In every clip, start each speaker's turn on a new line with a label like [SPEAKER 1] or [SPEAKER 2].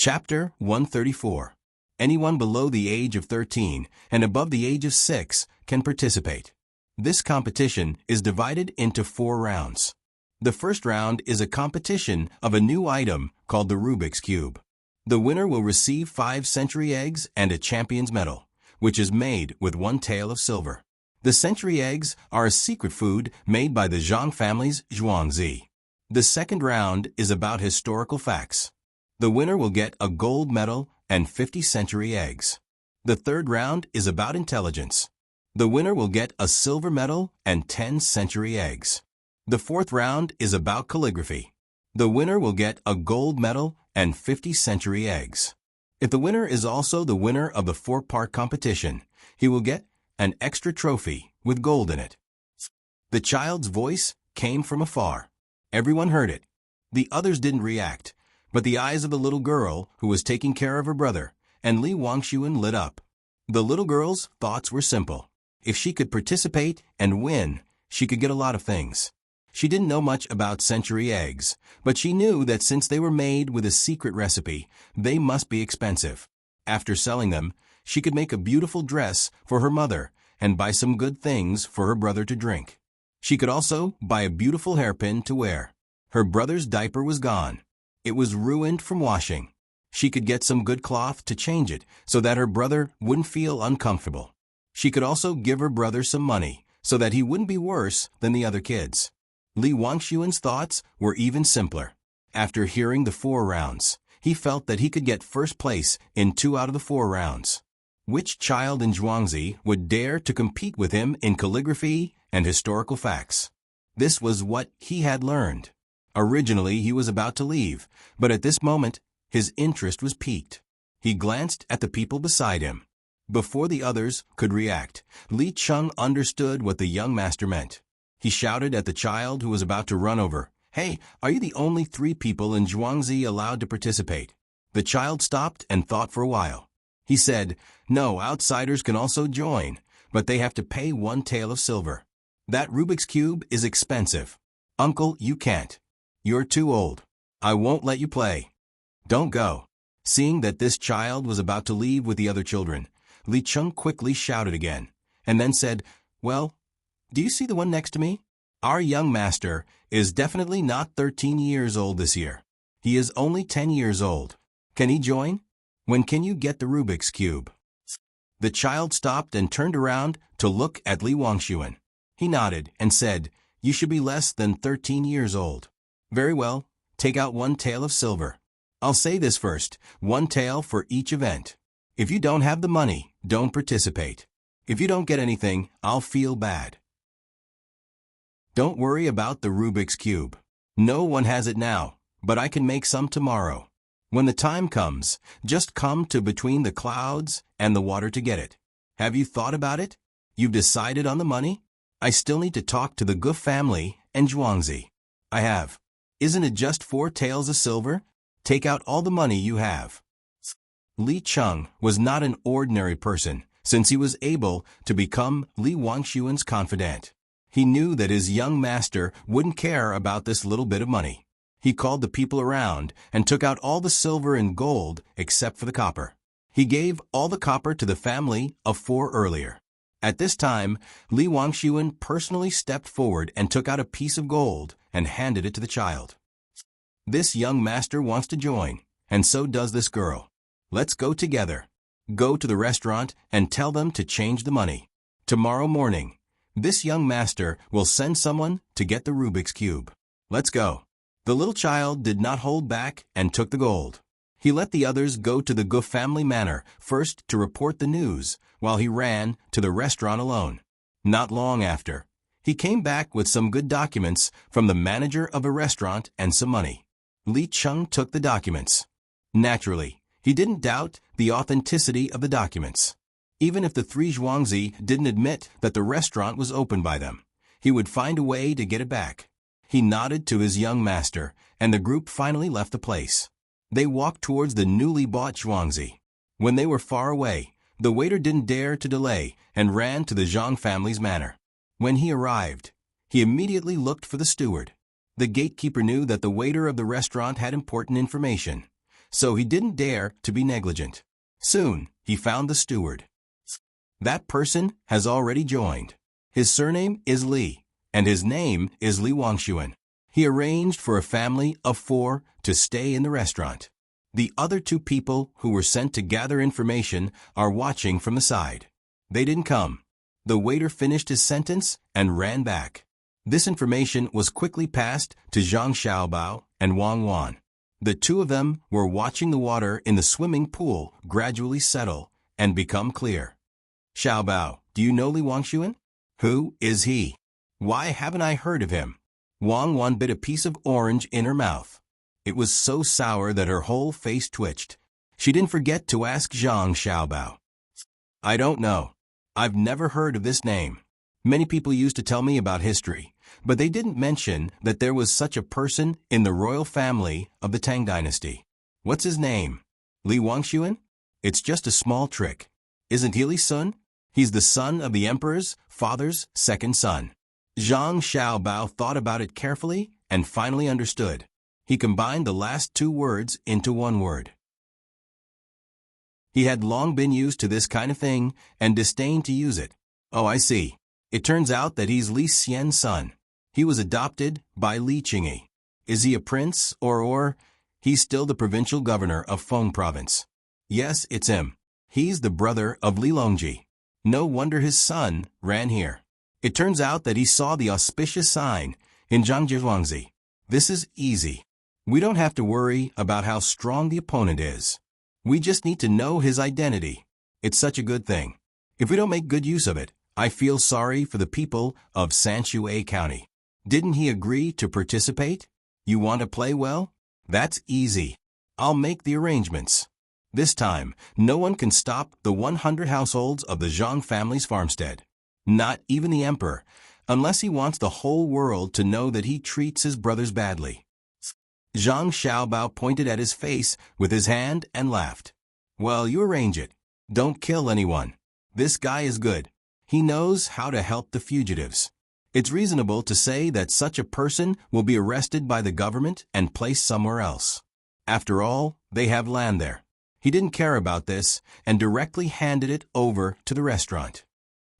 [SPEAKER 1] Chapter 134. Anyone below the age of 13 and above the age of 6 can participate. This competition is divided into 4 rounds. The first round is a competition of a new item called the Rubik's Cube. The winner will receive 5 century eggs and a champion's medal, which is made with 1 tael of silver. The century eggs are a secret food made by the Zhang family's Zhuangzi. The second round is about historical facts. The winner will get a gold medal and 50 century eggs. The third round is about intelligence. The winner will get a silver medal and 10 century eggs. The fourth round is about calligraphy. The winner will get a gold medal and 50 century eggs. If the winner is also the winner of the 4-part competition, he will get an extra trophy with gold in it. The child's voice came from afar. Everyone heard it. The others didn't react, but the eyes of the little girl, who was taking care of her brother, and Li Wangxuan lit up. The little girl's thoughts were simple. If she could participate and win, she could get a lot of things. She didn't know much about century eggs, but she knew that since they were made with a secret recipe, they must be expensive. After selling them, she could make a beautiful dress for her mother and buy some good things for her brother to drink. She could also buy a beautiful hairpin to wear. Her brother's diaper was gone. It was ruined from washing. She could get some good cloth to change it so that her brother wouldn't feel uncomfortable. She could also give her brother some money so that he wouldn't be worse than the other kids. Li Wangxuan's thoughts were even simpler. After hearing the 4 rounds, he felt that he could get first place in 2 out of the 4 rounds. Which child in Zhuangzi would dare to compete with him in calligraphy and historical facts? This was what he had learned. Originally, he was about to leave, but at this moment, his interest was piqued. He glanced at the people beside him. Before the others could react, Li Cheng understood what the young master meant. He shouted at the child who was about to run over, "Hey, are you the only 3 people in Zhuangzi allowed to participate?" The child stopped and thought for a while. He said, "No, outsiders can also join, but they have to pay 1 tael of silver. That Rubik's Cube is expensive. Uncle, you can't. You're too old. I won't let you play. Don't go." Seeing that this child was about to leave with the other children, Li Cheng quickly shouted again, and then said, "Well, do you see the one next to me? Our young master is definitely not 13 years old this year. He is only 10 years old. Can he join? When can you get the Rubik's Cube?" The child stopped and turned around to look at Li Wangxuan. He nodded and said, "You should be less than 13 years old." "Very well, take out 1 tael of silver. I'll say this first, 1 tael for each event. If you don't have the money, don't participate. If you don't get anything, I'll feel bad. Don't worry about the Rubik's Cube. No one has it now, but I can make some tomorrow. When the time comes, just come to between the clouds and the water to get it. Have you thought about it? You've decided on the money? I still need to talk to the Gu family and Zhuangzi." "I have. Isn't it just 4 taels of silver? Take out all the money you have." Li Cheng was not an ordinary person, since he was able to become Li Wangxuan's confidant. He knew that his young master wouldn't care about this little bit of money. He called the people around and took out all the silver and gold except for the copper. He gave all the copper to the family of 4 earlier. At this time, Li Wangxuan personally stepped forward and took out a piece of gold and handed it to the child. "This young master wants to join, and so does this girl. Let's go together. Go to the restaurant and tell them to change the money. Tomorrow morning, this young master will send someone to get the Rubik's Cube. Let's go." The little child did not hold back and took the gold. He let the others go to the Gu family manor first to report the news, while he ran to the restaurant alone. Not long after, he came back with some good documents from the manager of a restaurant and some money. Li Cheng took the documents. Naturally, he didn't doubt the authenticity of the documents. Even if the 3 Zhuangzi didn't admit that the restaurant was opened by them, he would find a way to get it back. He nodded to his young master, and the group finally left the place. They walked towards the newly bought Zhuangzi. When they were far away, the waiter didn't dare to delay and ran to the Zhang family's manor. When he arrived, he immediately looked for the steward. The gatekeeper knew that the waiter of the restaurant had important information, so he didn't dare to be negligent. Soon, he found the steward. That person has already joined. His surname is Li, and his name is Li Wangshuan. He arranged for a family of 4 to stay in the restaurant. The other 2 people who were sent to gather information are watching from the side. They didn't come. The waiter finished his sentence and ran back. This information was quickly passed to Zhang Xiaobao and Wang Wan. The 2 of them were watching the water in the swimming pool gradually settle and become clear. Xiaobao, do you know Li Wangshuan? Who is he? Why haven't I heard of him? Wang Wan bit a piece of orange in her mouth. It was so sour that her whole face twitched. She didn't forget to ask Zhang Xiaobao. I don't know. I've never heard of this name. Many people used to tell me about history, but they didn't mention that there was such a person in the royal family of the Tang Dynasty. What's his name? Li Wangshuan? It's just a small trick. Isn't he Li's son? He's the son of the emperor's father's second son. Zhang Xiaobao thought about it carefully and finally understood. He combined the last 2 words into one word. He had long been used to this kind of thing and disdained to use it. Oh, I see. It turns out that he's Li Xian's son. He was adopted by Li Qingyi. Is he a prince or he's still the provincial governor of Feng province? Yes, it's him. He's the brother of Li Longji. No wonder his son ran here. It turns out that he saw the auspicious sign in Zhangjihuangzi. This is easy. We don't have to worry about how strong the opponent is. We just need to know his identity. It's such a good thing. If we don't make good use of it, I feel sorry for the people of Sanshui County. Didn't he agree to participate? You want to play well? That's easy. I'll make the arrangements. This time, no one can stop the 100 households of the Zhang family's farmstead. Not even the emperor, unless he wants the whole world to know that he treats his brothers badly. Zhang Xiaobao pointed at his face with his hand and laughed. Well, you arrange it. Don't kill anyone. This guy is good. He knows how to help the fugitives. It's reasonable to say that such a person will be arrested by the government and placed somewhere else. After all, they have land there. He didn't care about this and directly handed it over to the restaurant.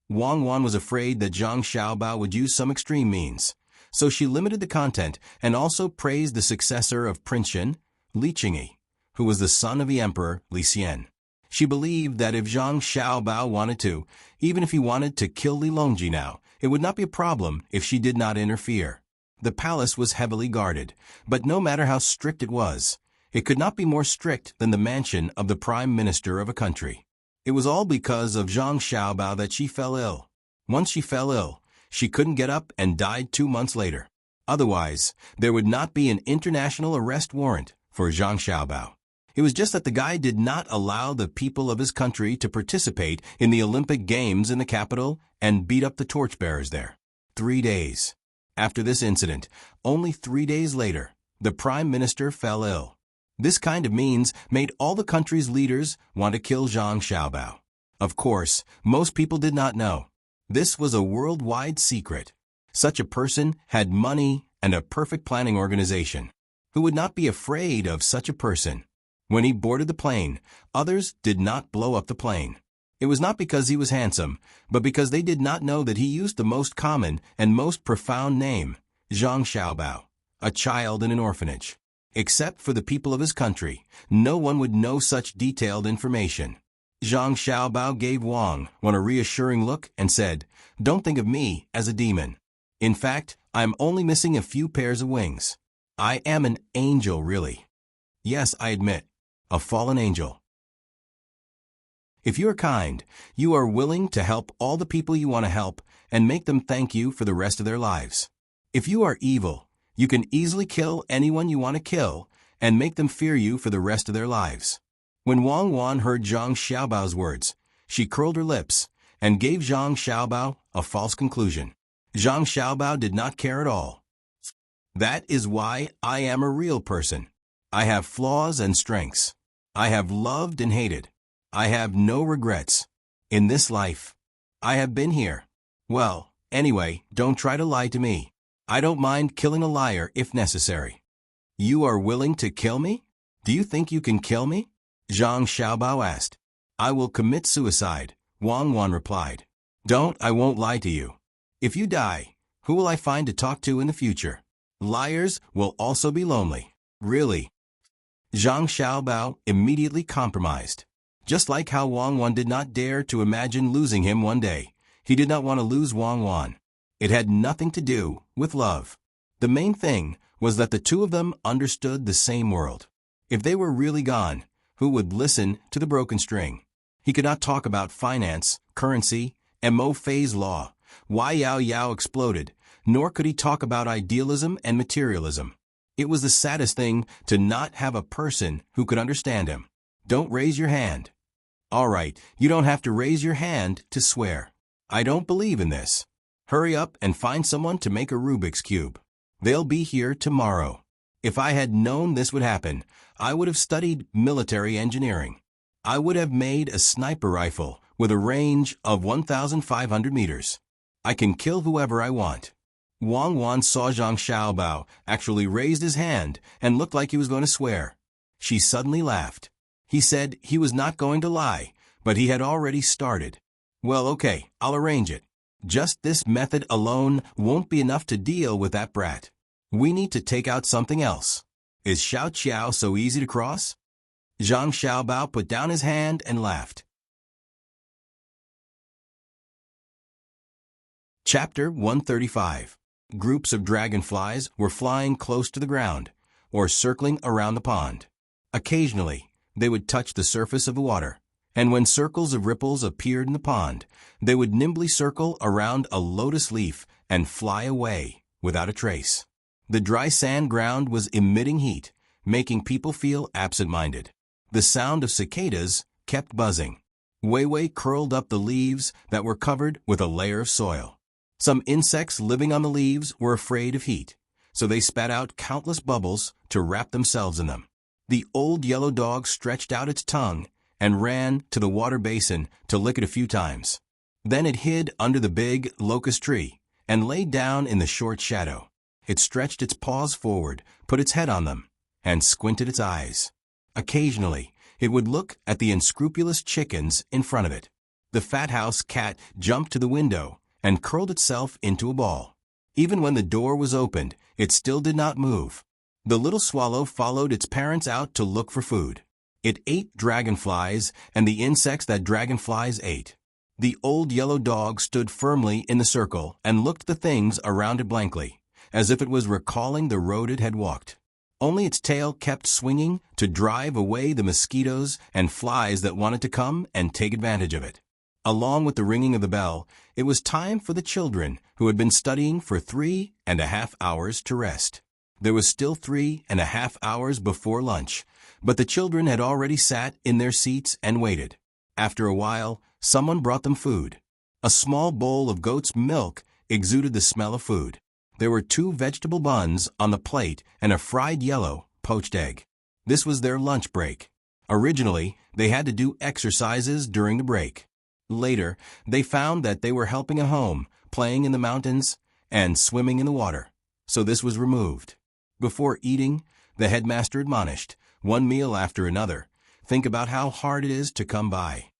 [SPEAKER 1] Wang Wan was afraid that Zhang Xiaobao would use some extreme means, so she limited the content and also praised the successor of Prince Shen, Li Qingyi, who was the son of the emperor Li Xian. She believed that if Zhang Xiaobao wanted to, even if he wanted to kill Li Longji now, it would not be a problem if she did not interfere. The palace was heavily guarded, but no matter how strict it was, it could not be more strict than the mansion of the prime minister of a country. It was all because of Zhang Xiaobao that she fell ill. Once she fell ill, she couldn't get up and died 2 months later. Otherwise, there would not be an international arrest warrant for Zhang Xiaobao. It was just that the guy did not allow the people of his country to participate in the Olympic Games in the capital and beat up the torchbearers there. 3 days. After this incident, only 3 days later, the prime minister fell ill. This kind of means made all the country's leaders want to kill Zhang Xiaobao. Of course, most people did not know. This was a worldwide secret. Such a person had money and a perfect planning organization. Who would not be afraid of such a person? When he boarded the plane, others did not blow up the plane. It was not because he was handsome, but because they did not know that he used the most common and most profound name, Zhang Xiaobao, a child in an orphanage. Except for the people of his country, no one would know such detailed information. Zhang Xiaobao gave Wang Wan a reassuring look and said, "Don't think of me as a demon. In fact, I'm only missing a few pairs of wings. I am an angel, really. Yes, I admit, a fallen angel. If you are kind, you are willing to help all the people you want to help and make them thank you for the rest of their lives. If you are evil, you can easily kill anyone you want to kill and make them fear you for the rest of their lives." When Wang Wan heard Zhang Xiaobao's words, she curled her lips and gave Zhang Xiaobao a false conclusion. Zhang Xiaobao did not care at all. That is why I am a real person. I have flaws and strengths. I have loved and hated. I have no regrets. In this life, I have been here. Well, anyway, don't try to lie to me. I don't mind killing a liar if necessary. You are willing to kill me? Do you think you can kill me? Zhang Xiaobao asked. I will commit suicide, Wang Wan replied. Don't, I won't lie to you. If you die, who will I find to talk to in the future? Liars will also be lonely. Really? Zhang Xiaobao immediately compromised. Just like how Wang Wan did not dare to imagine losing him one day, he did not want to lose Wang Wan. It had nothing to do with love. The main thing was that the two of them understood the same world. If they were really gone, who would listen to the broken string? He could not talk about finance, currency, and Mo-Fei's law, why Yao Yao exploded, nor could he talk about idealism and materialism. It was the saddest thing to not have a person who could understand him. Don't raise your hand. All right, you don't have to raise your hand to swear. I don't believe in this. Hurry up and find someone to make a Rubik's Cube. They'll be here tomorrow. If I had known this would happen, I would have studied military engineering. I would have made a sniper rifle with a range of 1,500 meters. I can kill whoever I want. Wang Wan saw Zhang Xiaobao actually raised his hand and looked like he was going to swear. She suddenly laughed. He said he was not going to lie, but he had already started. Well, okay, I'll arrange it. Just this method alone won't be enough to deal with that brat. We need to take out something else. Is Xiao Qiao so easy to cross? Zhang Xiaobao put down his hand and laughed. Chapter 135. Groups of dragonflies were flying close to the ground, or circling around the pond. Occasionally, they would touch the surface of the water, and when circles of ripples appeared in the pond, they would nimbly circle around a lotus leaf and fly away without a trace. The dry sand ground was emitting heat, making people feel absent-minded. The sound of cicadas kept buzzing. Wei Wei curled up the leaves that were covered with a layer of soil. Some insects living on the leaves were afraid of heat, so they spat out countless bubbles to wrap themselves in them. The old yellow dog stretched out its tongue and ran to the water basin to lick it a few times. Then it hid under the big locust tree and lay down in the short shadow. It stretched its paws forward, put its head on them, and squinted its eyes. Occasionally, it would look at the unscrupulous chickens in front of it. The fat house cat jumped to the window and curled itself into a ball. Even when the door was opened, it still did not move. The little swallow followed its parents out to look for food. It ate dragonflies and the insects that dragonflies ate. The old yellow dog stood firmly in the circle and looked the things around it blankly, as if it was recalling the road it had walked. Only its tail kept swinging to drive away the mosquitoes and flies that wanted to come and take advantage of it. Along with the ringing of the bell, it was time for the children who had been studying for 3.5 hours to rest. There was still 3.5 hours before lunch, but the children had already sat in their seats and waited. After a while, someone brought them food. A small bowl of goat's milk exuded the smell of food. There were 2 vegetable buns on the plate and a fried yellow, poached egg. This was their lunch break. Originally, they had to do exercises during the break. Later, they found that they were helping at home, playing in the mountains, and swimming in the water, so this was removed. Before eating, the headmaster admonished, one meal after another, think about how hard it is to come by.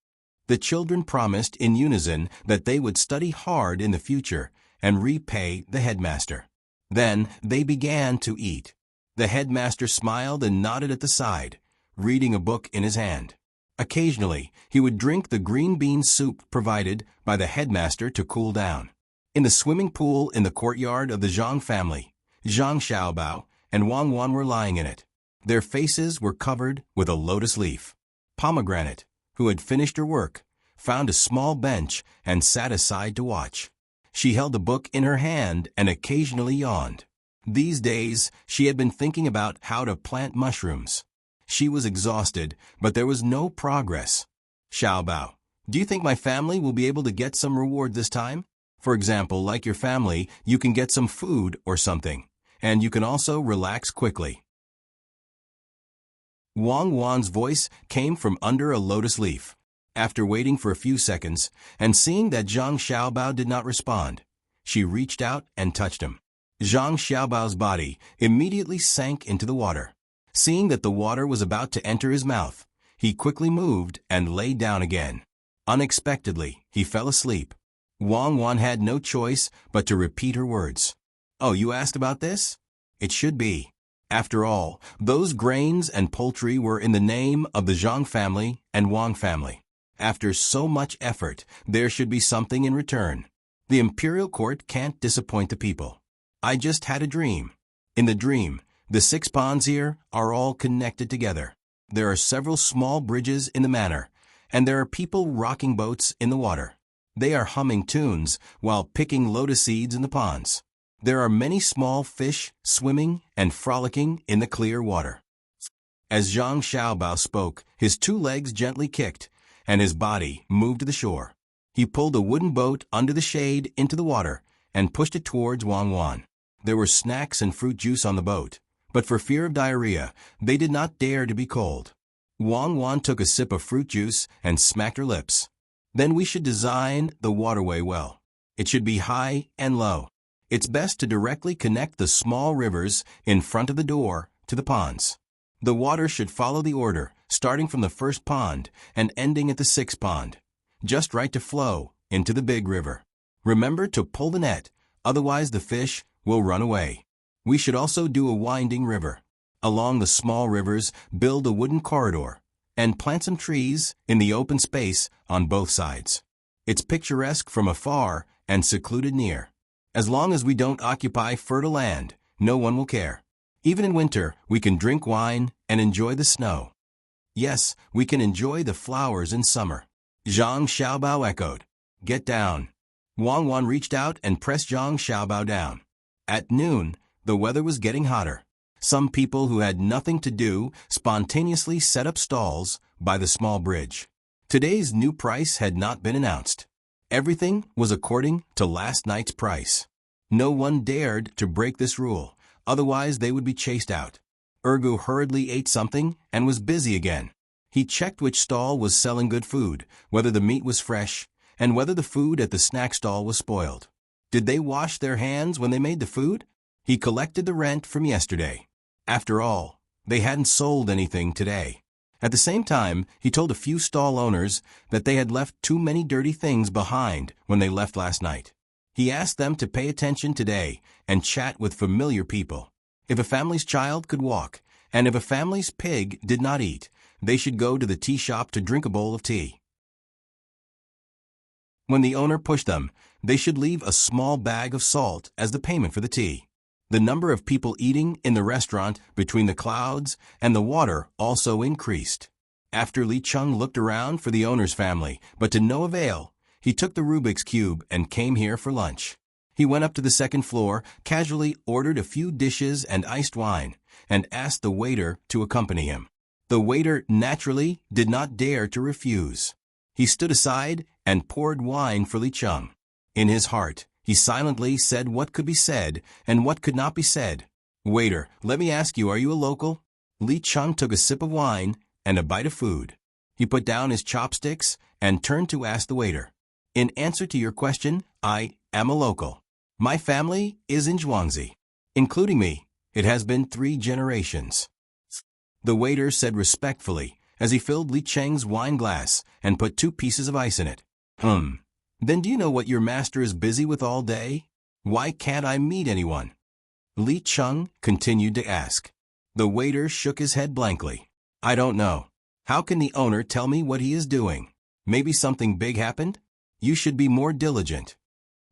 [SPEAKER 1] The children promised in unison that they would study hard in the future and repay the headmaster. Then they began to eat. The headmaster smiled and nodded at the side, reading a book in his hand. Occasionally, he would drink the green bean soup provided by the headmaster to cool down. In the swimming pool in the courtyard of the Zhang family, Zhang Xiaobao and Wang Wan were lying in it. Their faces were covered with a lotus leaf. Pomegranate, who had finished her work, found a small bench and sat aside to watch. She held a book in her hand and occasionally yawned. These days, she had been thinking about how to plant mushrooms. She was exhausted, but there was no progress. Xiaobao, do you think my family will be able to get some reward this time? For example, like your family, you can get some food or something, and you can also relax quickly. Wang Wan's voice came from under a lotus leaf. After waiting for a few seconds and seeing that Zhang Xiaobao did not respond, she reached out and touched him. Zhang Xiaobao's body immediately sank into the water. Seeing that the water was about to enter his mouth, he quickly moved and lay down again. Unexpectedly, he fell asleep. Wang Wan had no choice but to repeat her words. "Oh, you asked about this? It should be. After all, those grains and poultry were in the name of the Zhang family and Wang family. After so much effort, there should be something in return. The imperial court can't disappoint the people. I just had a dream. In the dream, the 6 ponds here are all connected together. There are several small bridges in the manor, and there are people rocking boats in the water. They are humming tunes while picking lotus seeds in the ponds. There are many small fish swimming and frolicking in the clear water." As Zhang Xiaobao spoke, his 2 legs gently kicked, and his body moved to the shore. He pulled a wooden boat under the shade into the water and pushed it towards Wang Wan. There were snacks and fruit juice on the boat, but for fear of diarrhea, they did not dare to be cold. Wang Wan took a sip of fruit juice and smacked her lips. "Then we should design the waterway well. It should be high and low. It's best to directly connect the small rivers in front of the door to the ponds. The water should follow the order, starting from the first pond and ending at the 6th pond, just right to flow into the big river. Remember to pull the net, otherwise the fish will run away. We should also do a winding river. Along the small rivers, build a wooden corridor and plant some trees in the open space on both sides. It's picturesque from afar and secluded near. As long as we don't occupy fertile land, no one will care. Even in winter, we can drink wine and enjoy the snow. Yes, we can enjoy the flowers in summer." Zhang Xiaobao echoed. "Get down." Wang Wan reached out and pressed Zhang Xiaobao down. At noon, the weather was getting hotter. Some people who had nothing to do spontaneously set up stalls by the small bridge. Today's new price had not been announced. Everything was according to last night's price. No one dared to break this rule, otherwise they would be chased out. Ergu hurriedly ate something and was busy again. He checked which stall was selling good food, whether the meat was fresh, and whether the food at the snack stall was spoiled. Did they wash their hands when they made the food? He collected the rent from yesterday. After all, they hadn't sold anything today. At the same time, he told a few stall owners that they had left too many dirty things behind when they left last night. He asked them to pay attention today and chat with familiar people. If a family's child could walk, and if a family's pig did not eat, they should go to the tea shop to drink a bowl of tea. When the owner pushed them, they should leave a small bag of salt as the payment for the tea. The number of people eating in the restaurant between the clouds and the water also increased. After Li Cheng looked around for the owner's family, but to no avail, he took the Rubik's Cube and came here for lunch. He went up to the 2nd floor, casually ordered a few dishes and iced wine, and asked the waiter to accompany him. The waiter naturally did not dare to refuse. He stood aside and poured wine for Li Cheng. In his heart, he silently said what could be said and what could not be said. "Waiter, let me ask you, are you a local?" Li Cheng took a sip of wine and a bite of food. He put down his chopsticks and turned to ask the waiter. "In answer to your question, I am a local. My family is in Zhuangzi. Including me, it has been 3 generations." The waiter said respectfully as he filled Li Cheng's wine glass and put 2 pieces of ice in it. Then do you know what your master is busy with all day? Why can't I meet anyone?" Li Cheng continued to ask. The waiter shook his head blankly. "I don't know. How can the owner tell me what he is doing? Maybe something big happened? You should be more diligent."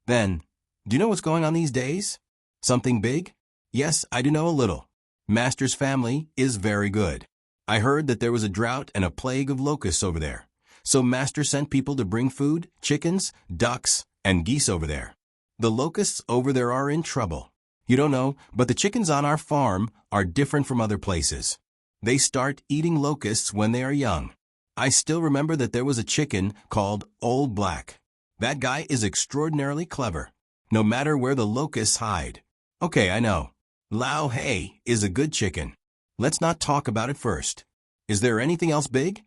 [SPEAKER 1] "Then, do you know what's going on these days? Something big?" "Yes, I do know a little. Master's family is very good. I heard that there was a drought and a plague of locusts over there. So Master sent people to bring food, chickens, ducks, and geese over there. The locusts over there are in trouble. You don't know, but the chickens on our farm are different from other places. They start eating locusts when they are young. I still remember that there was a chicken called Old Black. That guy is extraordinarily clever, no matter where the locusts hide. Okay, I know. Lao Hei is a good chicken. Let's not talk about it first. Is there anything else big?"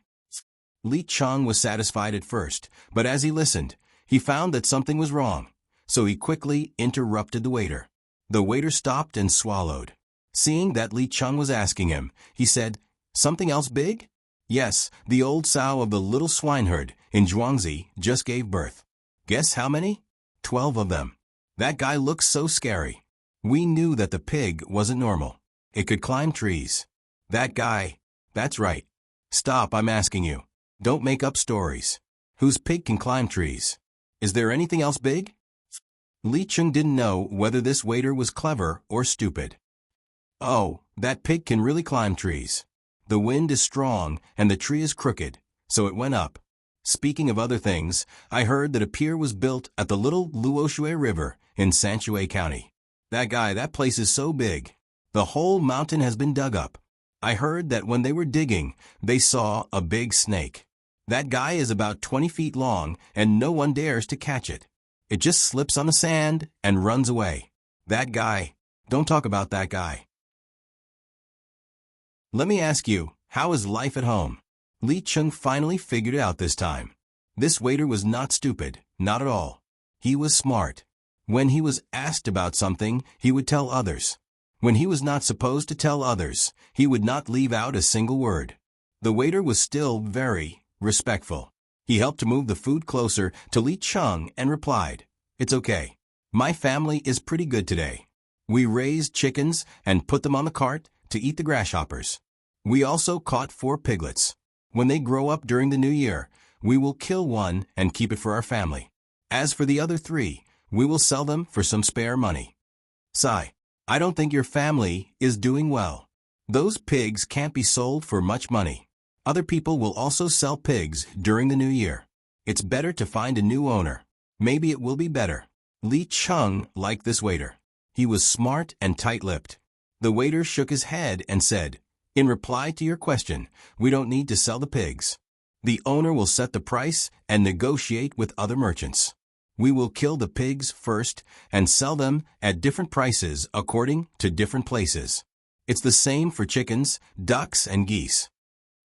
[SPEAKER 1] Li Cheng was satisfied at first, but as he listened, he found that something was wrong, so he quickly interrupted the waiter. The waiter stopped and swallowed. Seeing that Li Cheng was asking him, he said, "Something else big?" "Yes, the old sow of the little swineherd in Zhuangzi just gave birth." "Guess how many?" 12 of them. "That guy looks so scary." We knew that the pig wasn't normal. It could climb trees. "That guy." "That's right." "Stop, I'm asking you. Don't make up stories. Whose pig can climb trees? Is there anything else big?" Li Cheng didn't know whether this waiter was clever or stupid. "Oh, that pig can really climb trees. The wind is strong and the tree is crooked, so it went up." Speaking of other things, I heard that a pier was built at the little Luoshui River in Sanshui County. That place is so big. The whole mountain has been dug up. I heard that when they were digging, they saw a big snake. That guy is about 20 feet long and no one dares to catch it. It just slips on the sand and runs away. That guy. Don't talk about that guy. Let me ask you, how is life at home? Li Cheng finally figured it out this time. This waiter was not stupid, not at all. He was smart. When he was asked about something, he would tell others. When he was not supposed to tell others, he would not leave out a single word. The waiter was still very respectful. He helped to move the food closer to Li Cheng and replied, "It's okay. My family is pretty good today. We raised chickens and put them on the cart to eat the grasshoppers. We also caught 4 piglets. When they grow up during the new year, we will kill one and keep it for our family. As for the other 3, we will sell them for some spare money." "Sigh, I don't think your family is doing well. Those pigs can't be sold for much money. Other people will also sell pigs during the new year. It's better to find a new owner. Maybe it will be better." Li Cheng liked this waiter. He was smart and tight-lipped. The waiter shook his head and said, "In reply to your question, we don't need to sell the pigs. The owner will set the price and negotiate with other merchants. We will kill the pigs first and sell them at different prices according to different places. It's the same for chickens, ducks, and geese.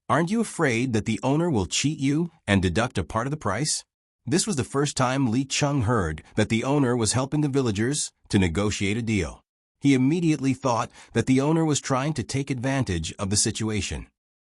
[SPEAKER 1] Aren't you afraid that the owner will cheat you and deduct a part of the price?" This was the first time Li Cheng heard that the owner was helping the villagers to negotiate a deal. He immediately thought that the owner was trying to take advantage of the situation.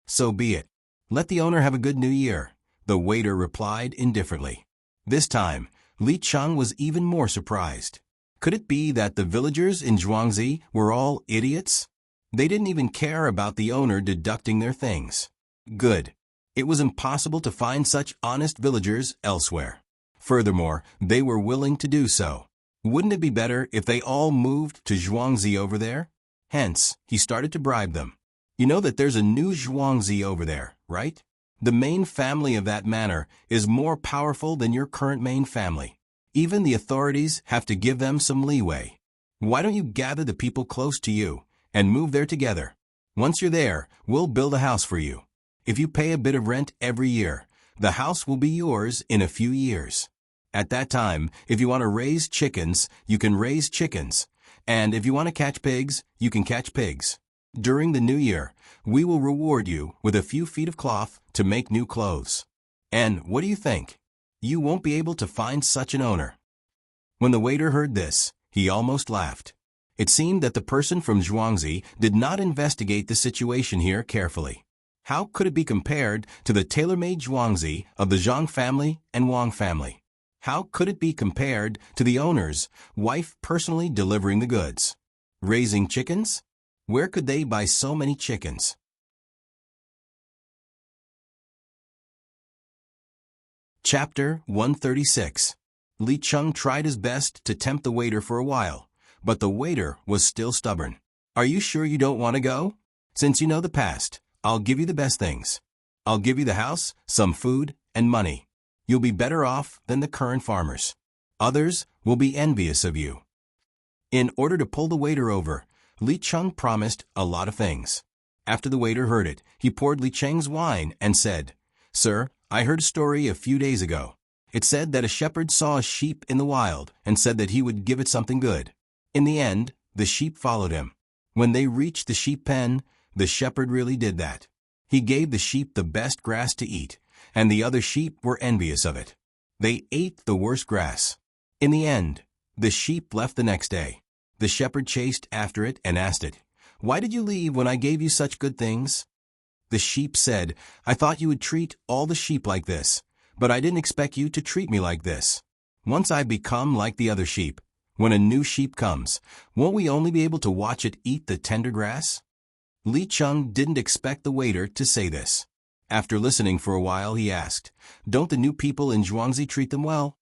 [SPEAKER 1] "So be it. Let the owner have a good new year," the waiter replied indifferently. This time, Li Cheng was even more surprised. Could it be that the villagers in Zhuangzi were all idiots? They didn't even care about the owner deducting their things. Good. It was impossible to find such honest villagers elsewhere. Furthermore, they were willing to do so. Wouldn't it be better if they all moved to Zhuangzi over there? Hence, he started to bribe them. "You know that there's a new Zhuangzi over there, right? The main family of that manor is more powerful than your current main family. Even the authorities have to give them some leeway. Why don't you gather the people close to you and move there together? Once you're there, we'll build a house for you. If you pay a bit of rent every year, the house will be yours in a few years. At that time, if you want to raise chickens, you can raise chickens. And if you want to catch pigs, you can catch pigs. During the new year, we will reward you with a few feet of cloth to make new clothes. And what do you think? You won't be able to find such an owner." When the waiter heard this, he almost laughed. It seemed that the person from Zhuangzi did not investigate the situation here carefully. How could it be compared to the tailor-made Zhuangzi of the Zhang family and Wang family? How could it be compared to the owner's wife personally delivering the goods? Raising chickens? Where could they buy so many chickens? Chapter 136. Li Cheng tried his best to tempt the waiter for a while, but the waiter was still stubborn. "Are you sure you don't want to go? Since you know the past, I'll give you the best things. I'll give you the house, some food, and money. You'll be better off than the current farmers. Others will be envious of you." In order to pull the waiter over, Li Cheng promised a lot of things. After the waiter heard it, he poured Li Cheng's wine and said, "Sir, I heard a story a few days ago. It said that a shepherd saw a sheep in the wild and said that he would give it something good. In the end, the sheep followed him. When they reached the sheep pen, the shepherd really did that. He gave the sheep the best grass to eat, and the other sheep were envious of it. They ate the worst grass. In the end, the sheep left the next day. The shepherd chased after it and asked it, Why did you leave when I gave you such good things?" The sheep said, "I thought you would treat all the sheep like this, but I didn't expect you to treat me like this. Once I become like the other sheep, when a new sheep comes, won't we only be able to watch it eat the tender grass?" Li Cheng didn't expect the waiter to say this. After listening for a while, he asked, "Don't the new people in Zhuangzi treat them well?"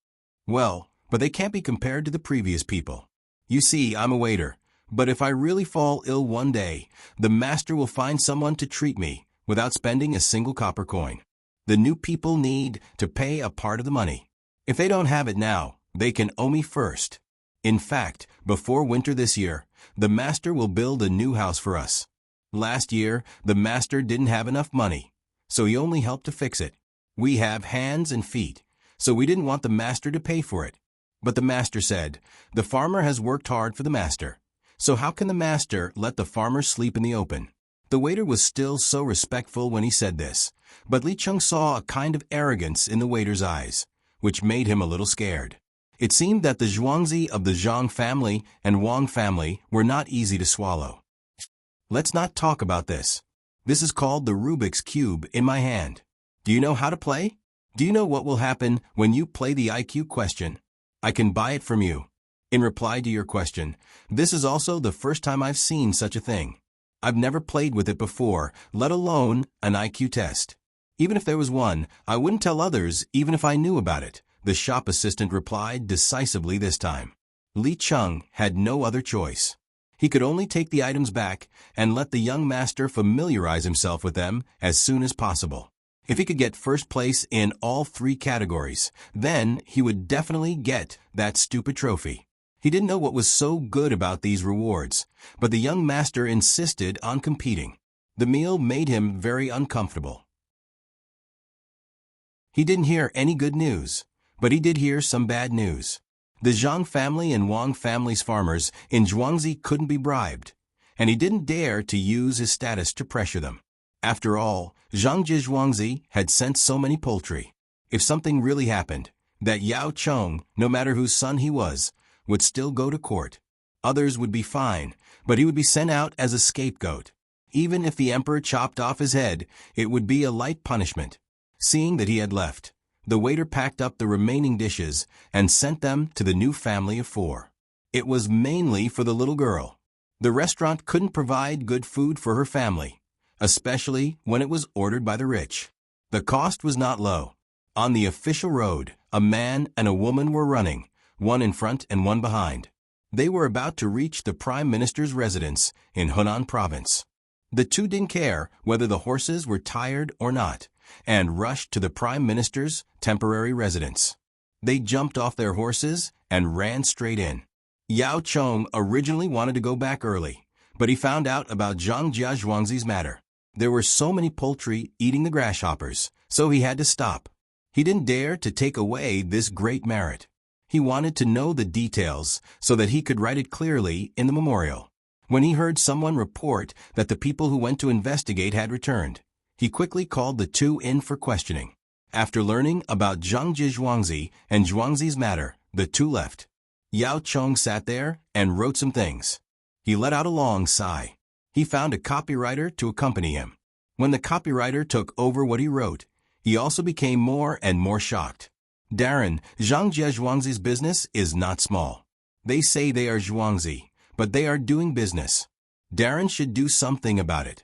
[SPEAKER 1] "Well, but they can't be compared to the previous people. You see, I'm a waiter, but if I really fall ill one day, the master will find someone to treat me without spending a single copper coin. The new people need to pay a part of the money. If they don't have it now, they can owe me first. In fact, before winter this year, the master will build a new house for us. Last year, the master didn't have enough money, so he only helped to fix it. We have hands and feet, so we didn't want the master to pay for it. But the master said, 'The farmer has worked hard for the master, so how can the master let the farmer sleep in the open?'" The waiter was still so respectful when he said this, but Li Cheng saw a kind of arrogance in the waiter's eyes, which made him a little scared. It seemed that the Zhuangzi of the Zhang family and Wang family were not easy to swallow. "Let's not talk about this. This is called the Rubik's Cube in my hand. Do you know how to play? Do you know what will happen when you play the IQ question? I can buy it from you. In reply to your question, this is also the first time I've seen such a thing. I've never played with it before, let alone an IQ test. Even if there was one, I wouldn't tell others even if I knew about it," the shop assistant replied decisively this time. Li Cheng had no other choice. He could only take the items back and let the young master familiarize himself with them as soon as possible. If he could get first place in all 3 categories, then he would definitely get that stupid trophy. He didn't know what was so good about these rewards, but the young master insisted on competing. The meal made him very uncomfortable. He didn't hear any good news, but he did hear some bad news. The Zhang family and Wang family's farmers in Zhuangzi couldn't be bribed, and he didn't dare to use his status to pressure them. After all, Zhangji Zhuangzi had sent so many poultry. If something really happened, that Yao Cheng, no matter whose son he was, would still go to court. Others would be fine, but he would be sent out as a scapegoat. Even if the emperor chopped off his head, it would be a light punishment. Seeing that he had left, the waiter packed up the remaining dishes and sent them to the new family of 4. It was mainly for the little girl. The restaurant couldn't provide good food for her family, especially when it was ordered by the rich. The cost was not low. On the official road, a man and a woman were running, one in front and one behind. They were about to reach the Prime Minister's residence in Hunan Province. The two didn't care whether the horses were tired or not, and rushed to the Prime Minister's temporary residence. They jumped off their horses and ran straight in. Yao Cheng originally wanted to go back early, but he found out about Zhang Jia Zhuangzi's matter. There were so many poultry eating the grasshoppers, so he had to stop. He didn't dare to take away this great merit. He wanted to know the details so that he could write it clearly in the memorial. When he heard someone report that the people who went to investigate had returned, he quickly called the 2 in for questioning. After learning about Zhangji Zhuangzi and Zhuangzi's matter, the 2 left. Yao Cheng sat there and wrote some things. He let out a long sigh. He found a copywriter to accompany him. When the copywriter took over what he wrote, he also became more and more shocked. "Darren, Zhangjia Zhuangzi's business is not small. They say they are Zhuangzi, but they are doing business. Darren should do something about it."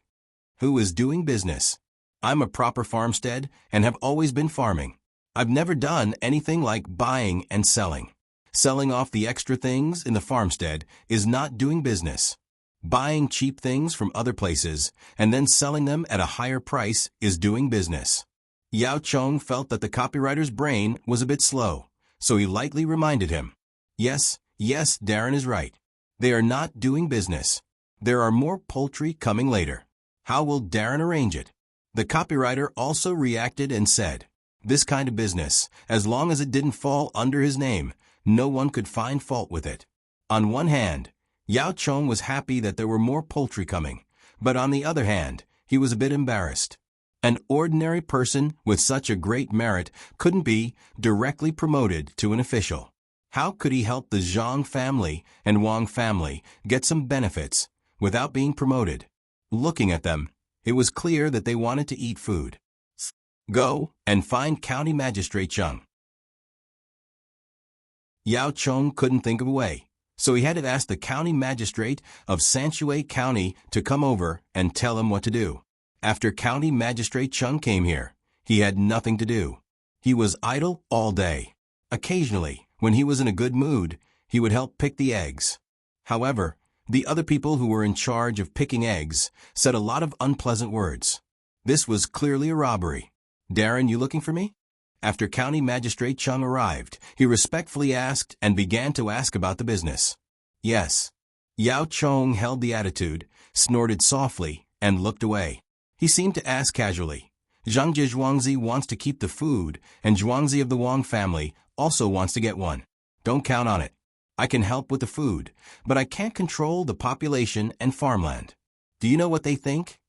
[SPEAKER 1] "Who is doing business? I'm a proper farmstead and have always been farming. I've never done anything like buying and selling. Selling off the extra things in the farmstead is not doing business. Buying cheap things from other places and then selling them at a higher price is doing business." Yao Cheng felt that the copywriter's brain was a bit slow, so he lightly reminded him. Yes, Darren is right. They are not doing business. There are more poultry coming later. How will Darren arrange it?" The copywriter also reacted and said, "This kind of business, as long as it didn't fall under his name, no one could find fault with it." On one hand, Yao Cheng was happy that there were more poultry coming, but on the other hand, he was a bit embarrassed. An ordinary person with such a great merit couldn't be directly promoted to an official. How could he help the Zhang family and Wang family get some benefits without being promoted. Looking at them, it was clear that they wanted to eat food. Go and find County Magistrate Chung. Yao Chong couldn't think of a way, so he had to ask the county magistrate of Sanshui County to come over and tell him what to do. After County Magistrate Chung came here, he had nothing to do. He was idle all day. Occasionally, when he was in a good mood, he would help pick the eggs. However, the other people who were in charge of picking eggs said a lot of unpleasant words. This was clearly a robbery. "Darren, you looking for me?" After County Magistrate Chung arrived, he respectfully asked and began to ask about the business. "Yes." Yao Chong held the attitude, snorted softly, and looked away. He seemed to ask casually, "Zhang Jie Zhuangzi wants to keep the food, and Zhuangzi of the Wang family also wants to get one. Don't count on it. I can help with the food, but I can't control the population and farmland. Do you know what they think?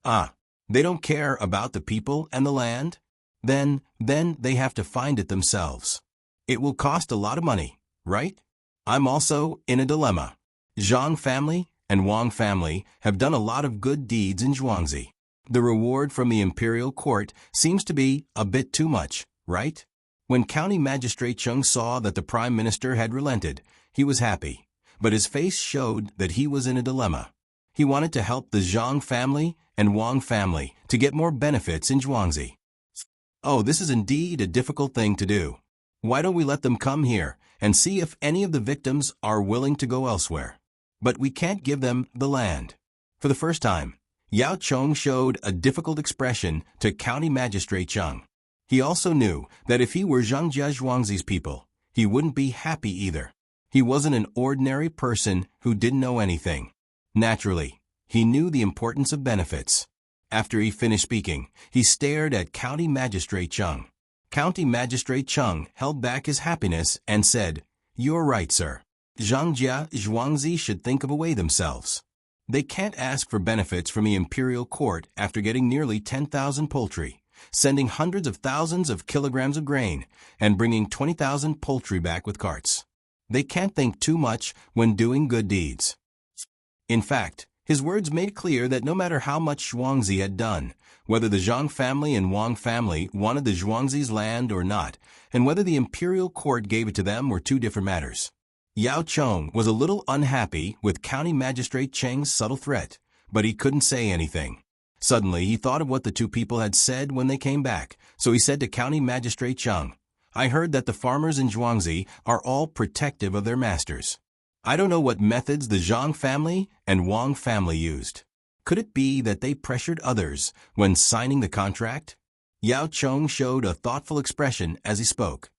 [SPEAKER 1] They don't care about the people and the land? Then they have to find it themselves. It will cost a lot of money, right? I'm also in a dilemma. Zhang family and Wang family have done a lot of good deeds in Zhuangzi. The reward from the imperial court seems to be a bit too much, right?" When County Magistrate Chung saw that the Prime Minister had relented, he was happy, but his face showed that he was in a dilemma. He wanted to help the Zhang family and Wang family to get more benefits in Zhuangzi. "Oh, this is indeed a difficult thing to do. Why don't we let them come here and see if any of the victims are willing to go elsewhere? But we can't give them the land." For the first time, Yao Chong showed a difficult expression to County Magistrate Chung. He also knew that if he were Zhang Jie Zhuangzi's people, he wouldn't be happy either. He wasn't an ordinary person who didn't know anything. Naturally, he knew the importance of benefits. After he finished speaking, he stared at County Magistrate Chung. County Magistrate Chung held back his happiness and said, "You're right, sir. Zhang Jie Zhuangzi should think of a way themselves. They can't ask for benefits from the imperial court after getting nearly 10,000 poultry, sending hundreds of thousands of kilograms of grain, and bringing 20,000 poultry back with carts. They can't think too much when doing good deeds." In fact, his words made clear that no matter how much Zhuangzi had done, whether the Zhang family and Wang family wanted the Zhuangzi's land or not, and whether the imperial court gave it to them were two different matters. Yao Chong was a little unhappy with County Magistrate Cheng's subtle threat, but he couldn't say anything. Suddenly, he thought of what the two people had said when they came back, so he said to County Magistrate Chung, "I heard that the farmers in Zhuangzi are all protective of their masters. I don't know what methods the Zhang family and Wang family used. Could it be that they pressured others when signing the contract?" Yao Chong showed a thoughtful expression as he spoke.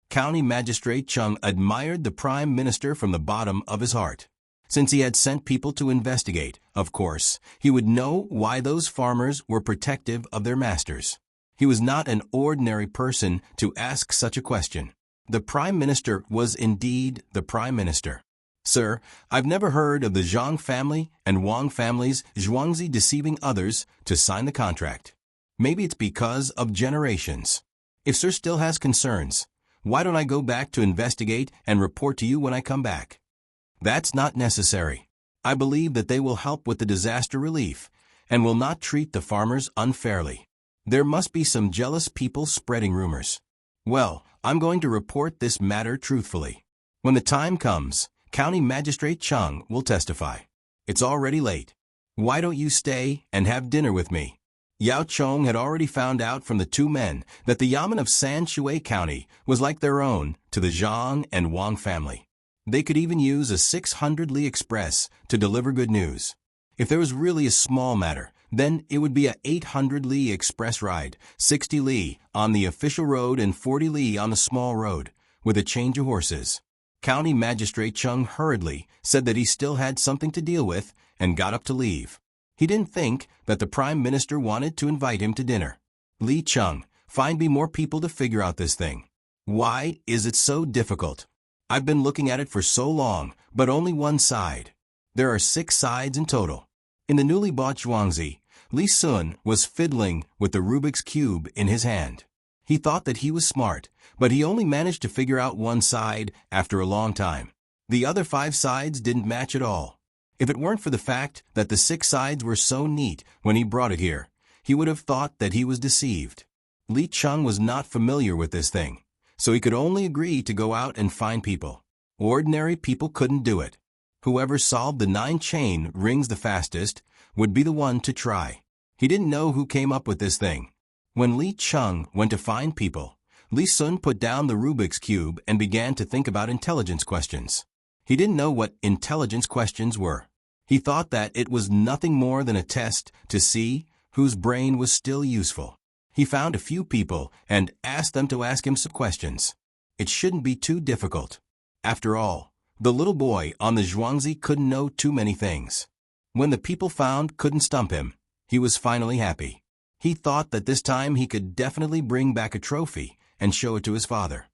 [SPEAKER 1] County Magistrate Chung admired the Prime Minister from the bottom of his heart. Since he had sent people to investigate, of course, he would know why those farmers were protective of their masters. He was not an ordinary person to ask such a question. The Prime Minister was indeed the Prime Minister. "Sir, I've never heard of the Zhang family and Wang families Zhuangzi deceiving others to sign the contract. Maybe it's because of generations. If Sir still has concerns, why don't I go back to investigate and report to you when I come back?" "That's not necessary. I believe that they will help with the disaster relief and will not treat the farmers unfairly. There must be some jealous people spreading rumors. Well, I'm going to report this matter truthfully. When the time comes, County Magistrate Chung will testify. It's already late. Why don't you stay and have dinner with me?" Yao Chong had already found out from the two men that the Yamen of Sanshui County was like their own to the Zhang and Wang family. They could even use a 600 li express to deliver good news. If there was really a small matter, then it would be a 800 li express ride, 60 li on the official road and 40 li on the small road, with a change of horses. County Magistrate Chung hurriedly said that he still had something to deal with and got up to leave. He didn't think that the Prime Minister wanted to invite him to dinner. "Li Chung, find me more people to figure out this thing. Why is it so difficult? I've been looking at it for so long, but only one side. There are 6 sides in total." In the newly bought Zhuangzi, Li Sun was fiddling with the Rubik's Cube in his hand. He thought that he was smart, but he only managed to figure out one side after a long time. The other 5 sides didn't match at all. If it weren't for the fact that the 6 sides were so neat when he brought it here, he would have thought that he was deceived. Li Cheng was not familiar with this thing, so he could only agree to go out and find people. Ordinary people couldn't do it. Whoever solved the 9 chain rings the fastest would be the one to try. He didn't know who came up with this thing. When Li Cheng went to find people, Li Sun put down the Rubik's Cube and began to think about intelligence questions. He didn't know what intelligence questions were. He thought that it was nothing more than a test to see whose brain was still useful. He found a few people and asked them to ask him some questions. It shouldn't be too difficult. After all, the little boy on the Zhuangzi couldn't know too many things. When the people found couldn't stump him, he was finally happy. He thought that this time he could definitely bring back a trophy and show it to his father.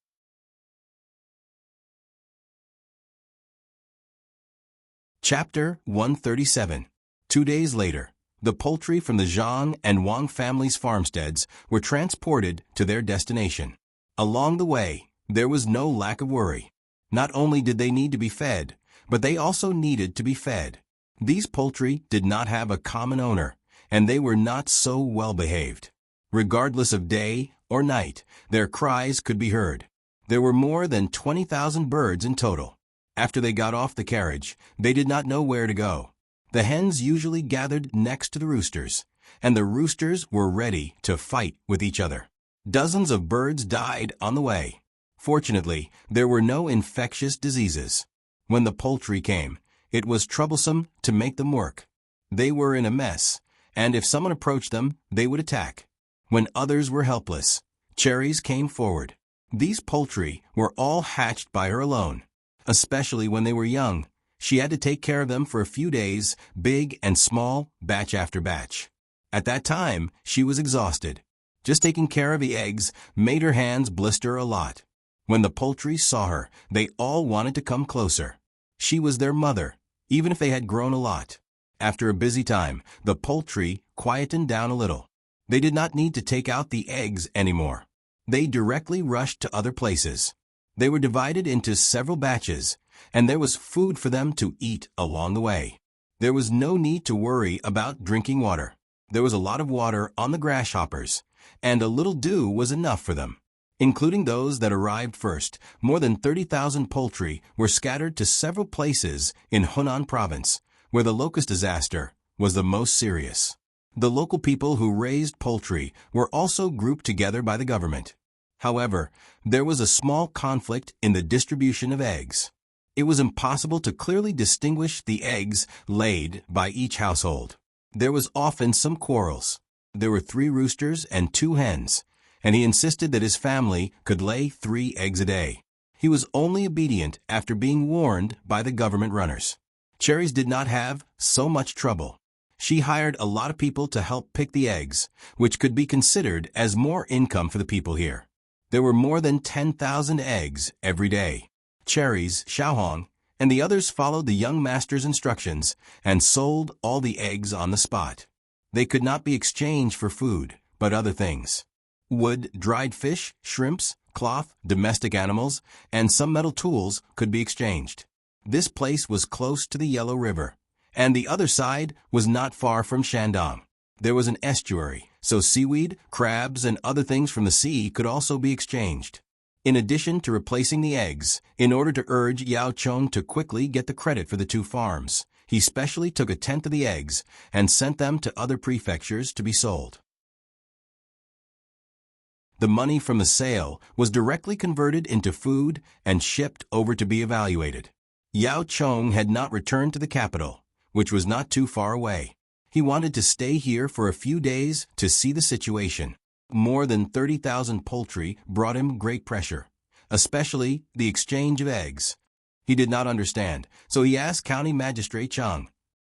[SPEAKER 1] Chapter 137. 2 days later, the poultry from the Zhang and Wang families' farmsteads were transported to their destination. Along the way, there was no lack of worry. Not only did they need to be fed, but they also needed to be fed. These poultry did not have a common owner, and they were not so well behaved. Regardless of day or night, their cries could be heard. There were more than 20,000 birds in total. After they got off the carriage, they did not know where to go. The hens usually gathered next to the roosters, and the roosters were ready to fight with each other. Dozens of birds died on the way. Fortunately, there were no infectious diseases. When the poultry came, it was troublesome to make them work. They were in a mess, and if someone approached them, they would attack. When others were helpless, Cherries came forward. These poultry were all hatched by her alone. Especially when they were young, she had to take care of them for a few days, big and small, batch after batch. At that time, she was exhausted. Just taking care of the eggs made her hands blister a lot. When the poultry saw her, they all wanted to come closer. She was their mother, even if they had grown a lot. After a busy time, the poultry quietened down a little. They did not need to take out the eggs anymore. They directly rushed to other places. They were divided into several batches, and there was food for them to eat along the way. There was no need to worry about drinking water. There was a lot of water on the grasshoppers, and a little dew was enough for them. Including those that arrived first, more than 30,000 poultry were scattered to several places in Hunan province, where the locust disaster was the most serious. The local people who raised poultry were also grouped together by the government. However, there was a small conflict in the distribution of eggs. It was impossible to clearly distinguish the eggs laid by each household. There was often some quarrels. There were 3 roosters and 2 hens, and he insisted that his family could lay 3 eggs a day. He was only obedient after being warned by the government runners. Cherries did not have so much trouble. She hired a lot of people to help pick the eggs, which could be considered as more income for the people here. There were more than 10,000 eggs every day. Cherries, Xiaohong, and the others followed the young master's instructions and sold all the eggs on the spot. They could not be exchanged for food, but other things. Wood, dried fish, shrimps, cloth, domestic animals, and some metal tools could be exchanged. This place was close to the Yellow River, and the other side was not far from Shandong. There was an estuary, so seaweed, crabs, and other things from the sea could also be exchanged. In addition to replacing the eggs, in order to urge Yao Chong to quickly get the credit for the 2 farms, he specially took 1/10 of the eggs and sent them to other prefectures to be sold. The money from the sale was directly converted into food and shipped over to be evaluated. Yao Chong had not returned to the capital, which was not too far away. He wanted to stay here for a few days to see the situation. More than 30,000 poultry brought him great pressure, especially the exchange of eggs. He did not understand, so he asked County Magistrate Cheng,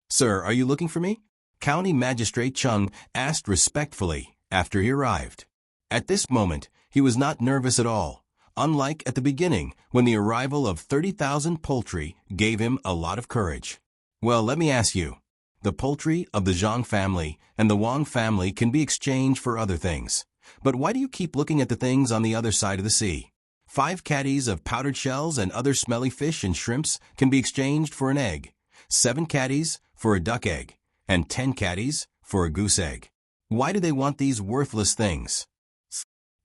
[SPEAKER 1] "Sir, are you looking for me?" County Magistrate Cheng asked respectfully after he arrived. At this moment, he was not nervous at all, unlike at the beginning when the arrival of 30,000 poultry gave him a lot of courage. "Well, let me ask you. The poultry of the Zhang family and the Wang family can be exchanged for other things. But why do you keep looking at the things on the other side of the sea? 5 caddies of powdered shells and other smelly fish and shrimps can be exchanged for an egg, 7 caddies for a duck egg, and 10 caddies for a goose egg. Why do they want these worthless things?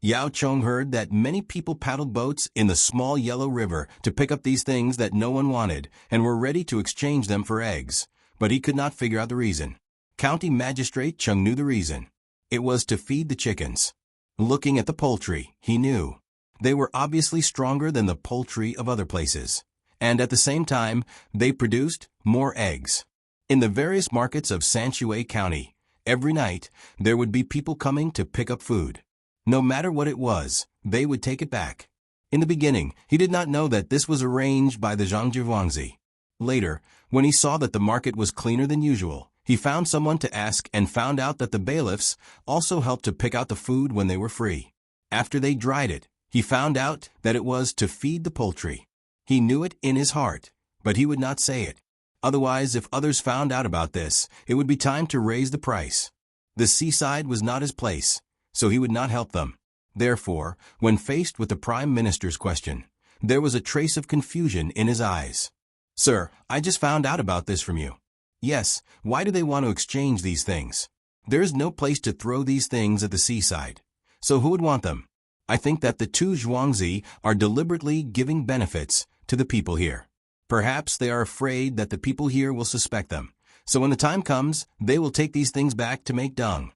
[SPEAKER 1] Yao Chong heard that many people paddled boats in the small yellow river to pick up these things that no one wanted and were ready to exchange them for eggs, but he could not figure out the reason. County Magistrate Chung knew the reason. It was to feed the chickens. Looking at the poultry, he knew. They were obviously stronger than the poultry of other places, and at the same time, they produced more eggs. In the various markets of Sanshui County, every night, there would be people coming to pick up food. No matter what it was, they would take it back. In the beginning, he did not know that this was arranged by the Zhangji Wangzi. Later, when he saw that the market was cleaner than usual, he found someone to ask and found out that the bailiffs also helped to pick out the food when they were free. After they dried it, he found out that it was to feed the poultry. He knew it in his heart, but he would not say it. Otherwise, if others found out about this, it would be time to raise the price. The seaside was not his place, so he would not help them. Therefore, when faced with the Prime Minister's question, there was a trace of confusion in his eyes. "Sir, I just found out about this from you." "Yes, why do they want to exchange these things? There is no place to throw these things at the seaside. So who would want them? I think that the two Zhuangzi are deliberately giving benefits to the people here. Perhaps they are afraid that the people here will suspect them, so when the time comes, they will take these things back to make dung."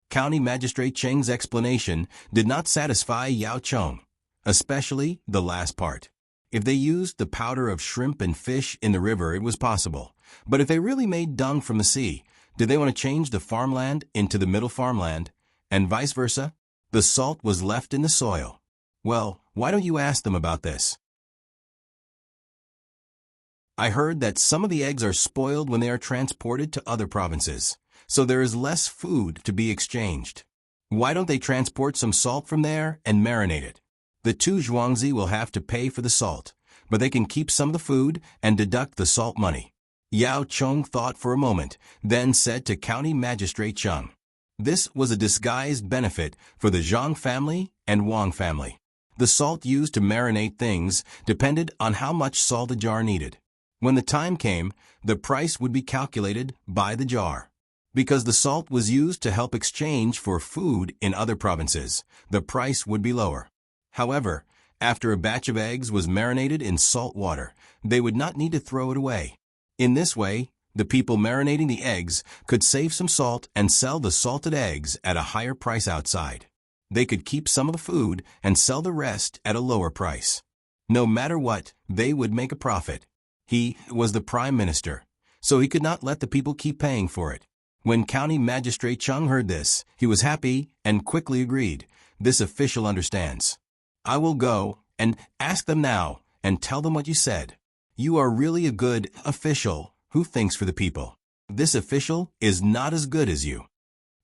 [SPEAKER 1] County Magistrate Cheng's explanation did not satisfy Yao Chong, especially the last part. If they used the powder of shrimp and fish in the river, it was possible. But if they really made dung from the sea, did they want to change the farmland into the middle farmland, and vice versa? The salt was left in the soil. Well, why don't you ask them about this? I heard that some of the eggs are spoiled when they are transported to other provinces, so there is less food to be exchanged. Why don't they transport some salt from there and marinate it? The two Zhuangzi will have to pay for the salt, but they can keep some of the food and deduct the salt money. Yao Chong thought for a moment, then said to County Magistrate Chung. This was a disguised benefit for the Zhang family and Wang family. The salt used to marinate things depended on how much salt a jar needed. When the time came, the price would be calculated by the jar. Because the salt was used to help exchange for food in other provinces, the price would be lower. However, after a batch of eggs was marinated in salt water, they would not need to throw it away. In this way, the people marinating the eggs could save some salt and sell the salted eggs at a higher price outside. They could keep some of the food and sell the rest at a lower price. No matter what, they would make a profit. He was the Prime Minister, so he could not let the people keep paying for it. When County Magistrate Chung heard this, he was happy and quickly agreed. This official understands. I will go and ask them now and tell them what you said. You are really a good official who thinks for the people. This official is not as good as you.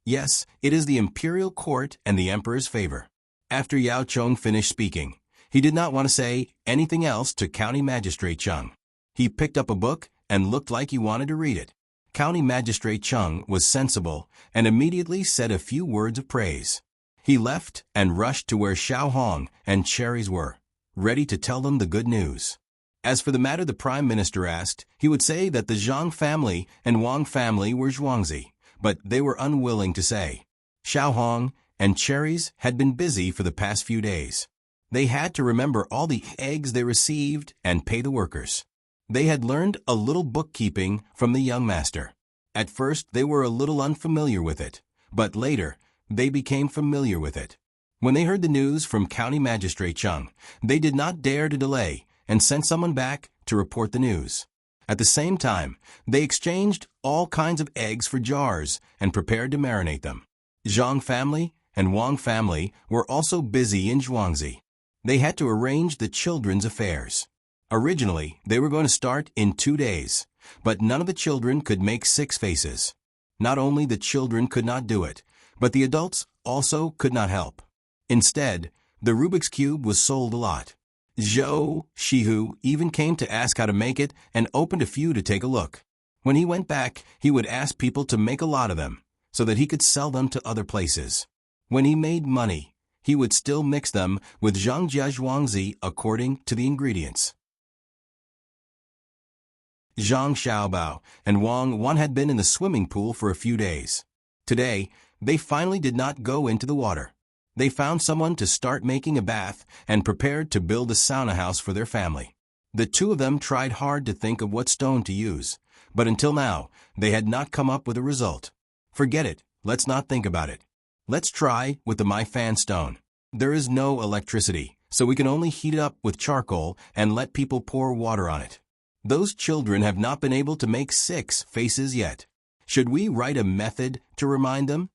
[SPEAKER 1] Yes, it is the imperial court and the emperor's favor. After Yao Chong finished speaking, he did not want to say anything else to County Magistrate Chung. He picked up a book and looked like he wanted to read it. County Magistrate Chung was sensible and immediately said a few words of praise. He left and rushed to where Xiao Hong and Cherries were, ready to tell them the good news. As for the matter the Prime Minister asked, he would say that the Zhang family and Wang family were Zhuangzi, but they were unwilling to say. Xiao Hong and Cherries had been busy for the past few days. They had to remember all the eggs they received and pay the workers. They had learned a little bookkeeping from the young master. At first, they were a little unfamiliar with it, but later, they became familiar with it. When they heard the news from County Magistrate Chung, they did not dare to delay and sent someone back to report the news. At the same time, they exchanged all kinds of eggs for jars and prepared to marinate them. Zhang family and Wang family were also busy in Zhuangzi. They had to arrange the children's affairs. Originally, they were going to start in 2 days, but none of the children could make 6 faces. Not only the children could not do it, but the adults also could not help. Instead, the Rubik's Cube was sold a lot. Zhou Shihu even came to ask how to make it and opened a few to take a look. When he went back, he would ask people to make a lot of them, so that he could sell them to other places. When he made money, he would still mix them with Zhangjia Zhuangzi according to the ingredients. Zhang Xiaobao and Wang Wan had been in the swimming pool for a few days. Today, they finally did not go into the water. They found someone to start making a bath and prepared to build a sauna house for their family. The two of them tried hard to think of what stone to use, but until now, they had not come up with a result. Forget it, let's not think about it. Let's try with the My Fan stone. There is no electricity, so we can only heat it up with charcoal and let people pour water on it. Those children have not been able to make 6 faces yet. Should we write a method to remind them?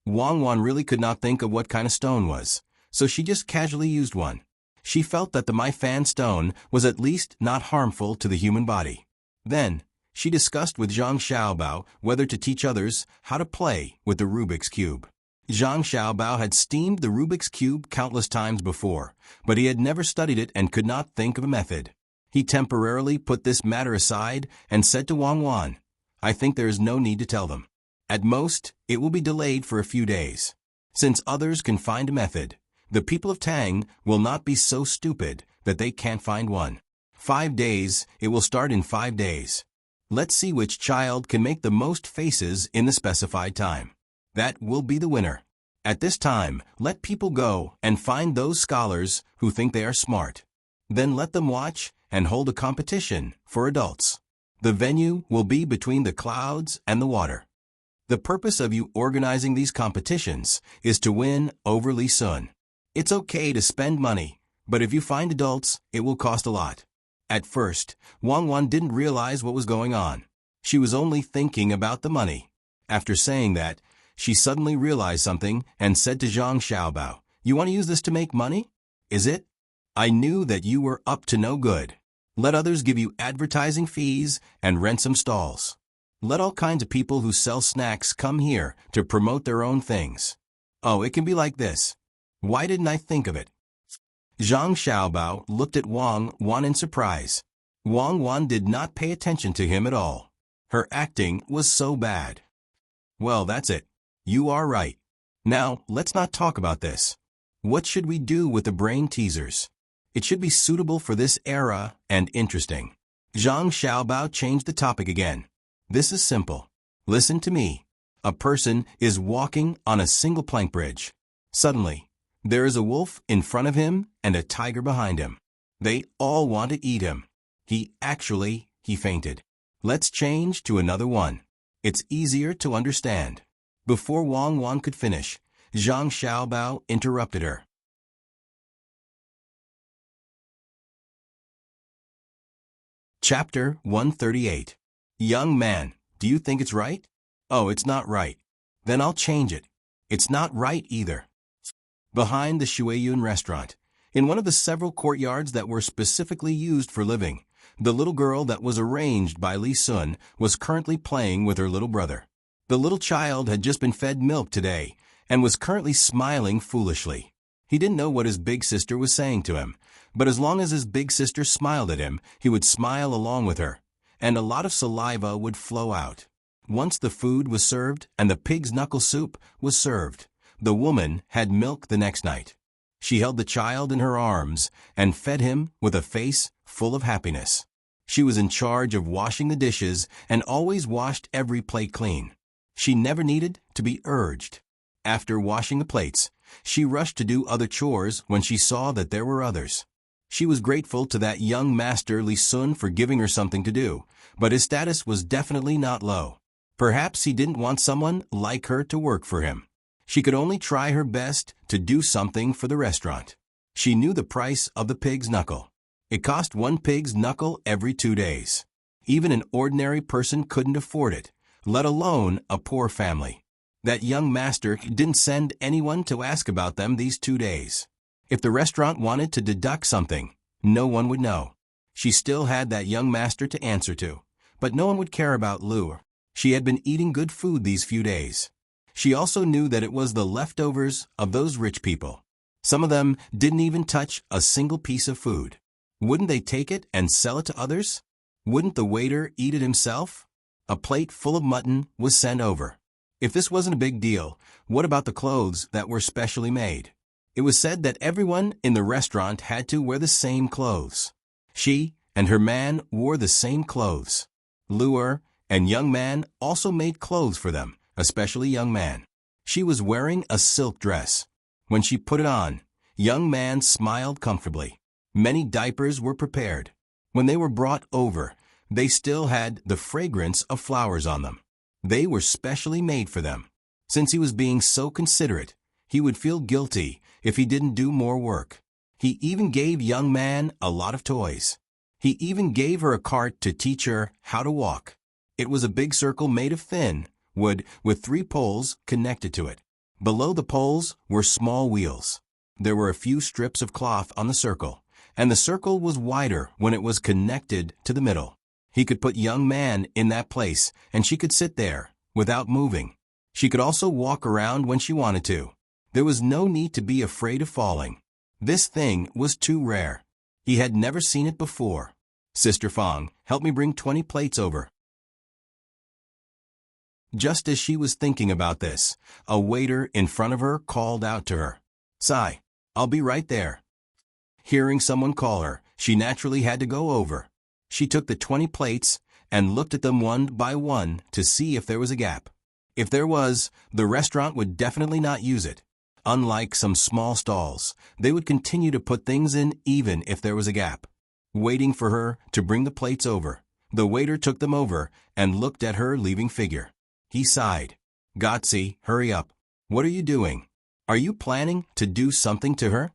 [SPEAKER 1] Wang Wan really could not think of what kind of stone was, so she just casually used one. She felt that the My Fan stone was at least not harmful to the human body. Then, she discussed with Zhang Xiaobao whether to teach others how to play with the Rubik's Cube. Zhang Xiaobao had steamed the Rubik's Cube countless times before, but he had never studied it and could not think of a method. He temporarily put this matter aside and said to Wang Wan, "I think there is no need to tell them. At most, it will be delayed for a few days. Since others can find a method, the people of Tang will not be so stupid that they can't find one. 5 days, it will start in 5 days. Let's see which child can make the most faces in the specified time. That will be the winner. At this time, let people go and find those scholars who think they are smart. Then let them watch and hold a competition for adults. The venue will be between the clouds and the water. The purpose of you organizing these competitions is to win over Li Sun. It's okay to spend money, but if you find adults, it will cost a lot." At first, Wang Wan didn't realize what was going on. She was only thinking about the money. After saying that, she suddenly realized something and said to Zhang Xiaobao, "You want to use this to make money? Is it? I knew that you were up to no good. Let others give you advertising fees and rent some stalls. Let all kinds of people who sell snacks come here to promote their own things. Oh, it can be like this. Why didn't I think of it?" Zhang Xiaobao looked at Wang Wan in surprise. Wang Wan did not pay attention to him at all. Her acting was so bad. "Well, that's it. You are right. Now, let's not talk about this. What should we do with the brain teasers? It should be suitable for this era and interesting." Zhang Xiaobao changed the topic again. "This is simple. Listen to me. A person is walking on a single plank bridge. Suddenly, there is a wolf in front of him and a tiger behind him. They all want to eat him. He fainted. Let's change to another one. It's easier to understand." Before Wang Wan could finish, Zhang Xiaobao interrupted her. Chapter 138. Young man, do you think it's right? Oh, it's not right. Then I'll change it. It's not right either. Behind the Shuiyun restaurant, in one of the several courtyards that were specifically used for living, the little girl that was arranged by Li Sun was currently playing with her little brother. The little child had just been fed milk today and was currently smiling foolishly. He didn't know what his big sister was saying to him, but as long as his big sister smiled at him, he would smile along with her, and a lot of saliva would flow out. Once the food was served and the pig's knuckle soup was served, the woman had milk the next night. She held the child in her arms and fed him with a face full of happiness. She was in charge of washing the dishes and always washed every plate clean. She never needed to be urged. After washing the plates, she rushed to do other chores when she saw that there were others. She was grateful to that young master Li Sun for giving her something to do, but his status was definitely not low. Perhaps he didn't want someone like her to work for him. She could only try her best to do something for the restaurant. She knew the price of the pig's knuckle. It cost 1 pig's knuckle every 2 days. Even an ordinary person couldn't afford it, let alone a poor family. That young master didn't send anyone to ask about them these 2 days. If the restaurant wanted to deduct something, no one would know. She still had that young master to answer to, but no one would care about Lu. She had been eating good food these few days. She also knew that it was the leftovers of those rich people. Some of them didn't even touch a single piece of food. Wouldn't they take it and sell it to others? Wouldn't the waiter eat it himself? A plate full of mutton was sent over. If this wasn't a big deal, what about the clothes that were specially made? It was said that everyone in the restaurant had to wear the same clothes. She and her man wore the same clothes. Lu and young man also made clothes for them, especially young man. She was wearing a silk dress. When she put it on, young man smiled comfortably. Many diapers were prepared. When they were brought over, they still had the fragrance of flowers on them. They were specially made for them. Since he was being so considerate, he would feel guilty if he didn't do more work. He even gave young man a lot of toys. He even gave her a cart to teach her how to walk. It was a big circle made of thin wood with 3 poles connected to it. Below the poles were small wheels. There were a few strips of cloth on the circle, and the circle was wider when it was connected to the middle. He could put young man in that place, and she could sit there without moving. She could also walk around when she wanted to. There was no need to be afraid of falling. This thing was too rare. He had never seen it before. Sister Fang, help me bring 20 plates over. Just as she was thinking about this, a waiter in front of her called out to her, "Sai, I'll be right there." Hearing someone call her, she naturally had to go over. She took the 20 plates and looked at them one by one to see if there was a gap. If there was, the restaurant would definitely not use it. Unlike some small stalls, they would continue to put things in even if there was a gap. Waiting for her to bring the plates over, the waiter took them over and looked at her leaving figure. He sighed. "Gotsi, hurry up. What are you doing? Are you planning to do something to her?"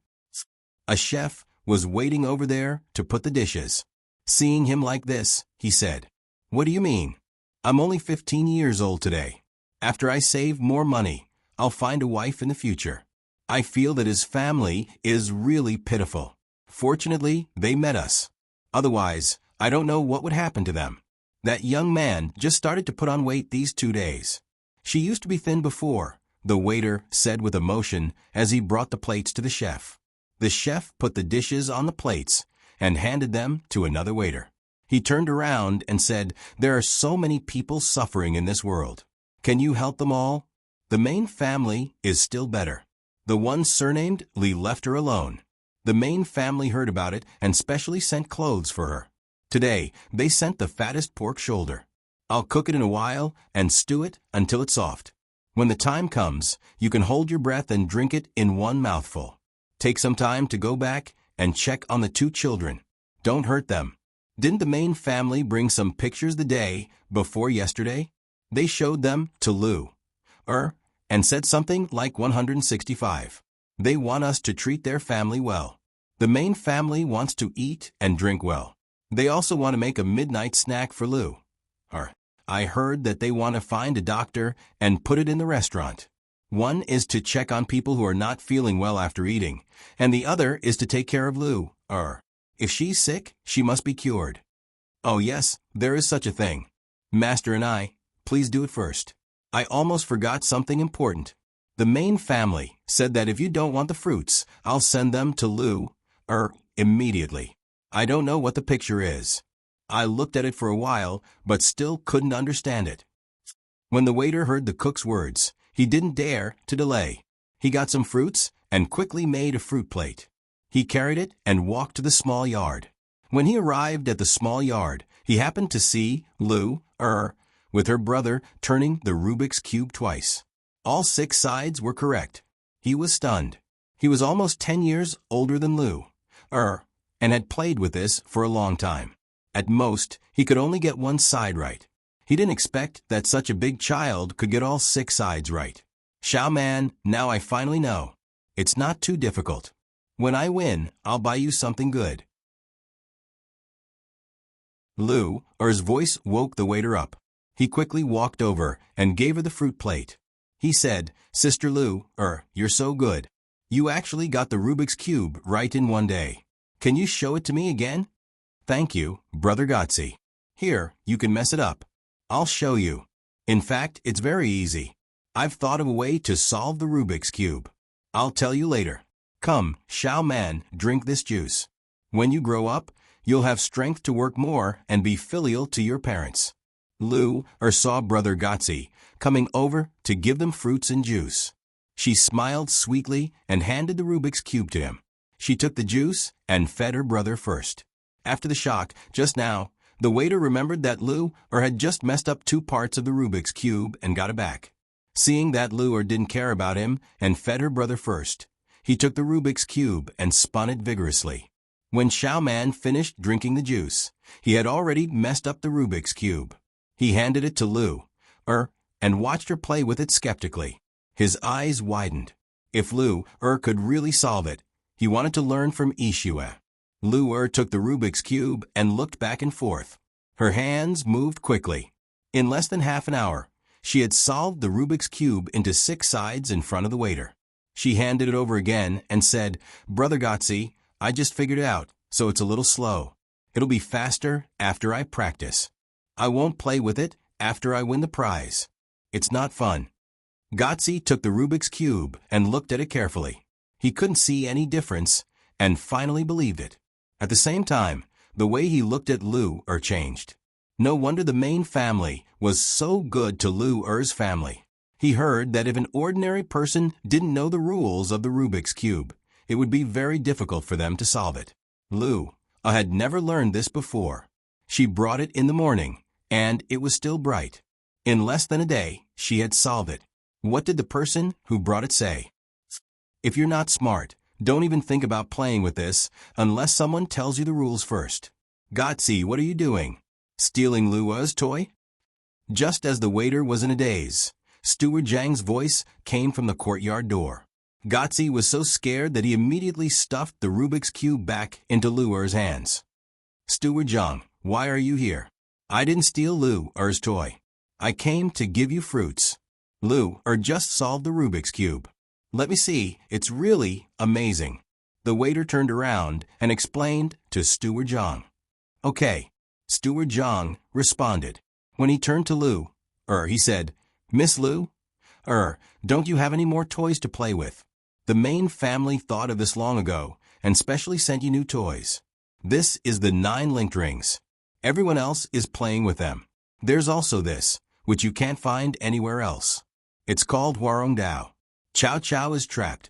[SPEAKER 1] A chef was waiting over there to put the dishes. Seeing him like this, he said, "What do you mean? I'm only 15 years old today. After I save more money, I'll find a wife in the future." I feel that his family is really pitiful. Fortunately, they met us. Otherwise, I don't know what would happen to them. That young man just started to put on weight these 2 days. "She used to be thin before," the waiter said with emotion as he brought the plates to the chef. The chef put the dishes on the plates and handed them to another waiter. He turned around and said, "There are so many people suffering in this world. Can you help them all? The main family is still better." The one surnamed Li left her alone. The main family heard about it and specially sent clothes for her. Today, they sent the fattest pork shoulder. I'll cook it in a while and stew it until it's soft. When the time comes, you can hold your breath and drink it in one mouthful. Take some time to go back and check on the 2 children. Don't hurt them. Didn't the main family bring some pictures the day before yesterday? They showed them to Lu and said something like 165. They want us to treat their family well. The main family wants to eat and drink well. They also want to make a midnight snack for Lu. I heard that they want to find a doctor and put it in the restaurant. One is to check on people who are not feeling well after eating, and the other is to take care of Lu. If she's sick, she must be cured. Oh yes, there is such a thing. Master and I, please do it first. I almost forgot something important. The main family said that if you don't want the fruits, I'll send them to Lu, immediately. I don't know what the picture is. I looked at it for a while, but still couldn't understand it. When the waiter heard the cook's words, he didn't dare to delay. He got some fruits and quickly made a fruit plate. He carried it and walked to the small yard. When he arrived at the small yard, he happened to see Lu, with her brother turning the Rubik's Cube twice. All 6 sides were correct. He was stunned. He was almost 10 years older than Lu, and had played with this for a long time. At most, he could only get 1 side right. He didn't expect that such a big child could get all 6 sides right. "Xiao Man, now I finally know. It's not too difficult. When I win, I'll buy you something good." Lu's voice woke the waiter up. He quickly walked over and gave her the fruit plate. He said, "Sister Lu, you're so good. You actually got the Rubik's Cube right in 1 day. Can you show it to me again?" "Thank you, Brother Gotsi. Here, you can mess it up. I'll show you. In fact, it's very easy. I've thought of a way to solve the Rubik's Cube. I'll tell you later. Come, Xiao Man, drink this juice. When you grow up, you'll have strength to work more and be filial to your parents." Lu saw Brother Gotsi coming over to give them fruits and juice. She smiled sweetly and handed the Rubik's Cube to him. She took the juice and fed her brother first. After the shock, just now, the waiter remembered that Lu had just messed up 2 parts of the Rubik's Cube and got it back. Seeing that Lu didn't care about him and fed her brother first, he took the Rubik's Cube and spun it vigorously. When Xiao Man finished drinking the juice, he had already messed up the Rubik's Cube. He handed it to Lu and watched her play with it skeptically. His eyes widened. If Lu could really solve it, he wanted to learn from Yixue. Lu took the Rubik's Cube and looked back and forth. Her hands moved quickly. In less than half an hour, she had solved the Rubik's Cube into 6 sides in front of the waiter. She handed it over again and said, "Brother Gotzi, I just figured it out, so it's a little slow. It'll be faster after I practice. I won't play with it after I win the prize. It's not fun." Gotzi took the Rubik's Cube and looked at it carefully. He couldn't see any difference and finally believed it. At the same time, the way he looked at Lu changed. No wonder the main family was so good to Lu's family. He heard that if an ordinary person didn't know the rules of the Rubik's Cube, it would be very difficult for them to solve it. Lu had never learned this before. She brought it in the morning, and it was still bright. In less than a day, she had solved it. What did the person who brought it say? "If you're not smart, don't even think about playing with this unless someone tells you the rules first." "Gotzi, what are you doing? Stealing Lua's toy?" Just as the waiter was in a daze, Steward Zhang's voice came from the courtyard door. Gotzi was so scared that he immediately stuffed the Rubik's Cube back into Lu's hands. "Steward Zhang, why are you here?" "I didn't steal Lu's toy. I came to give you fruits." "Lu just solved the Rubik's Cube. Let me see, it's really amazing." The waiter turned around and explained to Steward Zhang. "Okay," Steward Zhang responded. When he turned to Lu, he said, "Miss Lu, don't you have any more toys to play with? The main family thought of this long ago and specially sent you new toys. This is the 9 linked rings. Everyone else is playing with them. There's also this, which you can't find anywhere else. It's called Huarong Dao. Chow Chow is trapped.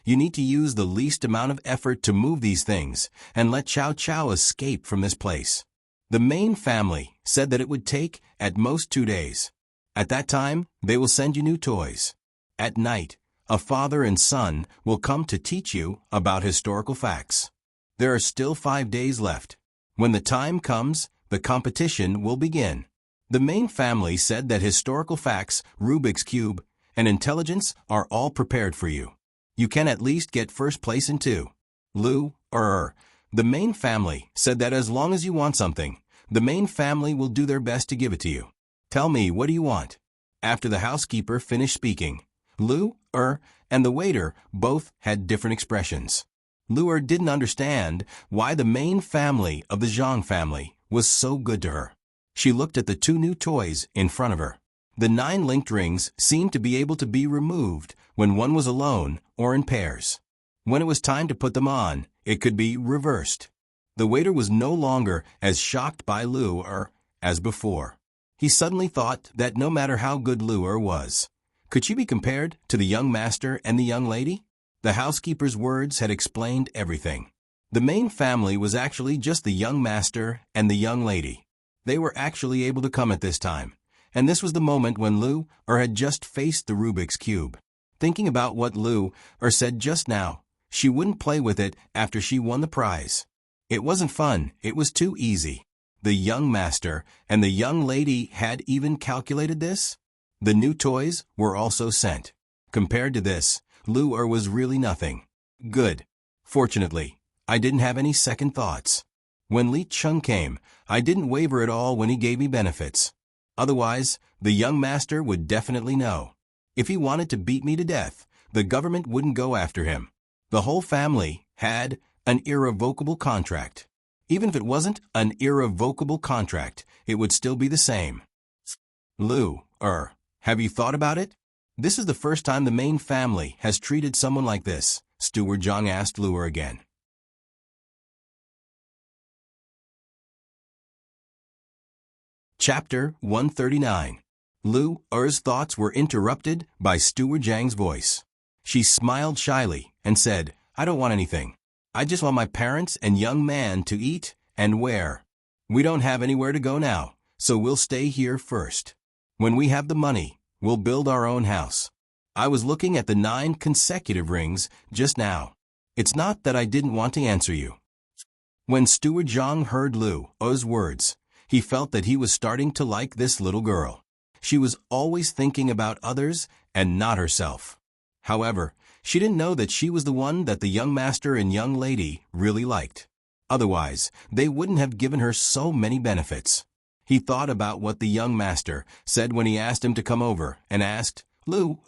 [SPEAKER 1] You need to use the least amount of effort to move these things and let Chow Chow escape from this place. The main family said that it would take at most 2 days. At that time, they will send you new toys. At night, a father and son will come to teach you about historical facts. There are still 5 days left. When the time comes, the competition will begin." The main family said that historical facts, Rubik's Cube, and intelligence are all prepared for you. You can at least get first place in 2. Lu, the main family said that as long as you want something, the main family will do their best to give it to you. "Tell me, what do you want?" After the housekeeper finished speaking, Lu, and the waiter both had different expressions. Lu didn't understand why the main family of the Zhang family was so good to her. She looked at the 2 new toys in front of her. The 9 linked rings seemed to be able to be removed when one was alone or in pairs. When it was time to put them on, it could be reversed. The waiter was no longer as shocked by Lu as before. He suddenly thought that no matter how good Lu was, could she be compared to the young master and the young lady? The housekeeper's words had explained everything. The main family was actually just the young master and the young lady. They were actually able to come at this time, and this was the moment when Lu had just faced the Rubik's Cube. Thinking about what Lu said just now, she wouldn't play with it after she won the prize. It wasn't fun, it was too easy. The young master and the young lady had even calculated this. The new toys were also sent. Compared to this, Lu was really nothing. Good. Fortunately, I didn't have any second thoughts. When Li Chung came, I didn't waver at all when he gave me benefits. Otherwise, the young master would definitely know. If he wanted to beat me to death, the government wouldn't go after him. The whole family had an irrevocable contract. Even if it wasn't an irrevocable contract, it would still be the same. Lu, have you thought about it? This is the first time the main family has treated someone like this, Steward Zhang asked Lu again. Chapter 139. Lu Er's thoughts were interrupted by Steward Zhang's voice. She smiled shyly and said, I don't want anything. I just want my parents and young man to eat and wear. We don't have anywhere to go now, so we'll stay here first. When we have the money, we'll build our own house. I was looking at the 9 consecutive rings just now. It's not that I didn't want to answer you. When Steward Zhang heard Lu Er's words, he felt that he was starting to like this little girl. She was always thinking about others and not herself. However, she didn't know that she was the one that the young master and young lady really liked. Otherwise, they wouldn't have given her so many benefits. He thought about what the young master said when he asked him to come over and asked, Lu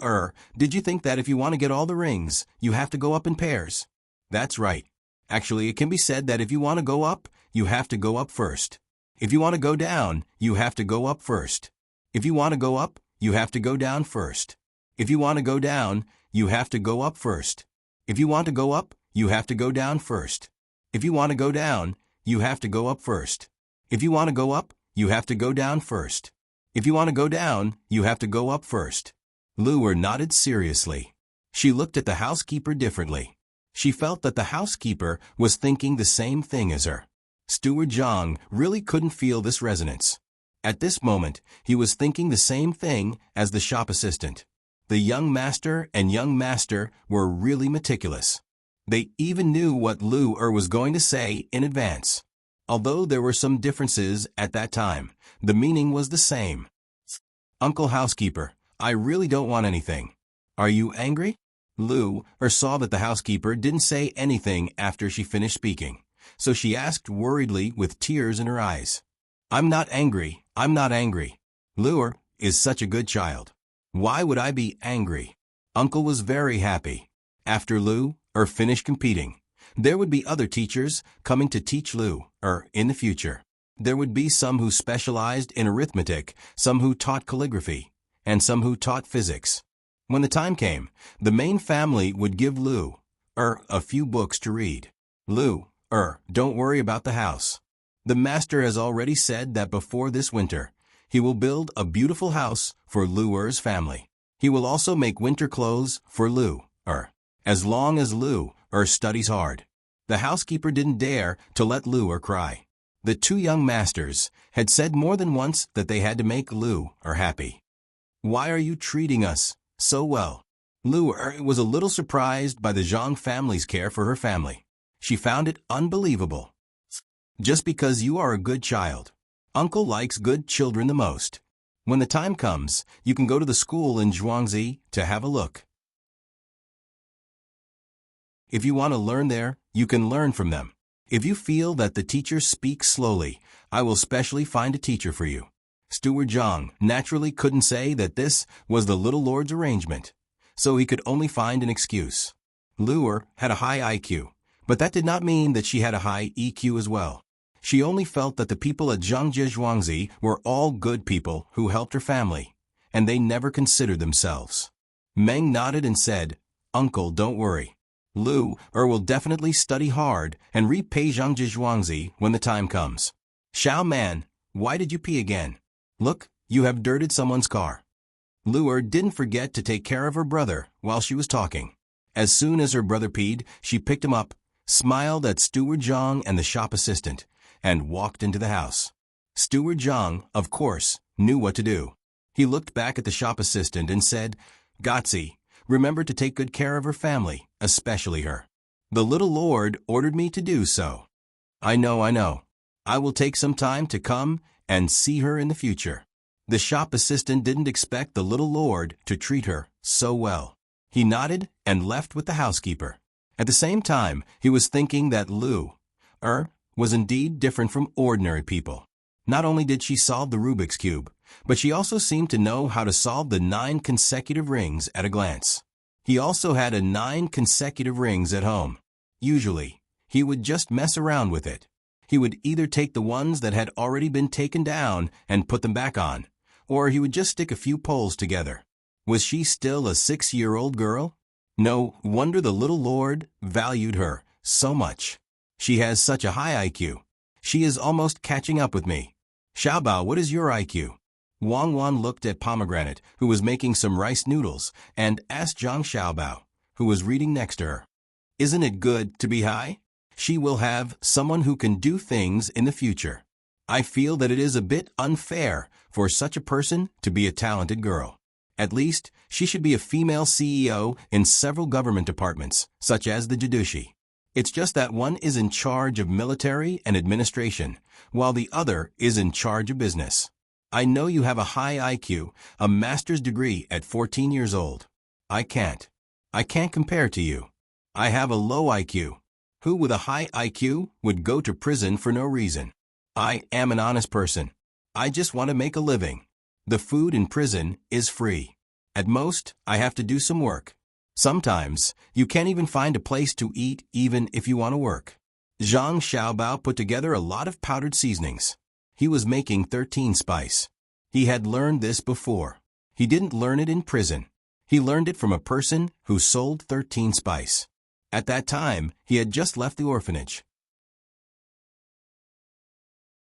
[SPEAKER 1] did you think that if you want to get all the rings, you have to go up in pairs? That's right. Actually, it can be said that if you want to go up, you have to go up first. If you want to go down, you have to go up first. If you want to go up, you have to go down first. If you want to go down, you have to go up first. If you want to go up, you have to go down first. If you want to go down, you have to go up first. If you want to go up, you have to go down first. If you want to go down, you have to go up first. Lu nodded seriously. She looked at the housekeeper differently. She felt that the housekeeper was thinking the same thing as her. Steward Zhang really couldn't feel this resonance. At this moment, he was thinking the same thing as the shop assistant. The young master and young master were really meticulous. They even knew what Lu was going to say in advance. Although there were some differences at that time, the meaning was the same. Uncle Housekeeper, I really don't want anything. Are you angry? Lu saw that the housekeeper didn't say anything after she finished speaking, so she asked worriedly with tears in her eyes. I'm not angry, I'm not angry. Lu is such a good child. Why would I be angry? Uncle was very happy. After Lu finished competing, there would be other teachers coming to teach Lu in the future. There would be some who specialized in arithmetic, some who taught calligraphy, and some who taught physics. When the time came, the main family would give Lu a few books to read. Lu don't worry about the house. The master has already said that before this winter, he will build a beautiful house for Lu's family. He will also make winter clothes for Lu as long as Lu studies hard. The housekeeper didn't dare to let Lu cry. The 2 young masters had said more than once that they had to make Lu happy. Why are you treating us so well? Lu was a little surprised by the Zhang family's care for her family. She found it unbelievable. Just because you are a good child. Uncle likes good children the most. When the time comes, you can go to the school in Zhuangzi to have a look. If you want to learn there, you can learn from them. If you feel that the teacher speaks slowly, I will specially find a teacher for you. Steward Zhang naturally couldn't say that this was the little lord's arrangement, so he could only find an excuse. Lu had a high IQ, but that did not mean that she had a high EQ as well. She only felt that the people at Zhuangzi were all good people who helped her family, and they never considered themselves. Meng nodded and said, Uncle, don't worry. Lu will definitely study hard and repay Zhuangzi when the time comes. Xiao Man, why did you pee again? Look, you have dirted someone's car. Lu didn't forget to take care of her brother while she was talking. As soon as her brother peed, she picked him up, smiled at Steward Zhang and the shop assistant, and walked into the house. Steward Zhang, of course, knew what to do. He looked back at the shop assistant and said, Gotzi, remember to take good care of her family, especially her. The little lord ordered me to do so. I know. I will take some time to come and see her in the future. The shop assistant didn't expect the little lord to treat her so well. He nodded and left with the housekeeper. At the same time, he was thinking that Lu was indeed different from ordinary people. Not only did she solve the Rubik's Cube, but she also seemed to know how to solve the 9 consecutive rings at a glance. He also had 9 consecutive rings at home. Usually, he would just mess around with it. He would either take the ones that had already been taken down and put them back on, or he would just stick a few poles together. Was she still a 6-year-old girl? No wonder the little lord valued her so much. She has such a high IQ. She is almost catching up with me. Xiaobao, what is your IQ? Wang Wan looked at Pomegranate, who was making some rice noodles, and asked Zhang Xiaobao, who was reading next to her. Isn't it good to be high? She will have someone who can do things in the future. I feel that it is a bit unfair for such a person to be a talented girl. At least, she should be a female CEO in several government departments, such as the Jidushi. It's just that one is in charge of military and administration, while the other is in charge of business. I know you have a high IQ, a master's degree at 14 years old. I can't compare to you. I have a low IQ. Who with a high IQ would go to prison for no reason? I am an honest person. I just want to make a living. The food in prison is free. At most, I have to do some work. Sometimes, you can't even find a place to eat even if you want to work. Zhang Xiaobao put together a lot of powdered seasonings. He was making 13 spice. He had learned this before. He didn't learn it in prison. He learned it from a person who sold 13 spice. At that time, he had just left the orphanage.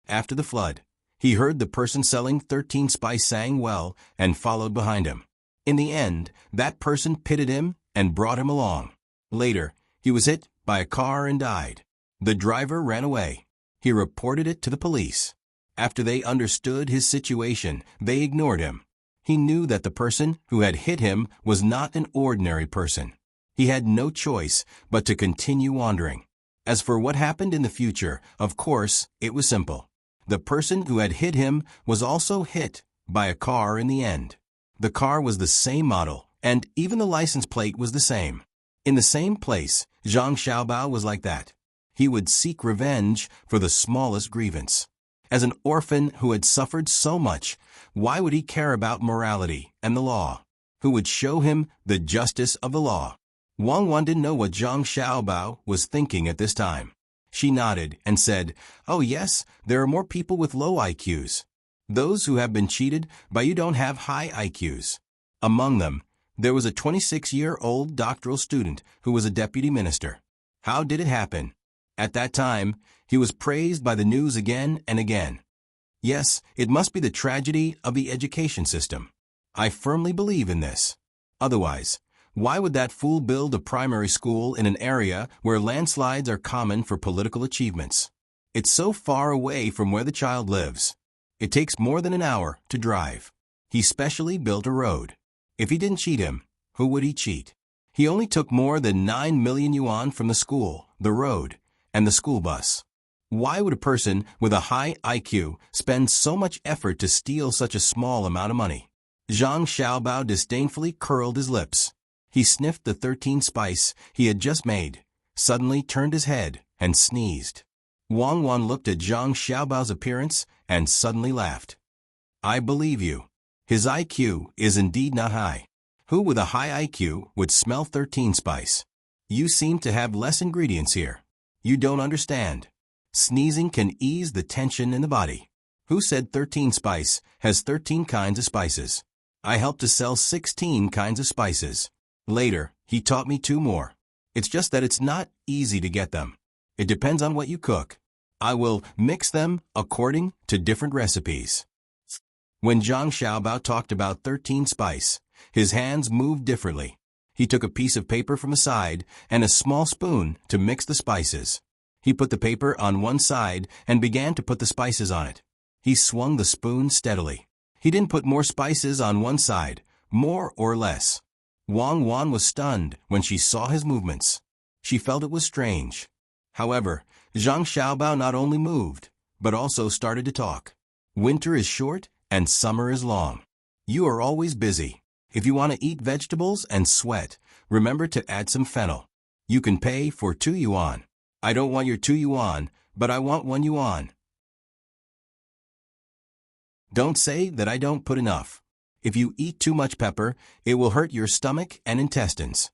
[SPEAKER 1] After the flood, he heard the person selling 13 spice sang well and followed behind him. In the end, that person pitied him and brought him along. Later, he was hit by a car and died. The driver ran away. He reported it to the police. After they understood his situation, they ignored him. He knew that the person who had hit him was not an ordinary person. He had no choice but to continue wandering. As for what happened in the future, of course, it was simple. The person who had hit him was also hit by a car in the end. The car was the same model, and even the license plate was the same. In the same place, Zhang Xiaobao was like that. He would seek revenge for the smallest grievance. As an orphan who had suffered so much, why would he care about morality and the law? Who would show him the justice of the law? Wang Wan didn't know what Zhang Xiaobao was thinking at this time. She nodded and said, "Oh yes, there are more people with low IQs. Those who have been cheated by you don't have high IQs." Among them, there was a 26-year-old doctoral student who was a deputy minister. How did it happen? At that time, he was praised by the news again and again. Yes, it must be the tragedy of the education system. I firmly believe in this. Otherwise, why would that fool build a primary school in an area where landslides are common for political achievements? It's so far away from where the child lives. It takes more than an hour to drive. He specially built a road. If he didn't cheat him, who would he cheat? He only took more than 9 million yuan from the school, the road, and the school bus. Why would a person with a high IQ spend so much effort to steal such a small amount of money? Zhang Xiaobao disdainfully curled his lips. He sniffed the 13 spice he had just made, suddenly turned his head, and sneezed. Wang Wan looked at Zhang Xiaobao's appearance and suddenly laughed. I believe you. His IQ is indeed not high. Who with a high IQ would smell 13 spice? You seem to have less ingredients here. You don't understand. Sneezing can ease the tension in the body. Who said 13 spice has 13 kinds of spices? I helped to sell 16 kinds of spices. Later, he taught me 2 more. It's just that it's not easy to get them. It depends on what you cook. I will mix them according to different recipes. When Zhang Xiaobao talked about 13 spice, his hands moved differently. He took a piece of paper from the side and a small spoon to mix the spices. He put the paper on one side and began to put the spices on it. He swung the spoon steadily. He didn't put more spices on one side, more or less. Wang Wan was stunned when she saw his movements. She felt it was strange. However, Zhang Xiaobao not only moved, but also started to talk. Winter is short and summer is long. You are always busy. If you want to eat vegetables and sweat, remember to add some fennel. You can pay for 2 yuan. I don't want your 2 yuan, but I want 1 yuan. Don't say that I don't put enough. If you eat too much pepper, it will hurt your stomach and intestines.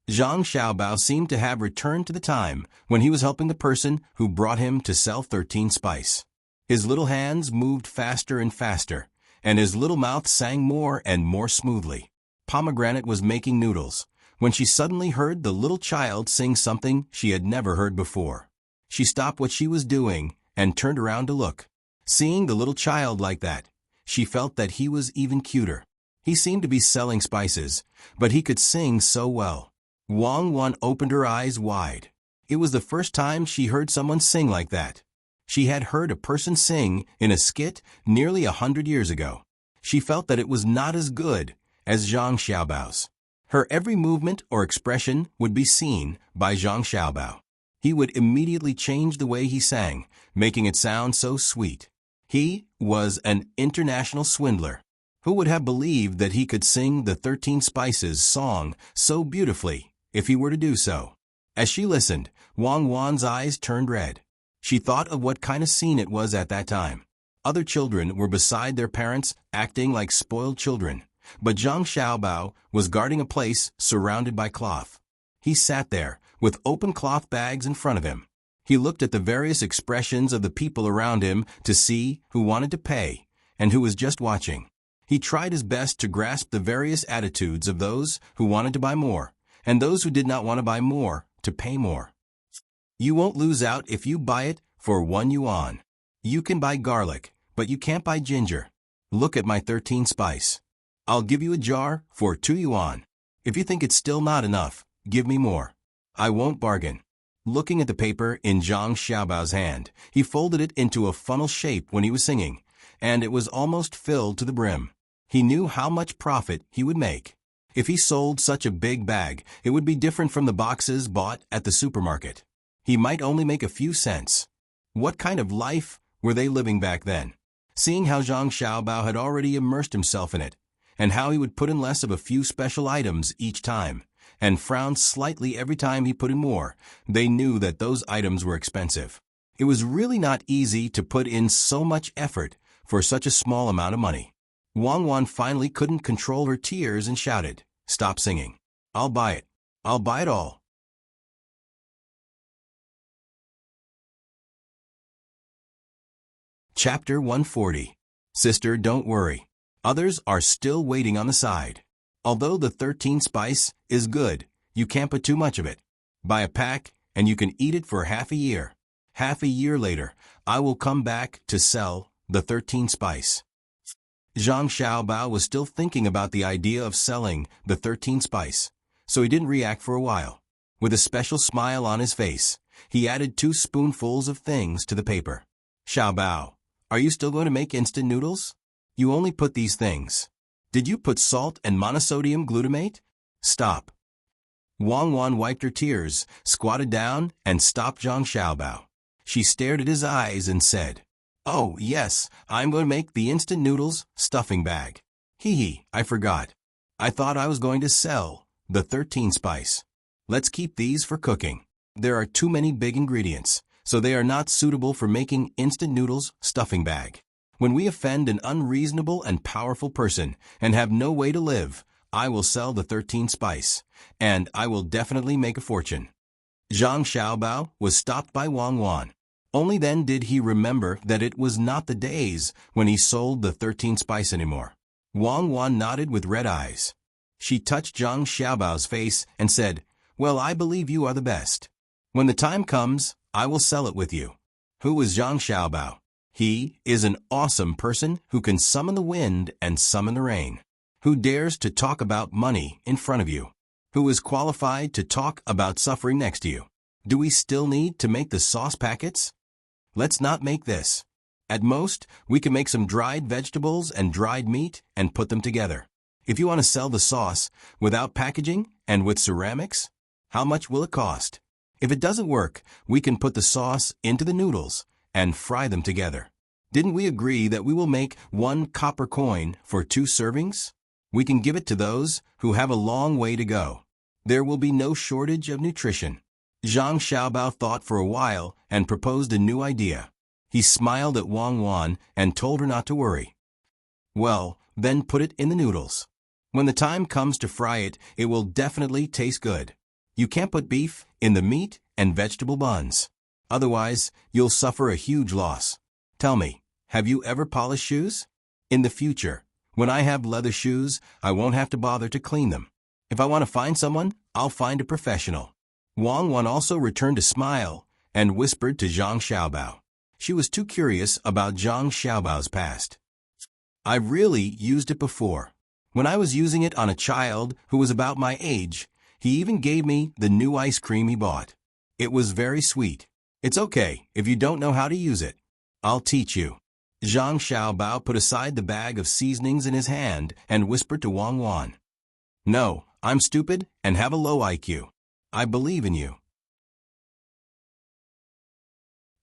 [SPEAKER 1] Zhang Xiaobao seemed to have returned to the time when he was helping the person who brought him to sell 13 spice. His little hands moved faster and faster, and his little mouth sang more and more smoothly. Pomegranate was making noodles when she suddenly heard the little child sing something she had never heard before. She stopped what she was doing and turned around to look. Seeing the little child like that, She felt that he was even cuter. He seemed to be selling spices, but he could sing so well. Wang Wan opened her eyes wide. It was the first time she heard someone sing like that. She had heard a person sing in a skit nearly 100 years ago. She felt that it was not as good as Zhang Xiaobao's. Her every movement or expression would be seen by Zhang Xiaobao. He would immediately change the way he sang, making it sound so sweet. He was an international swindler. Who would have believed that he could sing the 13 Spices song so beautifully if he were to do so? As she listened, Wang Wan's eyes turned red. She thought of what kind of scene it was at that time. Other children were beside their parents, acting like spoiled children. But Zhang Xiaobao was guarding a place surrounded by cloth. He sat there, with open cloth bags in front of him. He looked at the various expressions of the people around him to see who wanted to pay and who was just watching. He tried his best to grasp the various attitudes of those who wanted to buy more, and those who did not want to buy more to pay more. You won't lose out if you buy it for 1 yuan. You can buy garlic, but you can't buy ginger. Look at my 13 spice. I'll give you a jar for 2 yuan. If you think it's still not enough, give me more. I won't bargain. Looking at the paper in Zhang Xiaobao's hand, he folded it into a funnel shape when he was singing, and it was almost filled to the brim. He knew how much profit he would make. If he sold such a big bag, it would be different from the boxes bought at the supermarket. He might only make a few cents. What kind of life were they living back then? Seeing how Zhang Xiaobao had already immersed himself in it, and how he would put in less of a few special items each time, and frowned slightly every time he put in more, they knew that those items were expensive. It was really not easy to put in so much effort for such a small amount of money. Wang Wan finally couldn't control her tears and shouted, "Stop singing. I'll buy it. I'll buy it all." Chapter 140. Sister, don't worry. Others are still waiting on the side. Although the 13 spice is good, you can't put too much of it. Buy a pack, and you can eat it for half a year. Half a year later, I will come back to sell the 13 spice. Zhang Xiaobao was still thinking about the idea of selling the 13 spice, so he didn't react for a while. With a special smile on his face, he added 2 spoonfuls of things to the paper. "Xiaobao, are you still going to make instant noodles? You only put these things. Did you put salt and monosodium glutamate? Stop." Wang Wan wiped her tears, squatted down, and stopped Zhang Xiaobao. She stared at his eyes and said, "Oh, yes, I'm going to make the instant noodles stuffing bag. Hee, I forgot. I thought I was going to sell the 13 spice. Let's keep these for cooking. There are too many big ingredients, so they are not suitable for making instant noodles stuffing bag. When we offend an unreasonable and powerful person and have no way to live, I will sell the 13 spice, and I will definitely make a fortune." Zhang Xiaobao was stopped by Wang Wan. Only then did he remember that it was not the days when he sold the 13 spice anymore. Wang Wan nodded with red eyes. She touched Zhang Xiaobao's face and said, "Well, I believe you are the best. When the time comes, I will sell it with you." Who was Zhang Xiaobao? He is an awesome person who can summon the wind and summon the rain. Who dares to talk about money in front of you? Who is qualified to talk about suffering next to you? Do we still need to make the sauce packets? Let's not make this. At most, we can make some dried vegetables and dried meat and put them together. If you want to sell the sauce without packaging and with ceramics, how much will it cost? If it doesn't work, we can put the sauce into the noodles and fry them together. Didn't we agree that we will make 1 copper coin for 2 servings? We can give it to those who have a long way to go. There will be no shortage of nutrition. Zhang Xiaobao thought for a while and proposed a new idea. He smiled at Wang Wan and told her not to worry. "Well, then put it in the noodles. When the time comes to fry it, it will definitely taste good. You can't put beef in the meat and vegetable buns. Otherwise, you'll suffer a huge loss. Tell me, have you ever polished shoes? In the future, when I have leather shoes, I won't have to bother to clean them. If I want to find someone, I'll find a professional." Wang Wan also returned a smile and whispered to Zhang Xiaobao. She was too curious about Zhang Xiaobao's past. I've really used it before. When I was using it on a child who was about my age, he even gave me the new ice cream he bought. It was very sweet. It's okay if you don't know how to use it. I'll teach you. Zhang Xiaobao put aside the bag of seasonings in his hand and whispered to Wang Wan. No, I'm stupid and have a low IQ. I believe in you.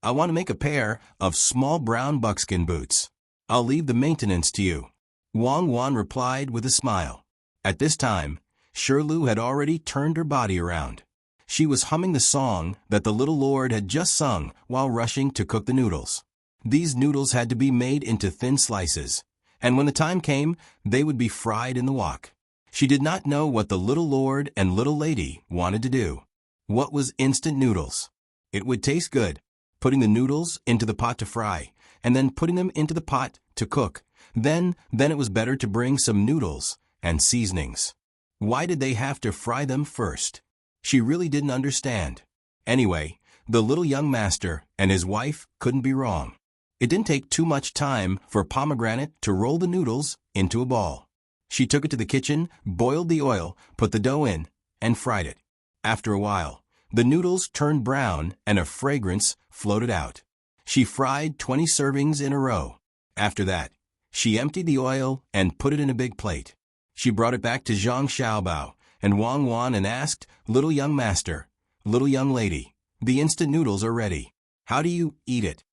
[SPEAKER 1] I want to make a pair of small brown buckskin boots. I'll leave the maintenance to you. Wang Wan replied with a smile. At this time, Shirlu had already turned her body around. She was humming the song that the little lord had just sung while rushing to cook the noodles. These noodles had to be made into thin slices, and when the time came, they would be fried in the wok. She did not know what the little lord and little lady wanted to do. What was instant noodles? It would taste good. Putting the noodles into the pot to fry, and then putting them into the pot to cook. Then it was better to bring some noodles and seasonings. Why did they have to fry them first? She really didn't understand. Anyway, the little young master and his wife couldn't be wrong. It didn't take too much time for Pomegranate to roll the noodles into a ball. She took it to the kitchen, boiled the oil, put the dough in, and fried it. After a while, the noodles turned brown and a fragrance floated out. She fried 20 servings in a row. After that, she emptied the oil and put it in a big plate. She brought it back to Zhang Xiaobao and Wang Wan and asked, Little young master, little young lady, the instant noodles are ready. How do you eat it?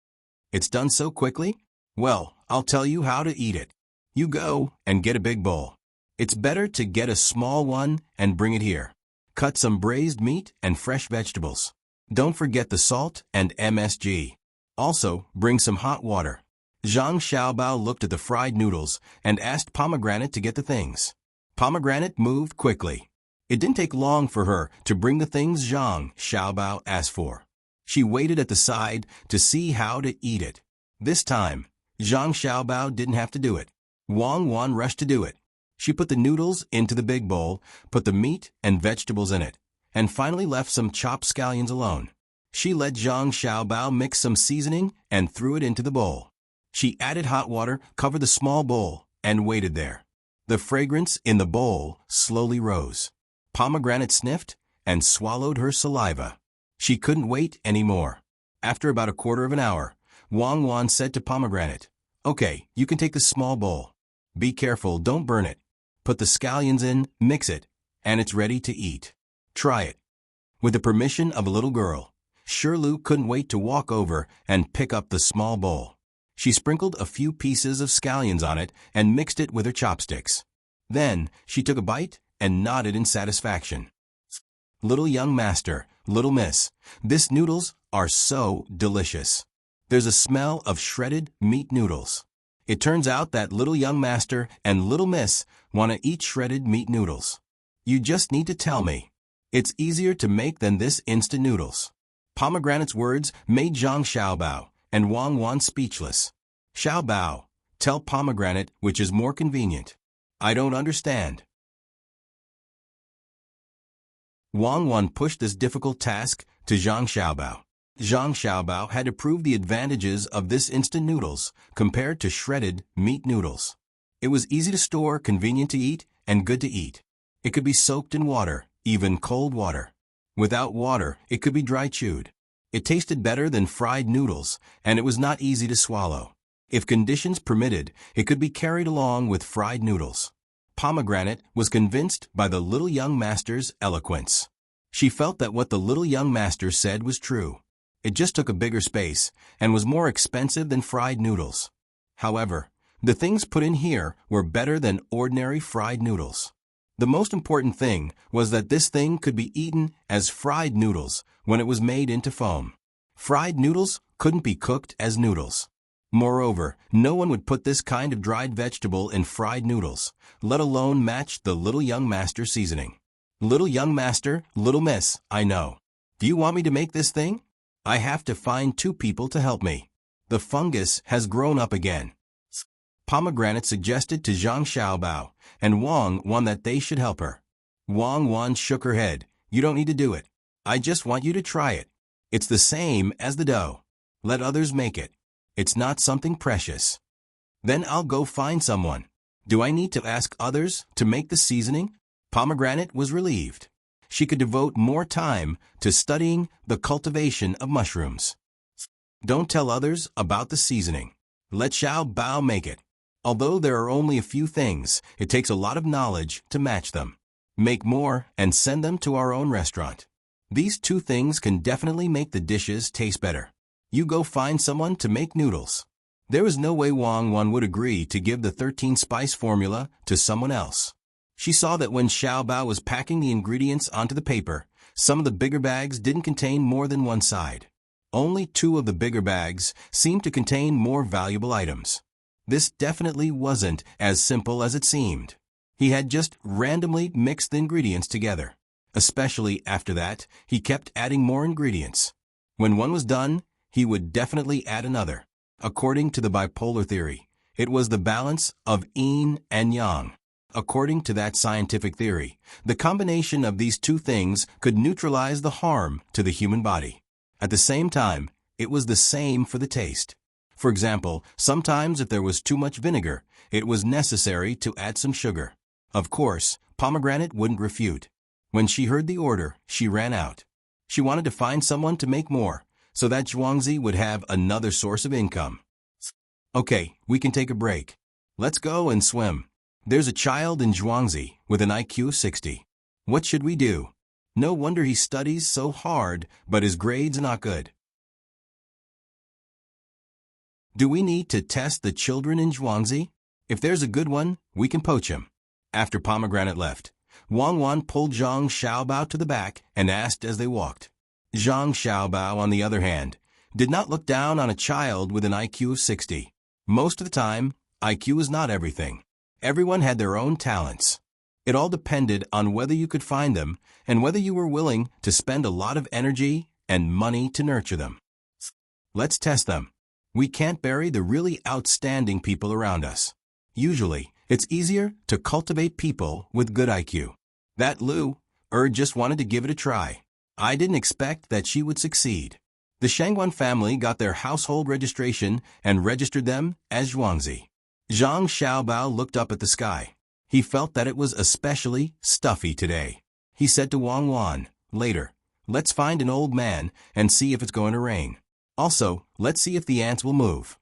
[SPEAKER 1] It's done so quickly? Well, I'll tell you how to eat it. You go and get a big bowl. It's better to get a small one and bring it here. Cut some braised meat and fresh vegetables. Don't forget the salt and MSG. Also, bring some hot water. Zhang Xiaobao looked at the fried noodles and asked Pomegranate to get the things. Pomegranate moved quickly. It didn't take long for her to bring the things Zhang Xiaobao asked for. She waited at the side to see how to eat it. This time, Zhang Xiaobao didn't have to do it. Wang Wan rushed to do it. She put the noodles into the big bowl, put the meat and vegetables in it, and finally left some chopped scallions alone. She let Zhang Xiaobao mix some seasoning and threw it into the bowl. She added hot water, covered the small bowl, and waited there. The fragrance in the bowl slowly rose. Pomegranate sniffed and swallowed her saliva. She couldn't wait anymore. After about a quarter of an hour, Wang Wan said to Pomegranate, Okay, you can take the small bowl. Be careful, don't burn it. Put the scallions in, mix it, and it's ready to eat. Try it. With the permission of a little girl, Shirlu couldn't wait to walk over and pick up the small bowl. She sprinkled a few pieces of scallions on it and mixed it with her chopsticks. Then she took a bite and nodded in satisfaction. Little young master, little miss, these noodles are so delicious. There's a smell of shredded meat noodles. It turns out that little young master and little miss want to eat shredded meat noodles. You just need to tell me. It's easier to make than this instant noodles. Pomegranate's words made Zhang Xiaobao and Wang Wan speechless. Xiaobao, tell Pomegranate which is more convenient. I don't understand. Wang Wan pushed this difficult task to Zhang Xiaobao. Zhang Xiaobao had to prove the advantages of this instant noodles compared to shredded meat noodles. It was easy to store, convenient to eat, and good to eat. It could be soaked in water, even cold water. Without water, it could be dry chewed. It tasted better than fried noodles, and it was not easy to swallow. If conditions permitted, it could be carried along with fried noodles. Pomegranate was convinced by the little young master's eloquence. She felt that what the little young master said was true. It just took a bigger space and was more expensive than fried noodles. However, the things put in here were better than ordinary fried noodles. The most important thing was that this thing could be eaten as fried noodles when it was made into foam. Fried noodles couldn't be cooked as noodles. Moreover, no one would put this kind of dried vegetable in fried noodles, let alone match the little young master seasoning. Little young master, little miss, I know. Do you want me to make this thing? I have to find 2 people to help me. The fungus has grown up again. Pomegranate suggested to Zhang Xiaobao and Wang Wan that they should help her. Wang Wan shook her head. You don't need to do it. I just want you to try it. It's the same as the dough. Let others make it. It's not something precious. Then I'll go find someone. Do I need to ask others to make the seasoning? Pomegranate was relieved. She could devote more time to studying the cultivation of mushrooms. Don't tell others about the seasoning. Let Xiao Bao make it. Although there are only a few things, it takes a lot of knowledge to match them. Make more and send them to our own restaurant. These two things can definitely make the dishes taste better. You go find someone to make noodles. There was no way Wang Wan would agree to give the 13-spice formula to someone else. She saw that when Xiao Bao was packing the ingredients onto the paper, some of the bigger bags didn't contain more than one side. Only 2 of the bigger bags seemed to contain more valuable items. This definitely wasn't as simple as it seemed. He had just randomly mixed the ingredients together. Especially after that, he kept adding more ingredients. When one was done, he would definitely add another. According to the bipolar theory, it was the balance of yin and yang. According to that scientific theory, the combination of these two things could neutralize the harm to the human body. At the same time, it was the same for the taste. For example, sometimes if there was too much vinegar, it was necessary to add some sugar. Of course, Pomegranate wouldn't refute. When she heard the order, she ran out. She wanted to find someone to make more, so that Zhuangzi would have another source of income. Okay, we can take a break. Let's go and swim. There's a child in Zhuangzi with an IQ of 60. What should we do? No wonder he studies so hard, but his grades are not good. Do we need to test the children in Zhuangzi? If there's a good one, we can poach him. After Pomegranate left, Wang Wan pulled Zhang Xiaobao to the back and asked as they walked. Zhang Xiaobao, on the other hand, did not look down on a child with an IQ of 60. Most of the time, IQ is not everything. Everyone had their own talents. It all depended on whether you could find them and whether you were willing to spend a lot of energy and money to nurture them. Let's test them. We can't bury the really outstanding people around us. Usually, it's easier to cultivate people with good IQ. That Lu just wanted to give it a try. I didn't expect that she would succeed. The Shangguan family got their household registration and registered them as Zhuangzi. Zhang Xiaobao looked up at the sky. He felt that it was especially stuffy today. He said to Wang Wan, later, let's find an old man and see if it's going to rain. Also, let's see if the ants will move.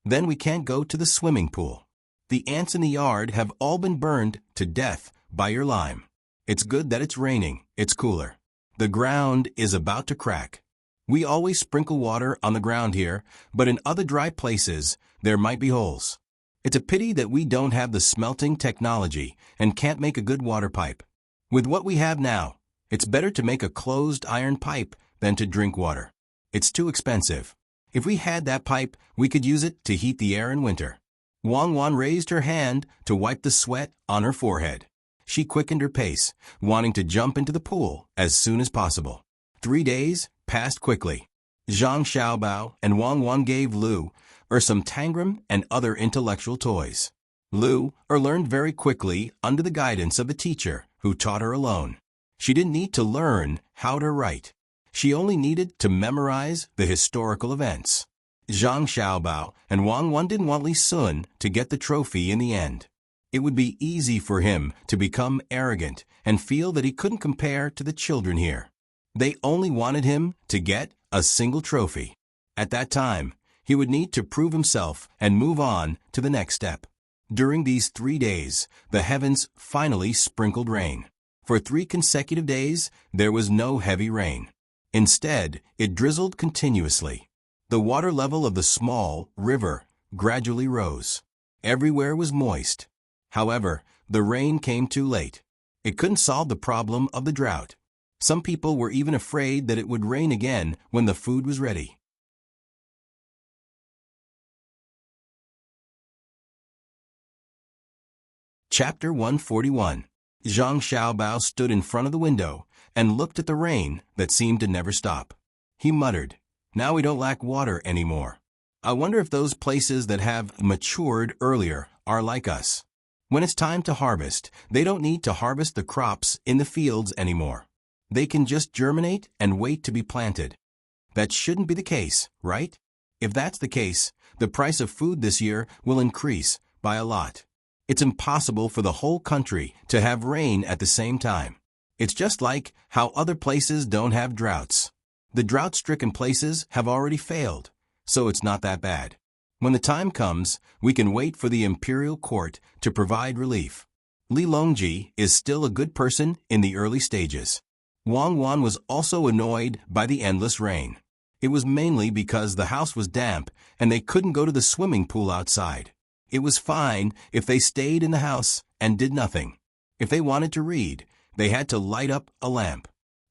[SPEAKER 1] Then we can't go to the swimming pool. The ants in the yard have all been burned to death by your lime. It's good that it's raining. It's cooler. The ground is about to crack. We always sprinkle water on the ground here, but in other dry places, there might be holes. It's a pity that we don't have the smelting technology and can't make a good water pipe. With what we have now, it's better to make a closed iron pipe than to drink water. It's too expensive. If we had that pipe, we could use it to heat the air in winter. Wang Wan raised her hand to wipe the sweat on her forehead. She quickened her pace, wanting to jump into the pool as soon as possible. 3 days passed quickly. Zhang Xiaobao and Wang Wan gave Lu some tangram and other intellectual toys. Lu learned very quickly under the guidance of a teacher who taught her alone. She didn't need to learn how to write. She only needed to memorize the historical events. Zhang Xiaobao and Wang Wan didn't want Li Sun to get the trophy in the end. It would be easy for him to become arrogant and feel that he couldn't compare to the children here. They only wanted him to get a single trophy. At that time, he would need to prove himself and move on to the next step. During these 3 days, the heavens finally sprinkled rain. For 3 consecutive days, there was no heavy rain. Instead, it drizzled continuously. The water level of the small river gradually rose. Everywhere was moist. However, the rain came too late. It couldn't solve the problem of the drought. Some people were even afraid that it would rain again when the food was ready. Chapter 141. Zhang Xiaobao stood in front of the window and looked at the rain that seemed to never stop. He muttered, "Now we don't lack water anymore. I wonder if those places that have matured earlier are like us. When it's time to harvest, they don't need to harvest the crops in the fields anymore. They can just germinate and wait to be planted. That shouldn't be the case, right? If that's the case, the price of food this year will increase by a lot. It's impossible for the whole country to have rain at the same time. It's just like how other places don't have droughts. The drought-stricken places have already failed, so it's not that bad. When the time comes, we can wait for the imperial court to provide relief. Li Longji is still a good person in the early stages. Wang Wan was also annoyed by the endless rain. It was mainly because the house was damp and they couldn't go to the swimming pool outside. It was fine if they stayed in the house and did nothing. If they wanted to read, they had to light up a lamp.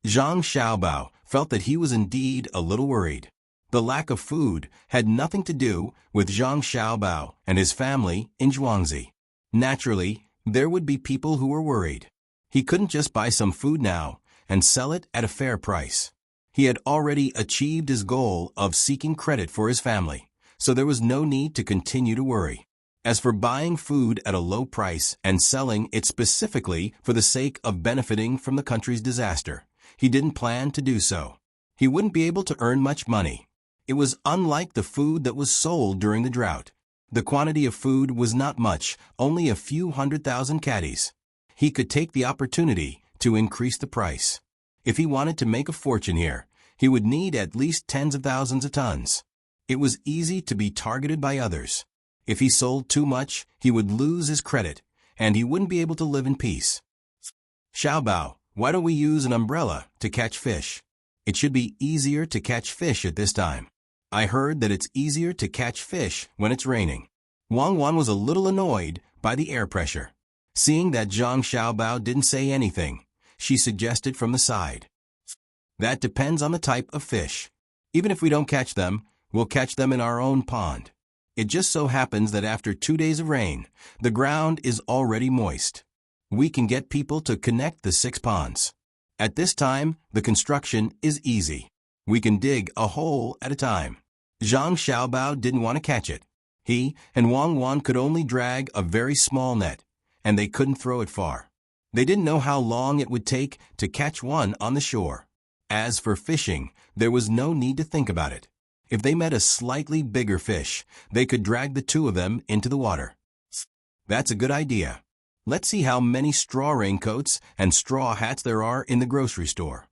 [SPEAKER 1] Zhang Xiaobao felt that he was indeed a little worried. The lack of food had nothing to do with Zhang Xiaobao and his family in Zhuangzi. Naturally, there would be people who were worried. He couldn't just buy some food now and sell it at a fair price. He had already achieved his goal of seeking credit for his family, so there was no need to continue to worry. As for buying food at a low price and selling it specifically for the sake of benefiting from the country's disaster, he didn't plan to do so. He wouldn't be able to earn much money. It was unlike the food that was sold during the drought. The quantity of food was not much, only a few 100,000 caddies. He could take the opportunity to increase the price. If he wanted to make a fortune here, he would need at least tens of thousands of tons. It was easy to be targeted by others. If he sold too much, he would lose his credit, and he wouldn't be able to live in peace. Xiaobao, why don't we use an umbrella to catch fish? It should be easier to catch fish at this time. I heard that it's easier to catch fish when it's raining. Wang Wan was a little annoyed by the air pressure. Seeing that Zhang Xiaobao didn't say anything, she suggested from the side. That depends on the type of fish. Even if we don't catch them, we'll catch them in our own pond. It just so happens that after 2 days of rain, the ground is already moist. We can get people to connect the 6 ponds. At this time, the construction is easy. We can dig a hole at a time. Zhang Xiaobao didn't want to catch it. He and Wang Wan could only drag a very small net, and they couldn't throw it far. They didn't know how long it would take to catch one on the shore. As for fishing, there was no need to think about it. If they met a slightly bigger fish, they could drag the 2 of them into the water. That's a good idea. Let's see how many straw raincoats and straw hats there are in the grocery store.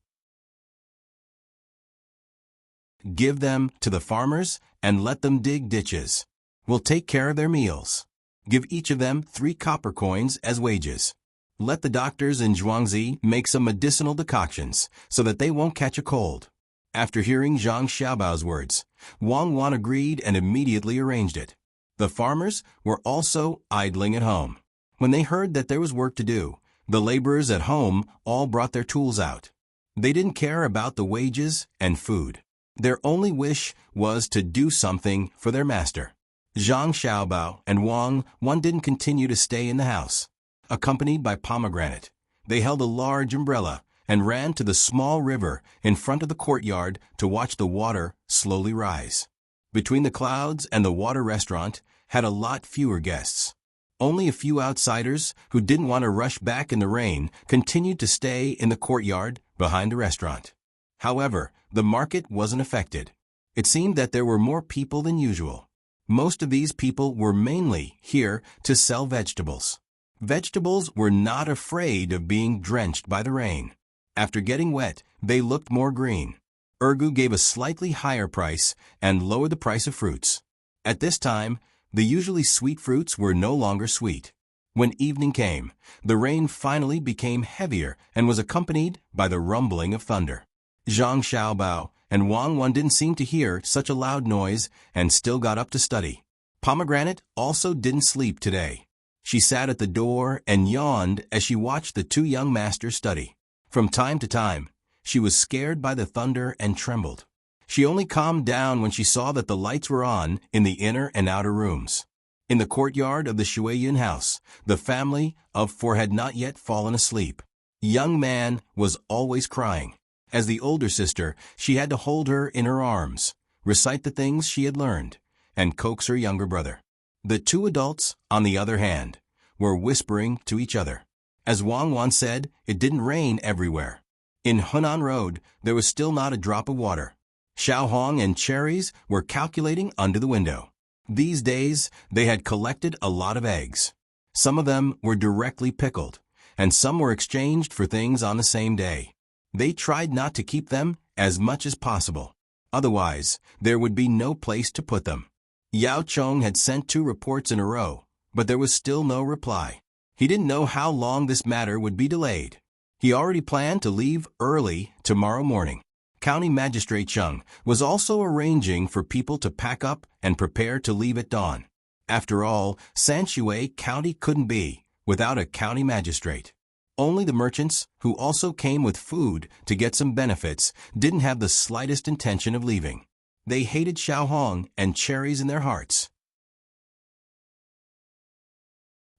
[SPEAKER 1] Give them to the farmers and let them dig ditches. We'll take care of their meals. Give each of them 3 copper coins as wages. Let the doctors in Zhuangzi make some medicinal decoctions so that they won't catch a cold. After hearing Zhang Xiaobao's words, Wang Wan agreed and immediately arranged it. The farmers were also idling at home. When they heard that there was work to do, the laborers at home all brought their tools out. They didn't care about the wages and food. Their only wish was to do something for their master. Zhang Xiaobao and Wang Wan didn't continue to stay in the house. Accompanied by Pomegranate, they held a large umbrella and ran to the small river in front of the courtyard to watch the water slowly rise. Between the clouds and the water restaurant had a lot fewer guests. Only a few outsiders who didn't want to rush back in the rain continued to stay in the courtyard behind the restaurant. However, the market wasn't affected. It seemed that there were more people than usual. Most of these people were mainly here to sell vegetables. Vegetables were not afraid of being drenched by the rain. After getting wet, they looked more green. Ergu gave a slightly higher price and lowered the price of fruits. At this time, the usually sweet fruits were no longer sweet. When evening came, the rain finally became heavier and was accompanied by the rumbling of thunder. Zhang Xiaobao and Wang Wan didn't seem to hear such a loud noise and still got up to study. Pomegranate also didn't sleep today. She sat at the door and yawned as she watched the 2 young masters study. From time to time, she was scared by the thunder and trembled. She only calmed down when she saw that the lights were on in the inner and outer rooms. In the courtyard of the Shuiyun house, the family of 4 had not yet fallen asleep. Young Man was always crying. As the older sister, she had to hold her in her arms, recite the things she had learned, and coax her younger brother. The 2 adults, on the other hand, were whispering to each other. As Wang Wan said, it didn't rain everywhere. In Hunan Road, there was still not a drop of water. Xiaohong and Cherries were calculating under the window. These days, they had collected a lot of eggs. Some of them were directly pickled, and some were exchanged for things on the same day. They tried not to keep them as much as possible. Otherwise, there would be no place to put them. Yao Chong had sent 2 reports in a row, but there was still no reply. He didn't know how long this matter would be delayed. He already planned to leave early tomorrow morning. County Magistrate Chung was also arranging for people to pack up and prepare to leave at dawn. After all, Sanshui County couldn't be without a county magistrate. Only the merchants, who also came with food to get some benefits, didn't have the slightest intention of leaving. They hated Xiaohong and Cherries in their hearts.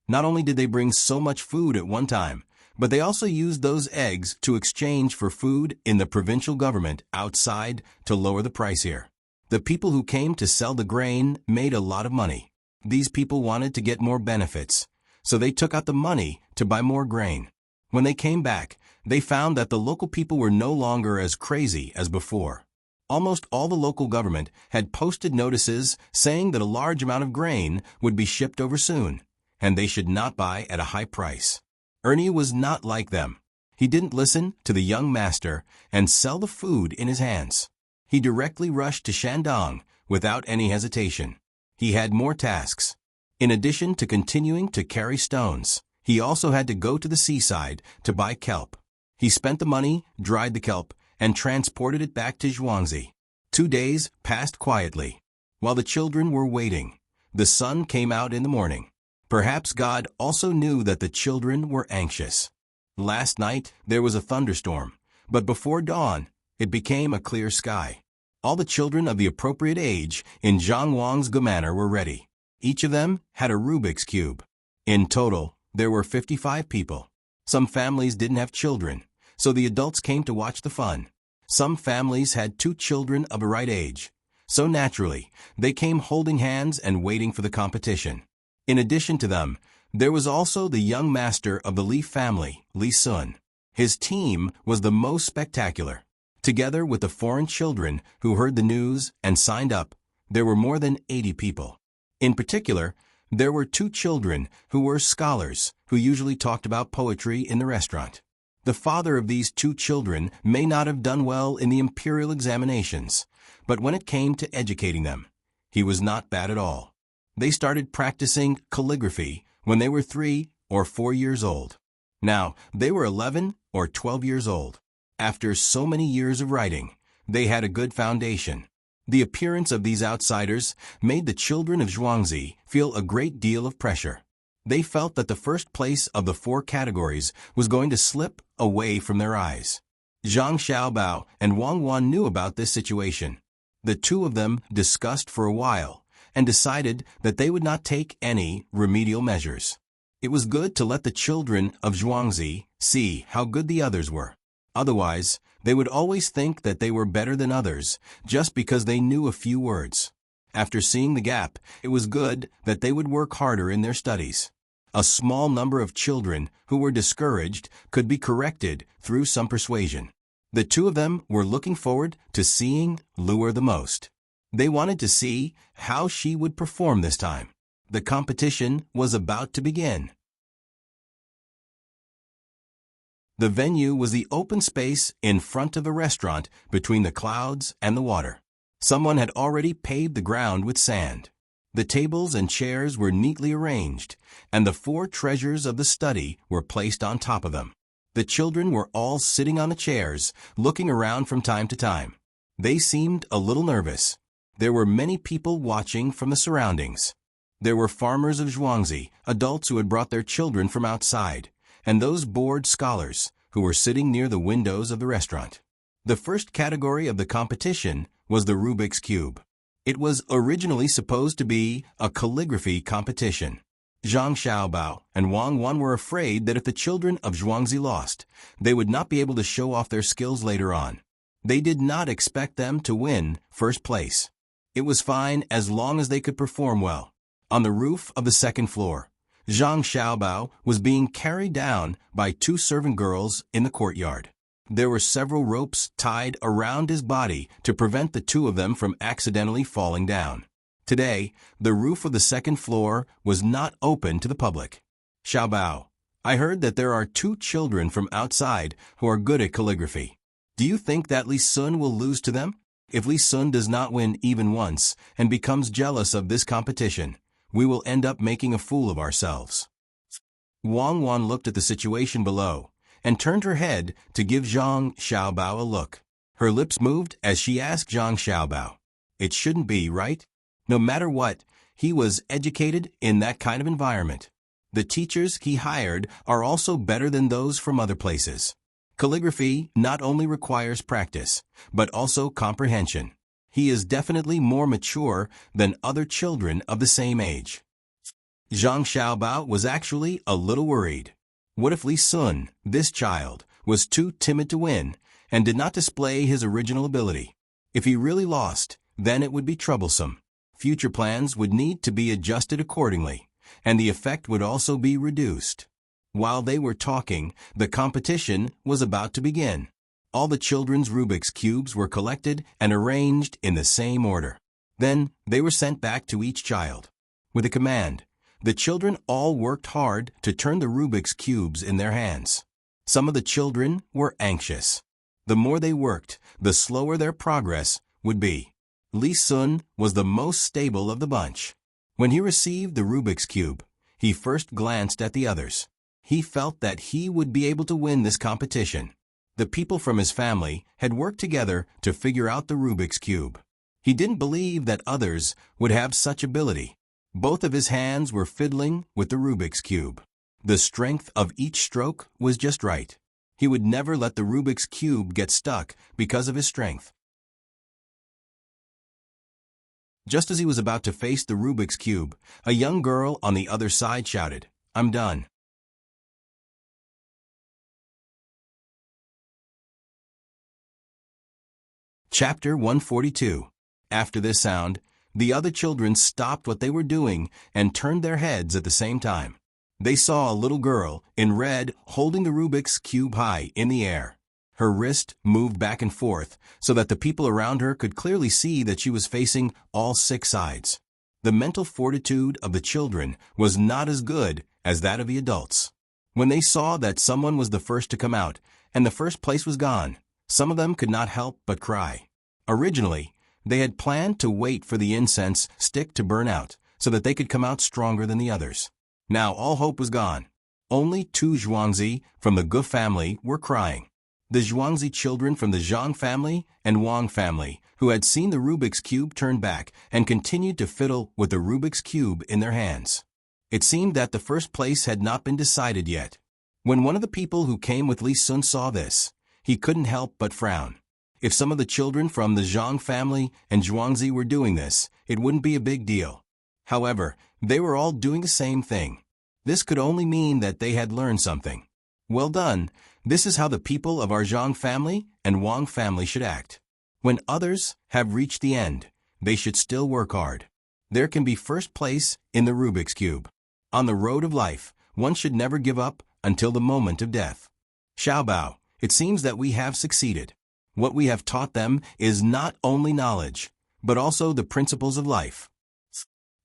[SPEAKER 1] Not only did they bring so much food at one time, but they also used those eggs to exchange for food in the provincial government outside to lower the price here. The people who came to sell the grain made a lot of money. These people wanted to get more benefits, so they took out the money to buy more grain. When they came back, they found that the local people were no longer as crazy as before. Almost all the local government had posted notices saying that a large amount of grain would be shipped over soon, and they should not buy at a high price. Ernie was not like them. He didn't listen to the young master and sell the food in his hands. He directly rushed to Shandong without any hesitation. He had more tasks. In addition to continuing to carry stones, he also had to go to the seaside to buy kelp. He spent the money, dried the kelp, and transported it back to Zhuangzi. 2 days passed quietly. While the children were waiting, the sun came out in the morning. Perhaps God also knew that the children were anxious. Last night, there was a thunderstorm, but before dawn, it became a clear sky. All the children of the appropriate age in Zhang Wang's manor were ready. Each of them had a Rubik's Cube. In total, there were 55 people. Some families didn't have children, so the adults came to watch the fun. Some families had 2 children of a right age, so naturally, they came holding hands and waiting for the competition. In addition to them, there was also the young master of the Li family, Li Sun. His team was the most spectacular. Together with the foreign children who heard the news and signed up, there were more than 80 people. In particular, there were 2 children who were scholars who usually talked about poetry in the restaurant. The father of these 2 children may not have done well in the imperial examinations, but when it came to educating them, he was not bad at all. They started practicing calligraphy when they were 3 or 4 years old. Now, they were 11 or 12 years old. After so many years of writing, they had a good foundation. The appearance of these outsiders made the children of Zhuangzi feel a great deal of pressure. They felt that the first place of the 4 categories was going to slip away from their eyes. Zhang Xiaobao and Wang Wan knew about this situation. The 2 of them discussed for a while and decided that they would not take any remedial measures. It was good to let the children of Zhuangzi see how good the others were. Otherwise, they would always think that they were better than others just because they knew a few words. After seeing the gap, it was good that they would work harder in their studies. A small number of children who were discouraged could be corrected through some persuasion. The 2 of them were looking forward to seeing Luer the most. They wanted to see how she would perform this time. The competition was about to begin. The venue was the open space in front of a restaurant between the clouds and the water. Someone had already paved the ground with sand. The tables and chairs were neatly arranged, and the 4 treasures of the study were placed on top of them. The children were all sitting on the chairs, looking around from time to time. They seemed a little nervous. There were many people watching from the surroundings. There were farmers of Zhuangzi, adults who had brought their children from outside, and those bored scholars who were sitting near the windows of the restaurant. The first category of the competition was the Rubik's Cube. It was originally supposed to be a calligraphy competition. Zhang Xiaobao and Wang Wan were afraid that if the children of Zhuangzi lost, they would not be able to show off their skills later on. They did not expect them to win first place. It was fine as long as they could perform well. On the roof of the 2nd floor, Zhang Xiaobao was being carried down by 2 servant girls in the courtyard. There were several ropes tied around his body to prevent the two of them from accidentally falling down. Today, the roof of the second floor was not open to the public. Xiaobao, I heard that there are 2 children from outside who are good at calligraphy. Do you think that Li Sun will lose to them? If Li Sun does not win even once and becomes jealous of this competition, we will end up making a fool of ourselves. Wang Wan looked at the situation below and turned her head to give Zhang Xiaobao a look. Her lips moved as she asked Zhang Xiaobao, "It shouldn't be, right?" No matter what, he was educated in that kind of environment. The teachers he hired are also better than those from other places. Calligraphy not only requires practice, but also comprehension. He is definitely more mature than other children of the same age. Zhang Xiaobao was actually a little worried. What if Li Sun, this child, was too timid to win and did not display his original ability? If he really lost, then it would be troublesome. Future plans would need to be adjusted accordingly, and the effect would also be reduced. While they were talking, the competition was about to begin. All the children's Rubik's Cubes were collected and arranged in the same order. Then, they were sent back to each child. With a command, the children all worked hard to turn the Rubik's Cubes in their hands. Some of the children were anxious. The more they worked, the slower their progress would be. Li Sun was the most stable of the bunch. When he received the Rubik's Cube, he first glanced at the others. He felt that he would be able to win this competition. The people from his family had worked together to figure out the Rubik's Cube. He didn't believe that others would have such ability. Both of his hands were fiddling with the Rubik's Cube. The strength of each stroke was just right. He would never let the Rubik's Cube get stuck because of his strength. Just as he was about to face the Rubik's Cube, a young girl on the other side shouted, "I'm done." Chapter 142. After this sound, the other children stopped what they were doing and turned their heads at the same time. They saw a little girl in red holding the Rubik's Cube high in the air. Her wrist moved back and forth so that the people around her could clearly see that she was facing all 6 sides. The mental fortitude of the children was not as good as that of the adults. When they saw that someone was the first to come out and the first place was gone, some of them could not help but cry. Originally, they had planned to wait for the incense stick to burn out so that they could come out stronger than the others. Now all hope was gone. Only 2 Zhuangzi from the Gu family were crying. The Zhuangzi children from the Zhang family and Wang family, who had seen the Rubik's Cube, turned back and continued to fiddle with the Rubik's Cube in their hands. It seemed that the first place had not been decided yet. When one of the people who came with Li Sun saw this, he couldn't help but frown. If some of the children from the Zhang family and Zhuangzi were doing this, it wouldn't be a big deal. However, they were all doing the same thing. This could only mean that they had learned something. Well done. This is how the people of our Zhang family and Wang family should act. When others have reached the end, they should still work hard. There can be first place in the Rubik's Cube. On the road of life, one should never give up until the moment of death. Xiaobao, it seems that we have succeeded. What we have taught them is not only knowledge, but also the principles of life.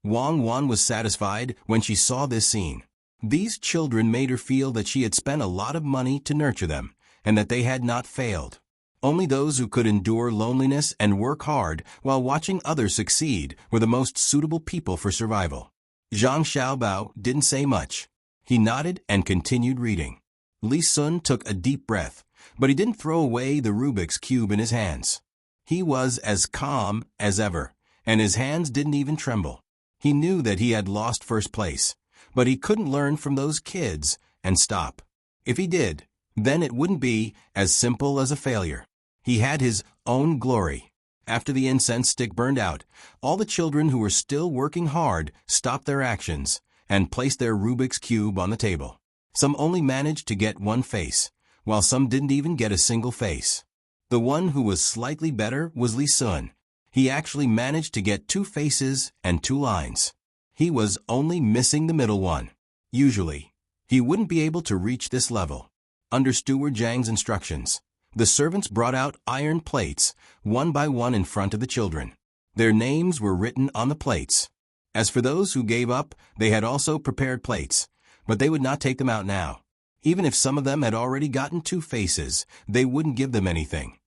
[SPEAKER 1] Wang Wan was satisfied when she saw this scene. These children made her feel that she had spent a lot of money to nurture them, and that they had not failed. Only those who could endure loneliness and work hard while watching others succeed were the most suitable people for survival. Zhang Xiaobao didn't say much. He nodded and continued reading. Li Sun took a deep breath, but he didn't throw away the Rubik's Cube in his hands. He was as calm as ever, and his hands didn't even tremble. He knew that he had lost first place, but he couldn't learn from those kids and stop. If he did, then it wouldn't be as simple as a failure. He had his own glory. After the incense stick burned out, all the children who were still working hard stopped their actions and placed their Rubik's Cube on the table. Some only managed to get one face, while some didn't even get a single face. The one who was slightly better was Li Sun. He actually managed to get 2 faces and 2 lines. He was only missing the middle one. Usually, he wouldn't be able to reach this level. Under Steward Zhang's instructions, The servants brought out iron plates, one by one in front of the children. Their names were written on the plates. As for those who gave up, they had also prepared plates, but they would not take them out now. Even if some of them had already gotten 2 faces, they wouldn't give them anything.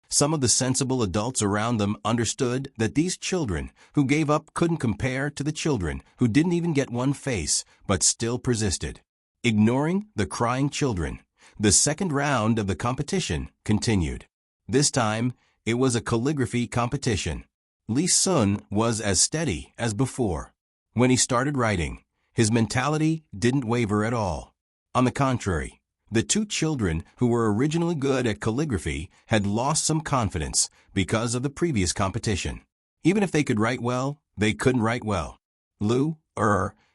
[SPEAKER 1] Some of the sensible adults around them understood that these children who gave up couldn't compare to the children who didn't even get 1 face but still persisted. Ignoring the crying children, the second round of the competition continued. This time, it was a calligraphy competition. Li Sun was as steady as before. When he started writing, his mentality didn't waver at all. On the contrary, the 2 children who were originally good at calligraphy had lost some confidence because of the previous competition. Even if they could write well, they couldn't write well. Lu,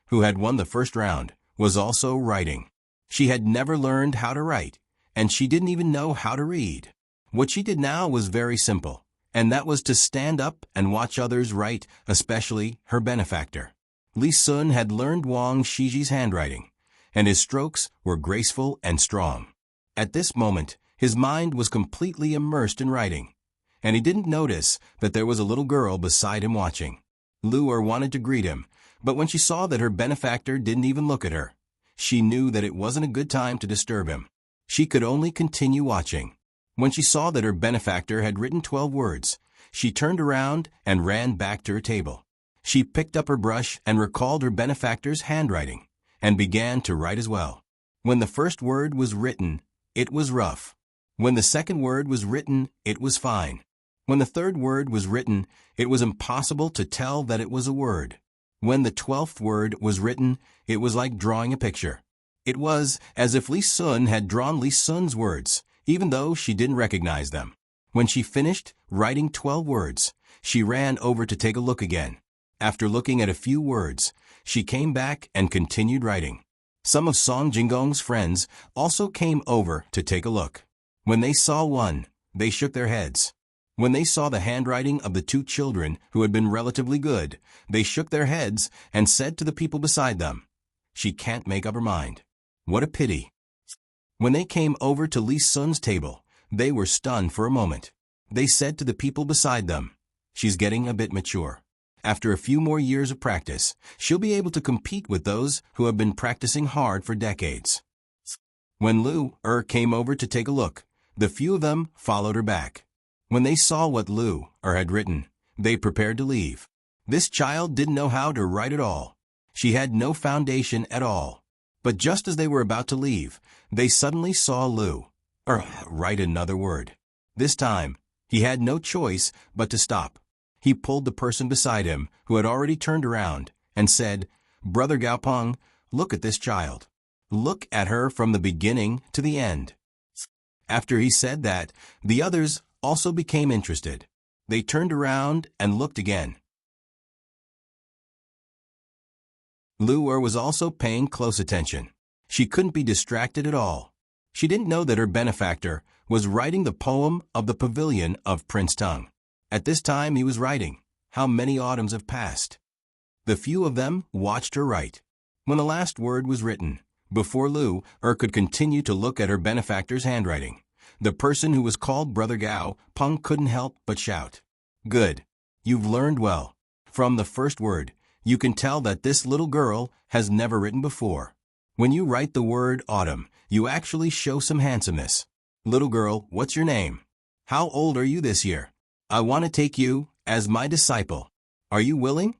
[SPEAKER 1] who had won the first round, was also writing. She had never learned how to write, and she didn't even know how to read. What she did now was very simple, and that was to stand up and watch others write, especially her benefactor. Li Sun had learned Wang Shiji's handwriting, and his strokes were graceful and strong. At this moment, his mind was completely immersed in writing, and he didn't notice that there was a little girl beside him watching. Lu wanted to greet him, but when she saw that her benefactor didn't even look at her, she knew that it wasn't a good time to disturb him. She could only continue watching. When she saw that her benefactor had written 12 words, she turned around and ran back to her table. She picked up her brush and recalled her benefactor's handwriting, and began to write as well. When the first word was written, it was rough. When the second word was written, it was fine. When the third word was written, it was impossible to tell that it was a word. When the 12th word was written, it was like drawing a picture. It was as if Li Sun had drawn Li Sun's words, even though she didn't recognize them. When she finished writing 12 words, she ran over to take a look again. After looking at a few words, she came back and continued writing. Some of Song Jinggong's friends also came over to take a look. When they saw one, they shook their heads. When they saw the handwriting of the 2 children who had been relatively good, they shook their heads and said to the people beside them, "She can't make up her mind. What a pity." When they came over to Li Sun's table, they were stunned for a moment. They said to the people beside them, "She's getting a bit mature. After a few more years of practice, she'll be able to compete with those who have been practicing hard for decades." When Lu came over to take a look, the few of them followed her back. When they saw what Lu had written, they prepared to leave. This child didn't know how to write at all. She had no foundation at all. But just as they were about to leave, they suddenly saw Lu write another word. This time, he had no choice but to stop. He pulled the person beside him, who had already turned around, and said, "Brother Gaopeng, look at this child. Look at her from the beginning to the end." After he said that, the others also became interested. They turned around and looked again. Lu was also paying close attention. She couldn't be distracted at all. She didn't know that her benefactor was writing the poem of the pavilion of Prince Tang. At this time he was writing, "How many autumns have passed." The few of them watched her write. When the last word was written, before Lu could continue to look at her benefactor's handwriting, the person who was called Brother Gao Peng couldn't help but shout, "Good. You've learned well. From the first word, you can tell that this little girl has never written before. When you write the word autumn, you actually show some handsomeness. Little girl, what's your name? How old are you this year? I want to take you as my disciple. Are you willing?"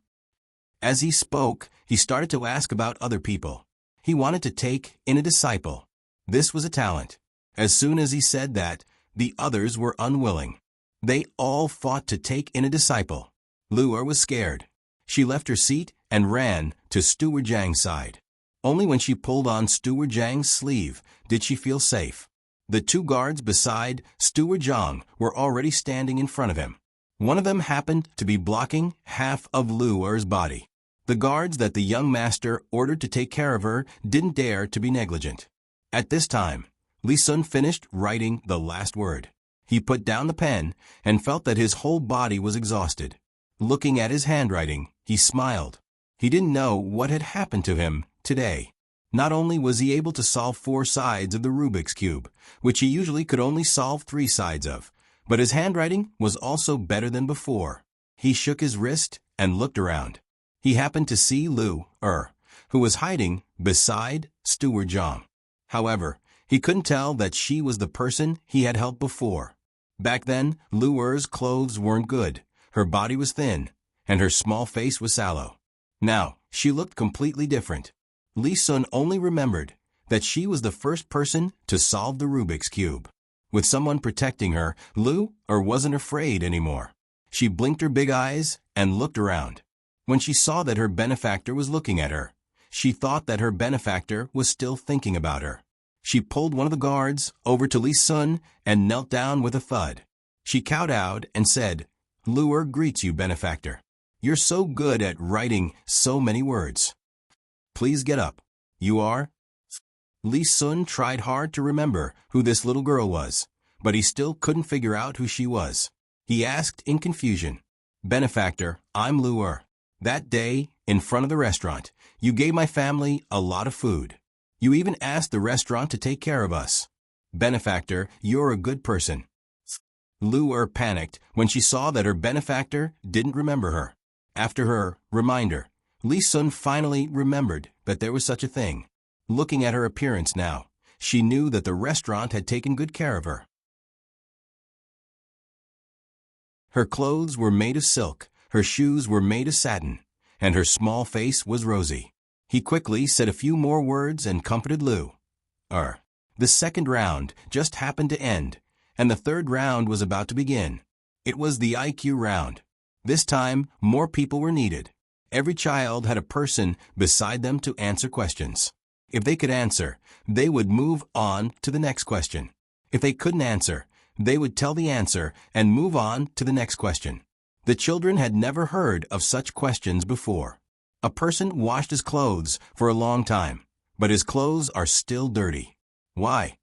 [SPEAKER 1] As he spoke, he started to ask about other people. He wanted to take in a disciple. This was a talent. As soon as he said that, the others were unwilling. They all fought to take in a disciple. Lu was scared. She left her seat and ran to Steward Zhang's side. Only when she pulled on Steward Zhang's sleeve did she feel safe. The 2 guards beside Steward Zhang were already standing in front of him. One of them happened to be blocking half of Lu's body. The guards that the young master ordered to take care of her didn't dare to be negligent. At this time, Li Sun finished writing the last word. He put down the pen and felt that his whole body was exhausted. Looking at his handwriting, he smiled. He didn't know what had happened to him today. Not only was he able to solve 4 sides of the Rubik's Cube, which he usually could only solve 3 sides of, but his handwriting was also better than before. He shook his wrist and looked around. He happened to see Lu Er, who was hiding beside Steward Zhang. However, he couldn't tell that she was the person he had helped before. Back then, Lu Er's clothes weren't good, her body was thin, and her small face was sallow. Now, she looked completely different. Li Sun only remembered that she was the first person to solve the Rubik's Cube. With someone protecting her, Lu Er wasn't afraid anymore. She blinked her big eyes and looked around. When she saw that her benefactor was looking at her, she thought that her benefactor was still thinking about her. She pulled one of the guards over to Li Sun and knelt down with a thud. She kowtowed and said, "Lu Er greets you, benefactor. You're so good at writing so many words. Please get up. You are?" Li Sun tried hard to remember who this little girl was, but he still couldn't figure out who she was. He asked in confusion, "Benefactor, I'm Lu Er. That day, in front of the restaurant, you gave my family a lot of food. You even asked the restaurant to take care of us. Benefactor, you're a good person." Lu Er panicked when she saw that her benefactor didn't remember her. After her reminder, Li Sun finally remembered that there was such a thing. Looking at her appearance now, she knew that the restaurant had taken good care of her. Her clothes were made of silk, her shoes were made of satin, and her small face was rosy. He quickly said a few more words and comforted Lu Er. The second round just happened to end, and the third round was about to begin. It was the IQ round. This time, more people were needed. Every child had a person beside them to answer questions. If they could answer, they would move on to the next question. If they couldn't answer, they would tell the answer and move on to the next question. The children had never heard of such questions before. A person washed his clothes for a long time, but his clothes are still dirty. Why?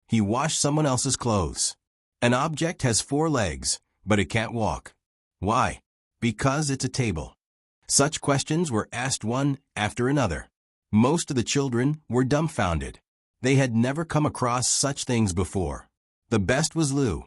[SPEAKER 1] He washed someone else's clothes. An object has 4 legs, but it can't walk. Why? Because it's a table. Such questions were asked one after another. Most of the children were dumbfounded. They had never come across such things before. The best was Lu.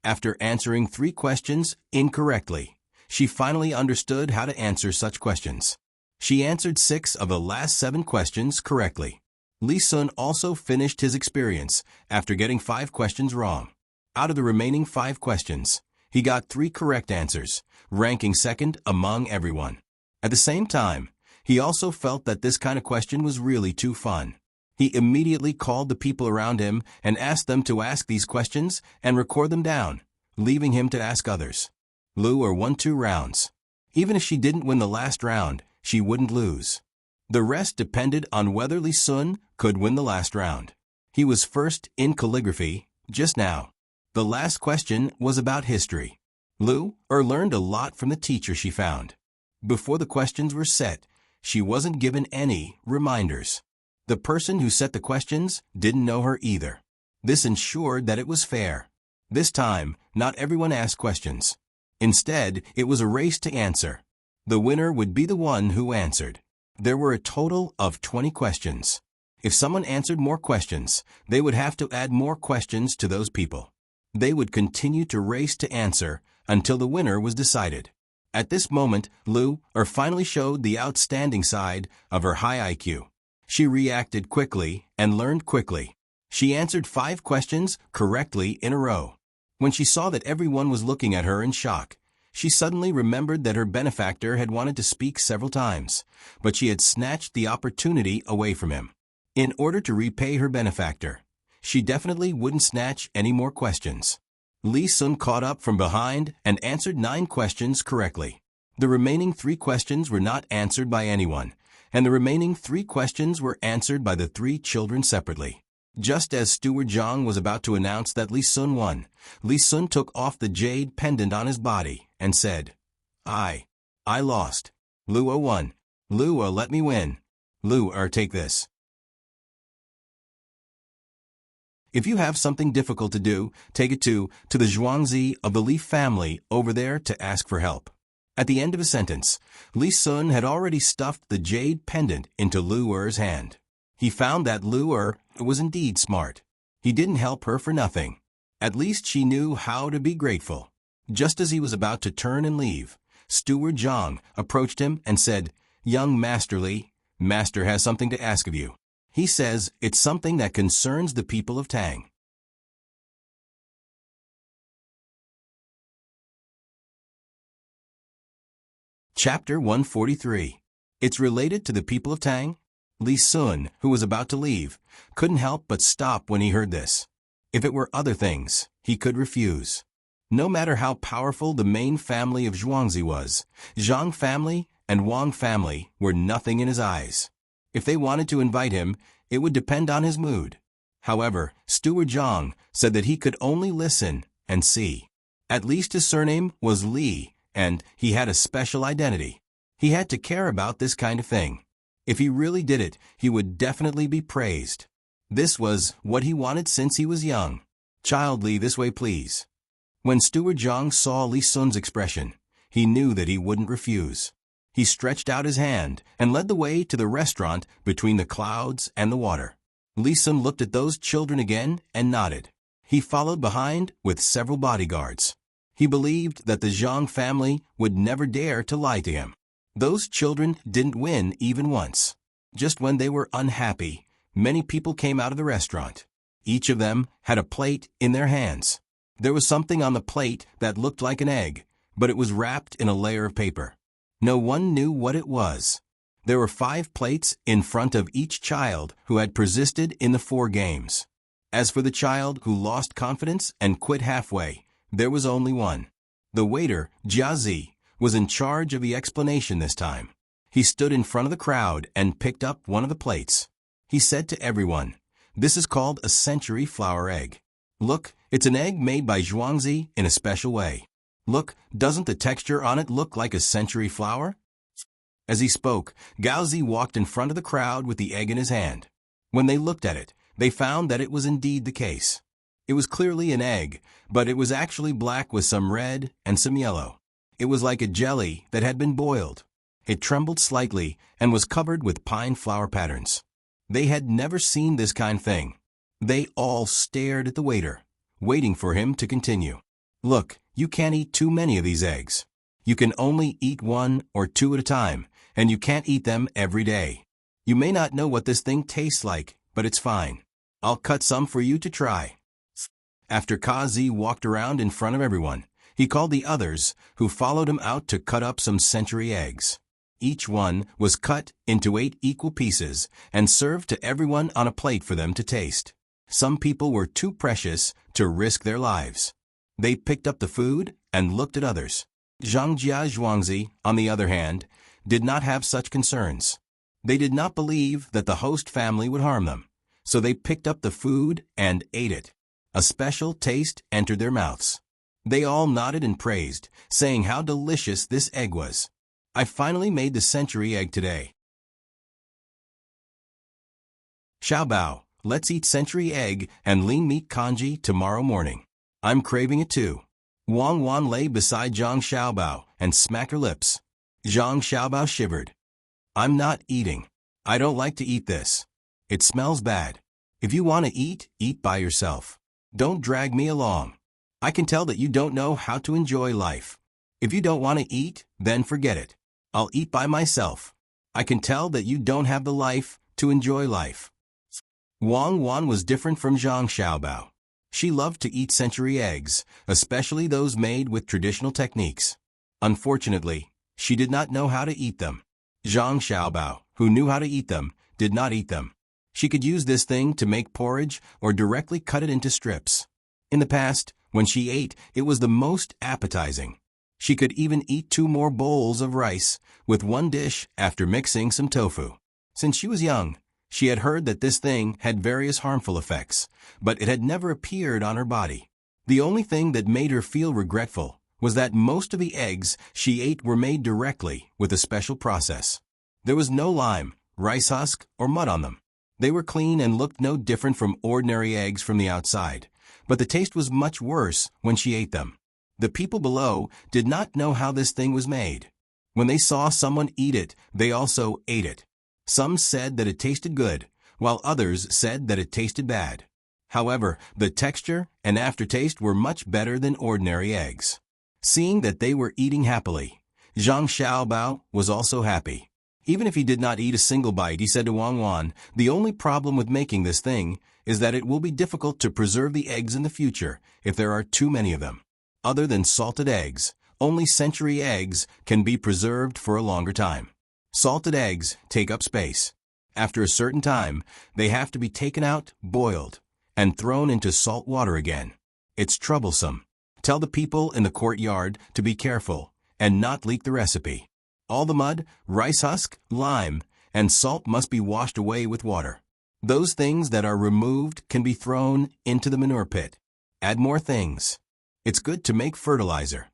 [SPEAKER 1] After answering 3 questions incorrectly, she finally understood how to answer such questions. She answered 6 of the last 7 questions correctly. Li Sun also finished his experience after getting 5 questions wrong. Out of the remaining 5 questions, he got 3 correct answers, ranking second among everyone. At the same time, he also felt that this kind of question was really too fun. He immediately called the people around him and asked them to ask these questions and record them down, leaving him to ask others. Lu Er won 2 rounds. Even if she didn't win the last round, she wouldn't lose. The rest depended on whether Li Sun could win the last round. He was first in calligraphy just now. The last question was about history. Lu Er learned a lot from the teacher she found. Before the questions were set, she wasn't given any reminders. The person who set the questions didn't know her either. This ensured that it was fair. This time, not everyone asked questions. Instead, it was a race to answer. The winner would be the one who answered. There were a total of 20 questions. If someone answered more questions, they would have to add more questions to those people. They would continue to race to answer until the winner was decided. At this moment, Lu Er finally showed the outstanding side of her high IQ. She reacted quickly and learned quickly. She answered 5 questions correctly in a row. When she saw that everyone was looking at her in shock, she suddenly remembered that her benefactor had wanted to speak several times, but she had snatched the opportunity away from him. In order to repay her benefactor, she definitely wouldn't snatch any more questions. Li Sun caught up from behind and answered 9 questions correctly. The remaining 3 questions were not answered by anyone, and the remaining 3 questions were answered by the 3 children separately. Just as Steward Zhang was about to announce that Li Sun won, Li Sun took off the jade pendant on his body and said, I lost. Lu Er won. Lu Er let me win. Lu Er take this." If you have something difficult to do, take it to the Zhuangzi of the Li family over there to ask for help. At the end of a sentence, Li Sun had already stuffed the jade pendant into Lu Er's hand. He found that Lu was indeed smart. He didn't help her for nothing. At least she knew how to be grateful. Just as he was about to turn and leave, Steward Zhang approached him and said, "Young Master Li, Master has something to ask of you. He says it's something that concerns the people of Tang." Chapter 143. It's related to the people of Tang? Li Sun, who was about to leave, couldn't help but stop when he heard this. If it were other things, he could refuse. No matter how powerful the main family of Zhuangzi was, Zhang family and Wang family were nothing in his eyes. If they wanted to invite him, it would depend on his mood. However, Steward Zhang said that he could only listen and see. At least his surname was Li, and he had a special identity. He had to care about this kind of thing. If he really did it, he would definitely be praised. This was what he wanted since he was young. "Child Li, this way please." When Steward Zhang saw Li Sun's expression, he knew that he wouldn't refuse. He stretched out his hand and led the way to the restaurant between the clouds and the water. Li Sun looked at those children again and nodded. He followed behind with several bodyguards. He believed that the Zhang family would never dare to lie to him. Those children didn't win even once. Just when they were unhappy, many people came out of the restaurant. Each of them had a plate in their hands. There was something on the plate that looked like an egg, but it was wrapped in a layer of paper. No one knew what it was. There were 5 plates in front of each child who had persisted in the 4 games. As for the child who lost confidence and quit halfway, there was only one. The waiter, Jiazi, was in charge of the explanation this time. He stood in front of the crowd and picked up one of the plates. He said to everyone, "This is called a century flower egg. Look, it's an egg made by Zhuangzi in a special way. Look, doesn't the texture on it look like a century flower?" As he spoke, Gaozi walked in front of the crowd with the egg in his hand. When they looked at it, they found that it was indeed the case. It was clearly an egg, but it was actually black with some red and some yellow. It was like a jelly that had been boiled. It trembled slightly and was covered with pine flower patterns. They had never seen this kind of thing. They all stared at the waiter, waiting for him to continue. "Look, you can't eat too many of these eggs. You can only eat 1 or 2 at a time, and you can't eat them every day. You may not know what this thing tastes like, but it's fine. I'll cut some for you to try." After Kazi walked around in front of everyone, he called the others, who followed him out to cut up some century eggs. Each one was cut into 8 equal pieces and served to everyone on a plate for them to taste. Some people were too precious to risk their lives. They picked up the food and looked at others. Zhangjia Zhuangzi, on the other hand, did not have such concerns. They did not believe that the host family would harm them, so they picked up the food and ate it. A special taste entered their mouths. They all nodded and praised, saying how delicious this egg was. "I finally made the century egg today." "Xiaobao, let's eat century egg and lean meat congee tomorrow morning. I'm craving it too." Wang Wan lay beside Zhang Xiaobao and smacked her lips. Zhang Xiaobao shivered. "I'm not eating. I don't like to eat this. It smells bad. If you want to eat, eat by yourself. Don't drag me along. I can tell that you don't know how to enjoy life. If you don't want to eat, then forget it. I'll eat by myself. I can tell that you don't have the life to enjoy life." Wang Wan was different from Zhang Xiaobao. She loved to eat century eggs, especially those made with traditional techniques. Unfortunately, she did not know how to eat them. Zhang Xiaobao, who knew how to eat them, did not eat them. She could use this thing to make porridge or directly cut it into strips. In the past, when she ate, it was the most appetizing. She could even eat 2 more bowls of rice with 1 dish after mixing some tofu. Since she was young, she had heard that this thing had various harmful effects, but it had never appeared on her body. The only thing that made her feel regretful was that most of the eggs she ate were made directly with a special process. There was no lime, rice husk, or mud on them. They were clean and looked no different from ordinary eggs from the outside, but the taste was much worse when she ate them. The people below did not know how this thing was made. When they saw someone eat it, they also ate it. Some said that it tasted good, while others said that it tasted bad. However, the texture and aftertaste were much better than ordinary eggs. Seeing that they were eating happily, Zhang Xiaobao was also happy. Even if he did not eat a single bite, he said to Wang Wan, "The only problem with making this thing is that it will be difficult to preserve the eggs in the future if there are too many of them. Other than salted eggs, only century eggs can be preserved for a longer time. Salted eggs take up space. After a certain time, they have to be taken out, boiled, and thrown into salt water again. It's troublesome. Tell the people in the courtyard to be careful and not leak the recipe. All the mud, rice husk, lime, and salt must be washed away with water. Those things that are removed can be thrown into the manure pit. Add more things. It's good to make fertilizer.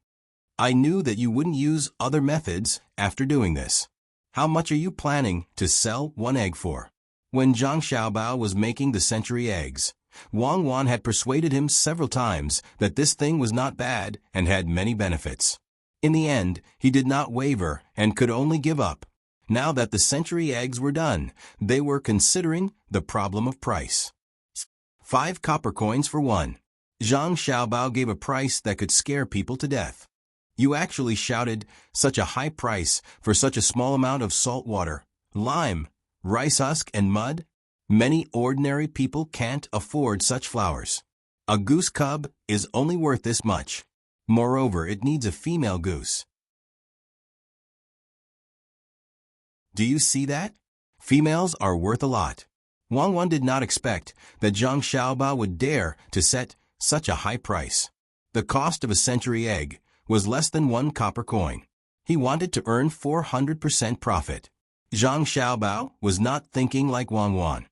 [SPEAKER 1] I knew that you wouldn't use other methods after doing this. How much are you planning to sell one egg for?" When Zhang Xiaobao was making the century eggs, Wang Wan had persuaded him several times that this thing was not bad and had many benefits. In the end, he did not waver and could only give up. Now that the century eggs were done, they were considering the problem of price. 5 copper coins for one. Zhang Xiaobao gave a price that could scare people to death. "You actually shouted such a high price for such a small amount of salt water, lime, rice husk, and mud? Many ordinary people can't afford such flowers. A goose cub is only worth this much. Moreover, it needs a female goose. Do you see that? Females are worth a lot." Wang Wan did not expect that Zhang Xiaobao would dare to set such a high price. The cost of a century egg was less than 1 copper coin. He wanted to earn 400% profit. Zhang Xiaobao was not thinking like Wang Wan.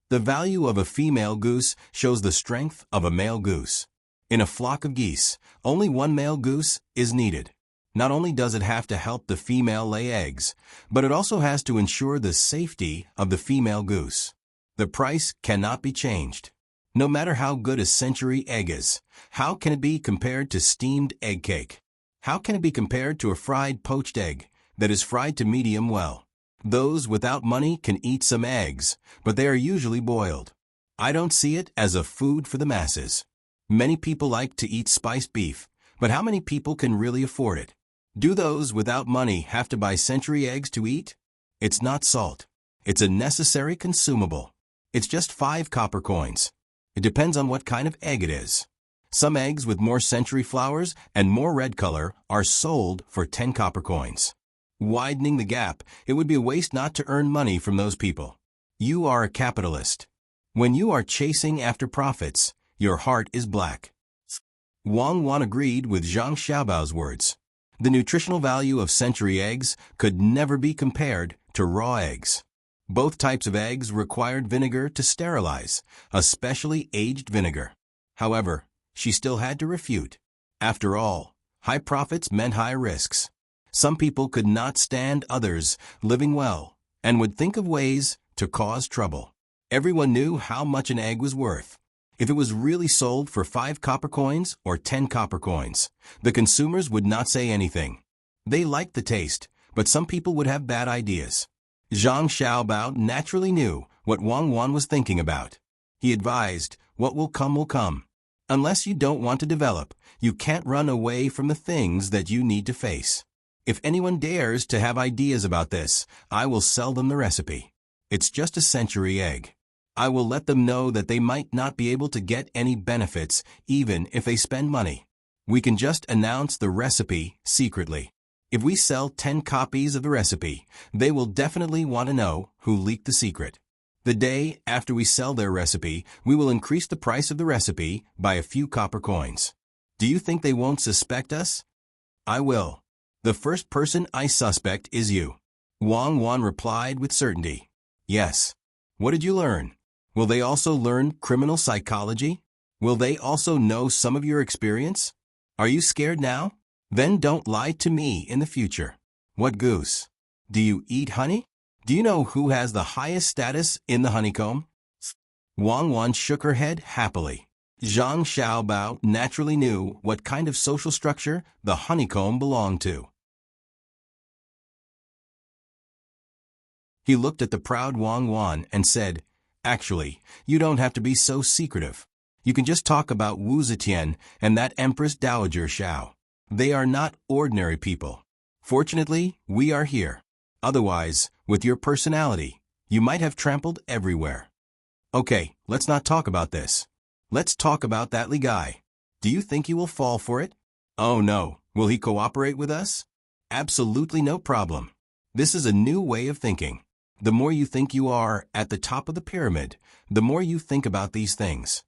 [SPEAKER 1] The value of a female goose shows the strength of a male goose. In a flock of geese, only one male goose is needed. Not only does it have to help the female lay eggs, but it also has to ensure the safety of the female goose. The price cannot be changed. No matter how good a century egg is, how can it be compared to steamed egg cake? How can it be compared to a fried poached egg that is fried to medium well? Those without money can eat some eggs, but they are usually boiled. I don't see it as a food for the masses. Many people like to eat spiced beef, but how many people can really afford it? Do those without money have to buy century eggs to eat? It's not salt. It's a necessary consumable. It's just 5 copper coins. It depends on what kind of egg it is. Some eggs with more century flowers and more red color are sold for 10 copper coins. Widening the gap, it would be a waste not to earn money from those people. You are a capitalist. When you are chasing after profits, your heart is black. Wang Wan agreed with Zhang Xiaobao's words. The nutritional value of century eggs could never be compared to raw eggs. Both types of eggs required vinegar to sterilize, a specially aged vinegar. However, she still had to refute. After all, high profits meant high risks. Some people could not stand others living well and would think of ways to cause trouble. Everyone knew how much an egg was worth. If it was really sold for 5 copper coins or 10 copper coins, the consumers would not say anything. They liked the taste, but some people would have bad ideas. Zhang Xiaobao naturally knew what Wang Wan was thinking about. He advised, "What will come will come. Unless you don't want to develop, you can't run away from the things that you need to face. If anyone dares to have ideas about this, I will sell them the recipe. It's just a century egg. I will let them know that they might not be able to get any benefits even if they spend money. We can just announce the recipe secretly. If we sell 10 copies of the recipe, they will definitely want to know who leaked the secret. The day after we sell their recipe, we will increase the price of the recipe by a few copper coins. Do you think they won't suspect us?" "I will. The first person I suspect is you." Wang Wan replied with certainty. "Yes. What did you learn? Will they also learn criminal psychology? Will they also know some of your experience? Are you scared now? Then don't lie to me in the future. What goose? Do you eat honey? Do you know who has the highest status in the honeycomb?" Wang Wan shook her head happily. Zhang Xiaobao naturally knew what kind of social structure the honeycomb belonged to. He looked at the proud Wang Wan and said, "Actually, you don't have to be so secretive. You can just talk about Wu Zetian and that Empress Dowager Xiao. They are not ordinary people. Fortunately, we are here. Otherwise, with your personality, you might have trampled everywhere." "Okay, let's not talk about this. Let's talk about that Li guy. Do you think he will fall for it?" "Oh no, will he cooperate with us?" "Absolutely no problem. This is a new way of thinking. The more you think you are at the top of the pyramid, the more you think about these things."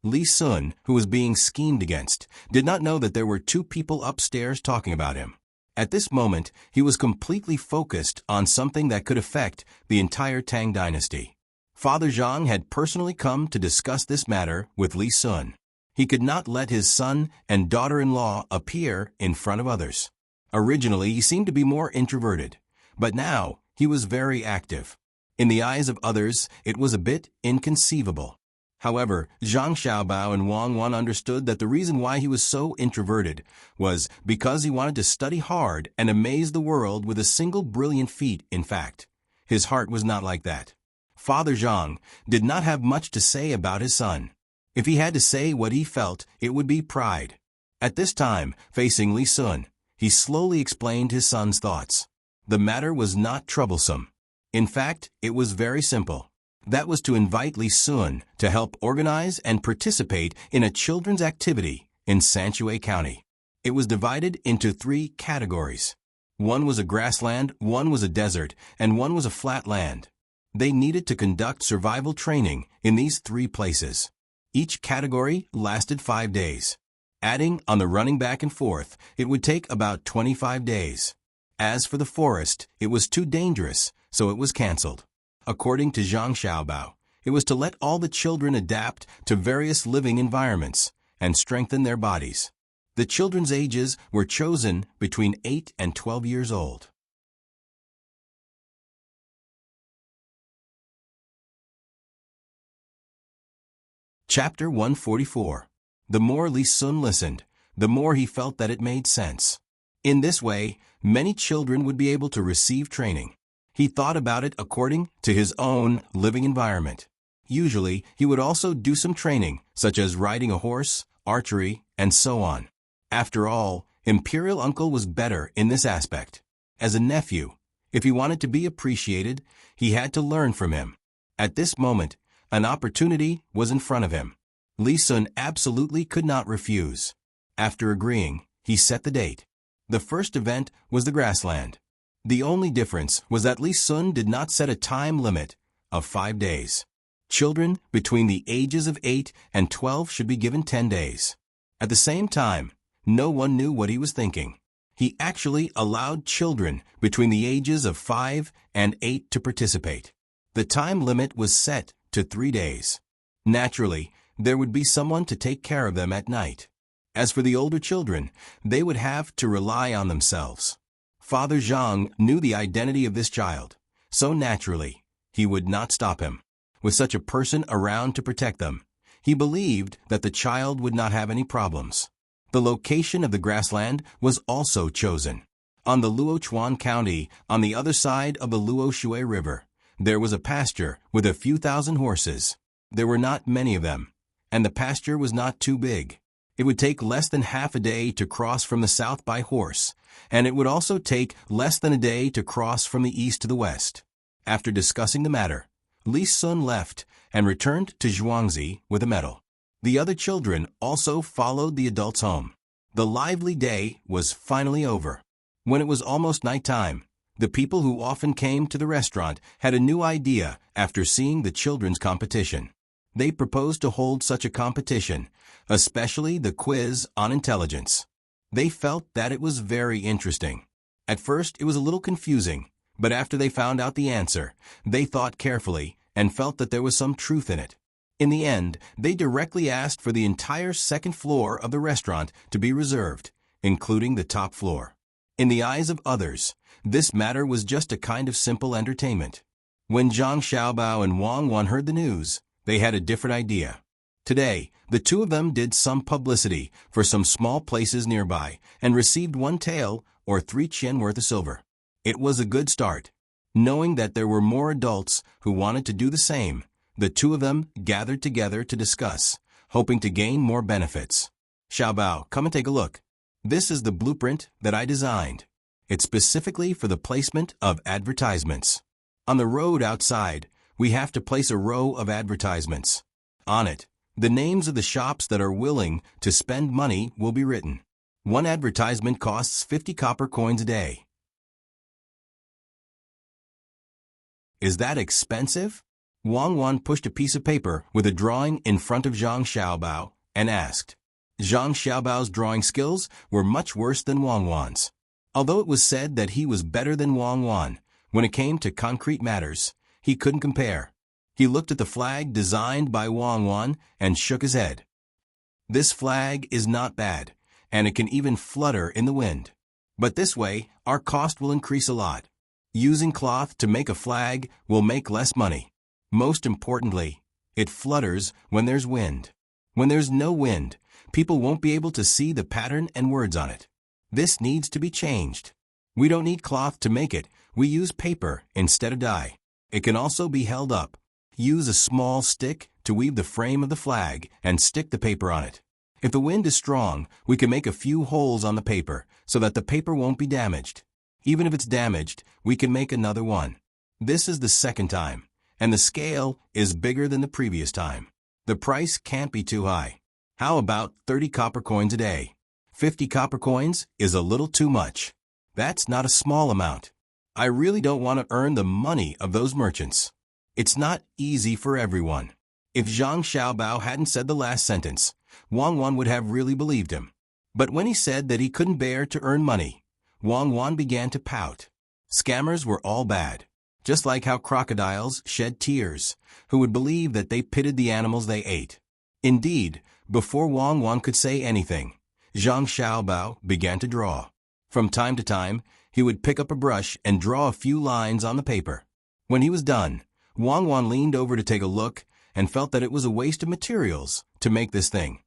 [SPEAKER 1] Li Sun, who was being schemed against, did not know that there were two people upstairs talking about him. At this moment, he was completely focused on something that could affect the entire Tang dynasty. Father Zhang had personally come to discuss this matter with Li Sun. He could not let his son and daughter-in-law appear in front of others. Originally, he seemed to be more introverted, but now he was very active. In the eyes of others, it was a bit inconceivable. However, Zhang Xiaobao and Wang Wan understood that the reason why he was so introverted was because he wanted to study hard and amaze the world with a single brilliant feat. In fact, his heart was not like that. Father Zhang did not have much to say about his son. If he had to say what he felt, it would be pride. At this time, facing Li Sun, he slowly explained his son's thoughts. The matter was not troublesome. In fact, it was very simple. That was to invite Li Sun to help organize and participate in a children's activity in Sanshui County. It was divided into 3 categories. One was a grassland, one was a desert, and one was a flat land. They needed to conduct survival training in these 3 places. Each category lasted 5 days. Adding on the running back and forth, it would take about 25 days. As for the forest, it was too dangerous, so it was cancelled. According to Zhang Xiaobao, it was to let all the children adapt to various living environments and strengthen their bodies. The children's ages were chosen between 8 and 12 years old. Chapter 144. The more Li Sun listened, the more he felt that it made sense. In this way, many children would be able to receive training. He thought about it according to his own living environment. Usually, he would also do some training, such as riding a horse, archery, and so on. After all, Imperial Uncle was better in this aspect. As a nephew, if he wanted to be appreciated, he had to learn from him. At this moment, an opportunity was in front of him. Li Sun absolutely could not refuse. After agreeing, he set the date. The first event was the grassland. The only difference was that Li Sun did not set a time limit of 5 days. Children between the ages of 8 and 12 should be given 10 days. At the same time, no one knew what he was thinking. He actually allowed children between the ages of 5 and 8 to participate. The time limit was set to 3 days. Naturally, there would be someone to take care of them at night. As for the older children, they would have to rely on themselves. Father Zhang knew the identity of this child, so naturally, he would not stop him. With such a person around to protect them, he believed that the child would not have any problems. The location of the grassland was also chosen. On the Luochuan County, on the other side of the Luoshui River, there was a pasture with a few thousand horses. There were not many of them, and the pasture was not too big. It would take less than half a day to cross from the south by horse, and it would also take less than a day to cross from the east to the west. After discussing the matter, Li Sun left and returned to Zhuangzi with a medal. The other children also followed the adults home. The lively day was finally over. When it was almost nighttime, the people who often came to the restaurant had a new idea after seeing the children's competition. They proposed to hold such a competition, especially the quiz on intelligence. They felt that it was very interesting. At first, it was a little confusing, but after they found out the answer, they thought carefully and felt that there was some truth in it. In the end, they directly asked for the entire second floor of the restaurant to be reserved, including the top floor. In the eyes of others, this matter was just a kind of simple entertainment. When Zhang Xiaobao and Wang Wan heard the news, they had a different idea. Today, the two of them did some publicity for some small places nearby and received 1 tael or 3 qian worth of silver. It was a good start. Knowing that there were more adults who wanted to do the same, the two of them gathered together to discuss, hoping to gain more benefits. Xiaobao, come and take a look. This is the blueprint that I designed. It's specifically for the placement of advertisements. On the road outside, we have to place a row of advertisements. On it, the names of the shops that are willing to spend money will be written. One advertisement costs 50 copper coins a day. Is that expensive? Wang Wan pushed a piece of paper with a drawing in front of Zhang Xiaobao and asked. Zhang Xiaobao's drawing skills were much worse than Wang Wan's. Although it was said that he was better than Wang Wan, when it came to concrete matters, he couldn't compare. He looked at the flag designed by Wang Wan and shook his head. This flag is not bad, and it can even flutter in the wind. But this way, our cost will increase a lot. Using cloth to make a flag will make less money. Most importantly, it flutters when there's wind. When there's no wind, people won't be able to see the pattern and words on it. This needs to be changed. We don't need cloth to make it. We use paper instead of dye. It can also be held up. Use a small stick to weave the frame of the flag and stick the paper on it. If the wind is strong, we can make a few holes on the paper so that the paper won't be damaged. Even if it's damaged, we can make another one. This is the second time, and the scale is bigger than the previous time. The price can't be too high. How about 30 copper coins a day? 50 copper coins is a little too much. That's not a small amount. I really don't want to earn the money of those merchants. It's not easy for everyone. If Zhang Xiaobao hadn't said the last sentence, Wang Wan would have really believed him. But when he said that he couldn't bear to earn money, Wang Wan began to pout. Scammers were all bad, just like how crocodiles shed tears, who would believe that they pitted the animals they ate. Indeed, before Wang Wan could say anything, Zhang Xiaobao began to draw. From time to time, he would pick up a brush and draw a few lines on the paper. When he was done, Wang Wan leaned over to take a look and felt that it was a waste of materials to make this thing.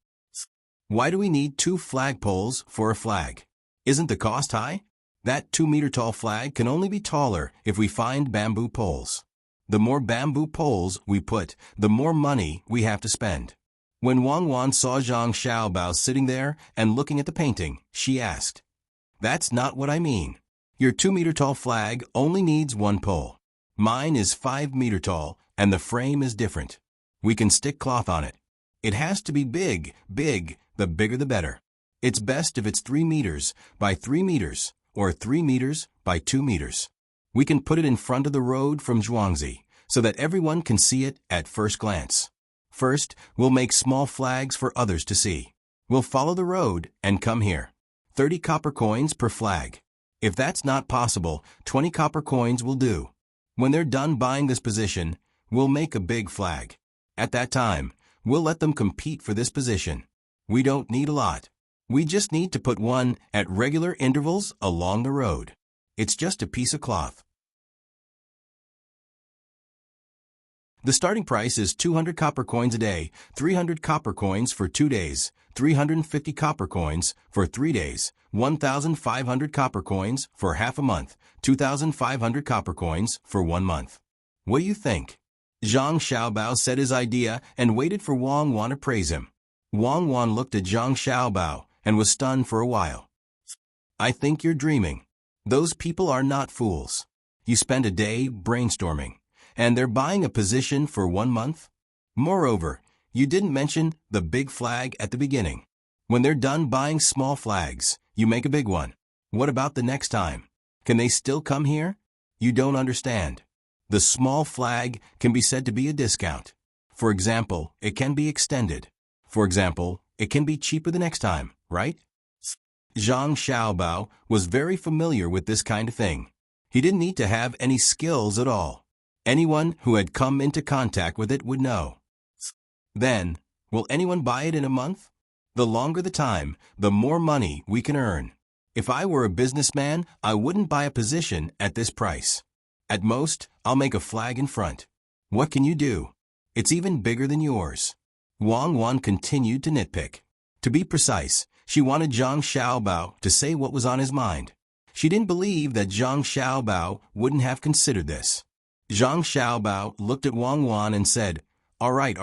[SPEAKER 1] Why do we need 2 flagpoles for a flag? Isn't the cost high? That 2-meter-tall flag can only be taller if we find bamboo poles. The more bamboo poles we put, the more money we have to spend. When Wang Wan saw Zhang Xiaobao sitting there and looking at the painting, she asked, "That's not what I mean. Your 2-meter-tall flag only needs 1 pole. Mine is 5-meter tall, and the frame is different. We can stick cloth on it. It has to be big, the bigger the better. It's best if it's 3 meters by 3 meters, or 3 meters by 2 meters. We can put it in front of the road from Zhuangzi, so that everyone can see it at first glance. First, we'll make small flags for others to see. We'll follow the road and come here. 30 copper coins per flag. If that's not possible, 20 copper coins will do. When they're done buying this position, we'll make a big flag. At that time, we'll let them compete for this position. We don't need a lot. We just need to put one at regular intervals along the road. It's just a piece of cloth." The starting price is 200 copper coins a day, 300 copper coins for 2 days, 350 copper coins for 3 days, 1,500 copper coins for half a month, 2,500 copper coins for 1 month. What do you think? Zhang Xiaobao said his idea and waited for Wang Wan to praise him. Wang Wan looked at Zhang Xiaobao and was stunned for a while. "I think you're dreaming. Those people are not fools. You spend a day brainstorming, and they're buying a position for 1 month? Moreover, you didn't mention the big flag at the beginning. When they're done buying small flags, you make a big one. What about the next time? Can they still come here? You don't understand. The small flag can be said to be a discount. For example, it can be extended. For example, it can be cheaper the next time, right?" Zhang Xiaobao was very familiar with this kind of thing. He didn't need to have any skills at all. Anyone who had come into contact with it would know. Then, will anyone buy it in a month? The longer the time, the more money we can earn. If I were a businessman, I wouldn't buy a position at this price. At most, I'll make a flag in front. What can you do? It's even bigger than yours. Wang Wan continued to nitpick. To be precise, she wanted Zhang Xiaobao to say what was on his mind. She didn't believe that Zhang Xiaobao wouldn't have considered this. Zhang Xiaobao looked at Wang Wan and said, all right,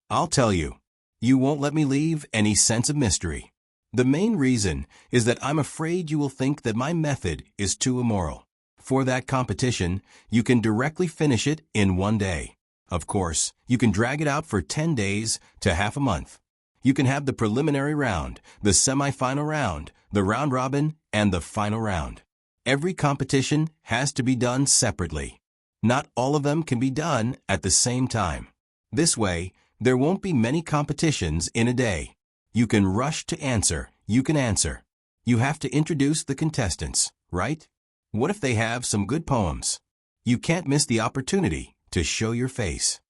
[SPEAKER 1] I'll tell you. You won't let me leave any sense of mystery. The main reason is that I'm afraid you will think that my method is too immoral. For that competition, you can directly finish it in 1 day. Of course, you can drag it out for 10 days to half a month. You can have the preliminary round, the semi-final round, the round robin, and the final round. Every competition has to be done separately. Not all of them can be done at the same time. This way, there won't be many competitions in a day. You can rush to answer. You can answer. You have to introduce the contestants, right? What if they have some good poems? You can't miss the opportunity to show your face.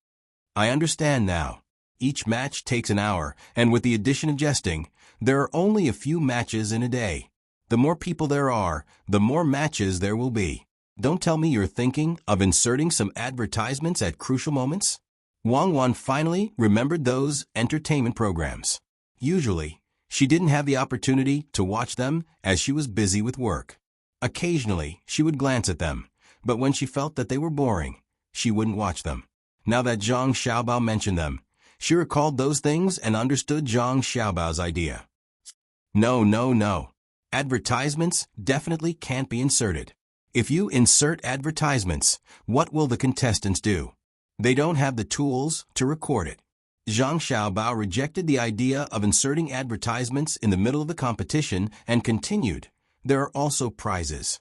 [SPEAKER 1] I understand now. Each match takes an hour, and with the addition of jesting, there are only a few matches in a day. The more people there are, the more matches there will be. Don't tell me you're thinking of inserting some advertisements at crucial moments? Wang Wan finally remembered those entertainment programs. Usually, she didn't have the opportunity to watch them as she was busy with work. Occasionally, she would glance at them, but when she felt that they were boring, she wouldn't watch them. Now that Zhang Xiaobao mentioned them, she recalled those things and understood Zhang Xiaobao's idea. No. Advertisements definitely can't be inserted. If you insert advertisements, what will the contestants do? They don't have the tools to record it. Zhang Xiaobao rejected the idea of inserting advertisements in the middle of the competition and continued, there are also prizes.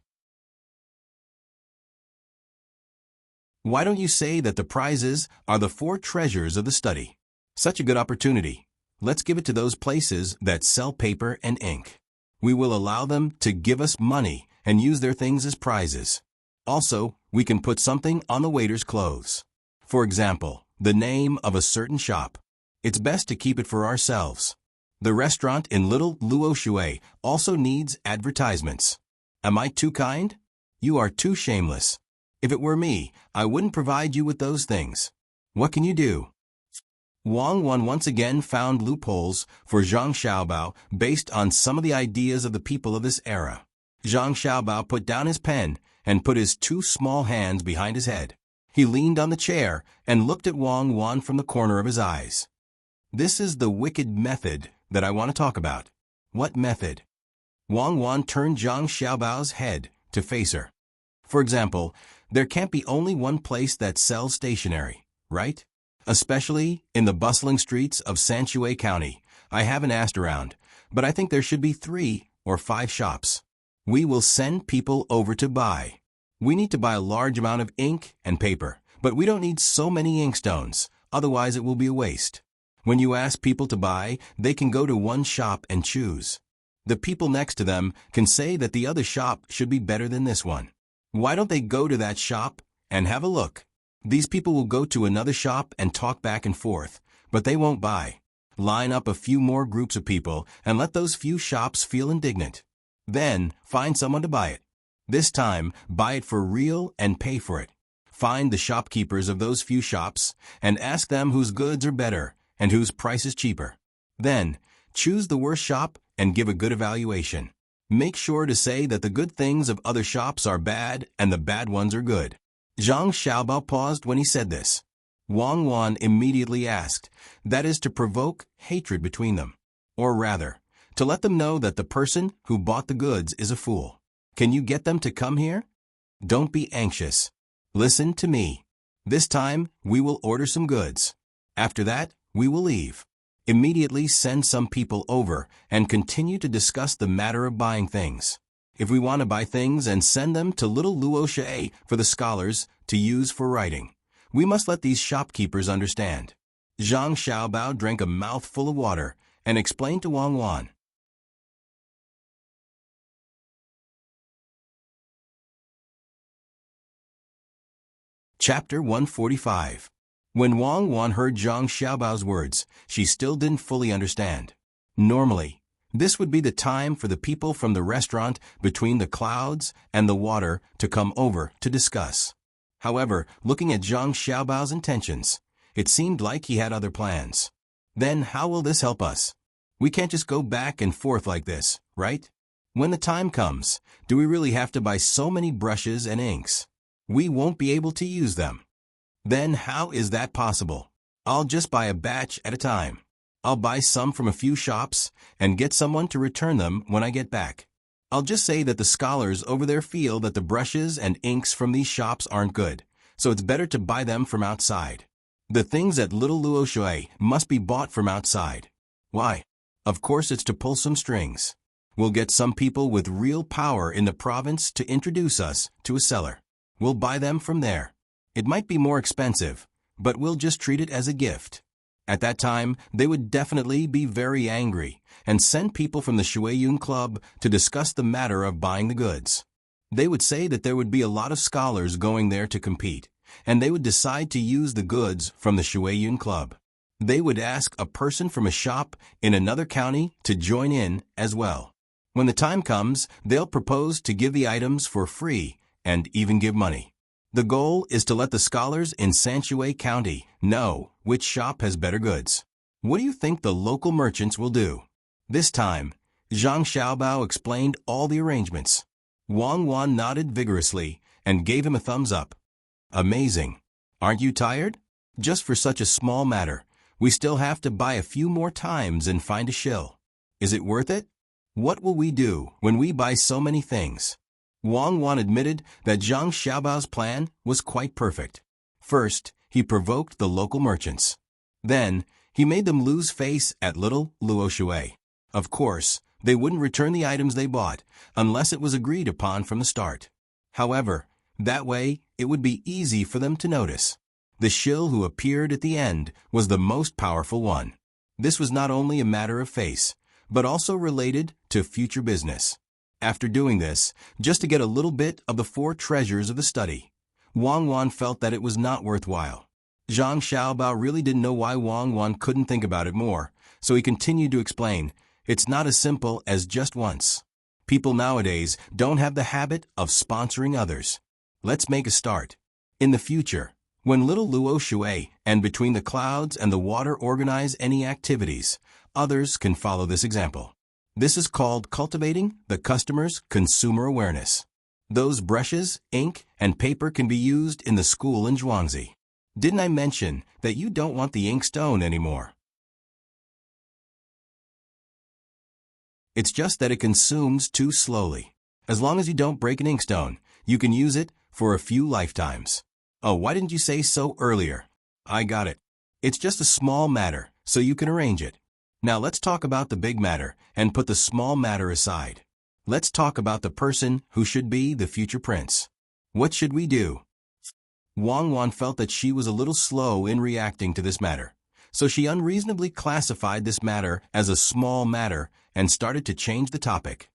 [SPEAKER 1] Why don't you say that the prizes are the 4 treasures of the study? Such a good opportunity. Let's give it to those places that sell paper and ink. We will allow them to give us money and use their things as prizes. Also, we can put something on the waiter's clothes. For example, the name of a certain shop. It's best to keep it for ourselves. The restaurant in Little Luoshui also needs advertisements. Am I too kind? You are too shameless. If it were me, I wouldn't provide you with those things. What can you do? Wang Wan once again found loopholes for Zhang Xiaobao based on some of the ideas of the people of this era. Zhang Xiaobao put down his pen and put his 2 small hands behind his head. He leaned on the chair and looked at Wang Wan from the corner of his eyes. This is the wicked method that I want to talk about. What method? Wang Wan turned Zhang Xiaobao's head to face her. For example, there can't be only one place that sells stationery, right? Especially in the bustling streets of Sanshui County. I haven't asked around, but I think there should be 3 or 5 shops. We will send people over to buy. We need to buy a large amount of ink and paper, but we don't need so many inkstones, otherwise it will be a waste. When you ask people to buy, they can go to one shop and choose. The people next to them can say that the other shop should be better than this one. Why don't they go to that shop and have a look? These people will go to another shop and talk back and forth, but they won't buy. Line up a few more groups of people and let those few shops feel indignant. Then, find someone to buy it. This time, buy it for real and pay for it. Find the shopkeepers of those few shops and ask them whose goods are better and whose price is cheaper. Then, choose the worst shop and give a good evaluation. Make sure to say that the good things of other shops are bad and the bad ones are good. Zhang Xiaobao paused when he said this. Wang Wan immediately asked, that is to provoke hatred between them. Or rather, to let them know that the person who bought the goods is a fool. Can you get them to come here? Don't be anxious. Listen to me. This time, we will order some goods. After that, we will leave. Immediately send some people over and continue to discuss the matter of buying things. If we want to buy things and send them to Little Luoshui for the scholars to use for writing, we must let these shopkeepers understand. Zhang Xiaobao drank a mouthful of water and explained to Wang Wan. Chapter 145. When Wang Wan heard Zhang Xiaobao's words, she still didn't fully understand. Normally, this would be the time for the people from the restaurant between the clouds and the water to come over to discuss. However, looking at Zhang Xiaobao's intentions, it seemed like he had other plans. Then how will this help us? We can't just go back and forth like this, right? When the time comes, do we really have to buy so many brushes and inks? We won't be able to use them. Then how is that possible? I'll just buy a batch at a time. I'll buy some from a few shops and get someone to return them when I get back. I'll just say that the scholars over there feel that the brushes and inks from these shops aren't good, so it's better to buy them from outside. The things at Little Luo Shui must be bought from outside. Why? Of course it's to pull some strings. We'll get some people with real power in the province to introduce us to a seller. We'll buy them from there. It might be more expensive, but we'll just treat it as a gift. At that time, they would definitely be very angry and send people from the Shuiyun Club to discuss the matter of buying the goods. They would say that there would be a lot of scholars going there to compete, and they would decide to use the goods from the Shuiyun Club. They would ask a person from a shop in another county to join in as well. When the time comes, they'll propose to give the items for free and even give money. The goal is to let the scholars in Sanshui County know which shop has better goods. What do you think the local merchants will do? This time, Zhang Xiaobao explained all the arrangements. Wang Wan nodded vigorously and gave him a thumbs up. Amazing. Aren't you tired? Just for such a small matter, we still have to buy a few more times and find a shill. Is it worth it? What will we do when we buy so many things? Wang Wan admitted that Zhang Xiaobao's plan was quite perfect. First, he provoked the local merchants. Then, he made them lose face at Little Luo Shui. Of course, they wouldn't return the items they bought unless it was agreed upon from the start. However, that way, it would be easy for them to notice. The shill who appeared at the end was the most powerful one. This was not only a matter of face, but also related to future business. After doing this, just to get a little bit of the four treasures of the study, Wang Wan felt that it was not worthwhile. Zhang Xiaobao really didn't know why Wang Wan couldn't think about it more, so he continued to explain, it's not as simple as just once. People nowadays don't have the habit of sponsoring others. Let's make a start. In the future, when Little Luo Shui and Between the Clouds and the Water organize any activities, others can follow this example. This is called cultivating the customer's consumer awareness. Those brushes, ink, and paper can be used in the school in Zhuangzi. Didn't I mention that you don't want the inkstone anymore? It's just that it consumes too slowly. As long as you don't break an inkstone, you can use it for a few lifetimes. Oh, why didn't you say so earlier? I got it. It's just a small matter, so you can arrange it. Now let's talk about the big matter and put the small matter aside. Let's talk about the person who should be the future prince. What should we do? Wang Wan felt that she was a little slow in reacting to this matter, so she unreasonably classified this matter as a small matter and started to change the topic.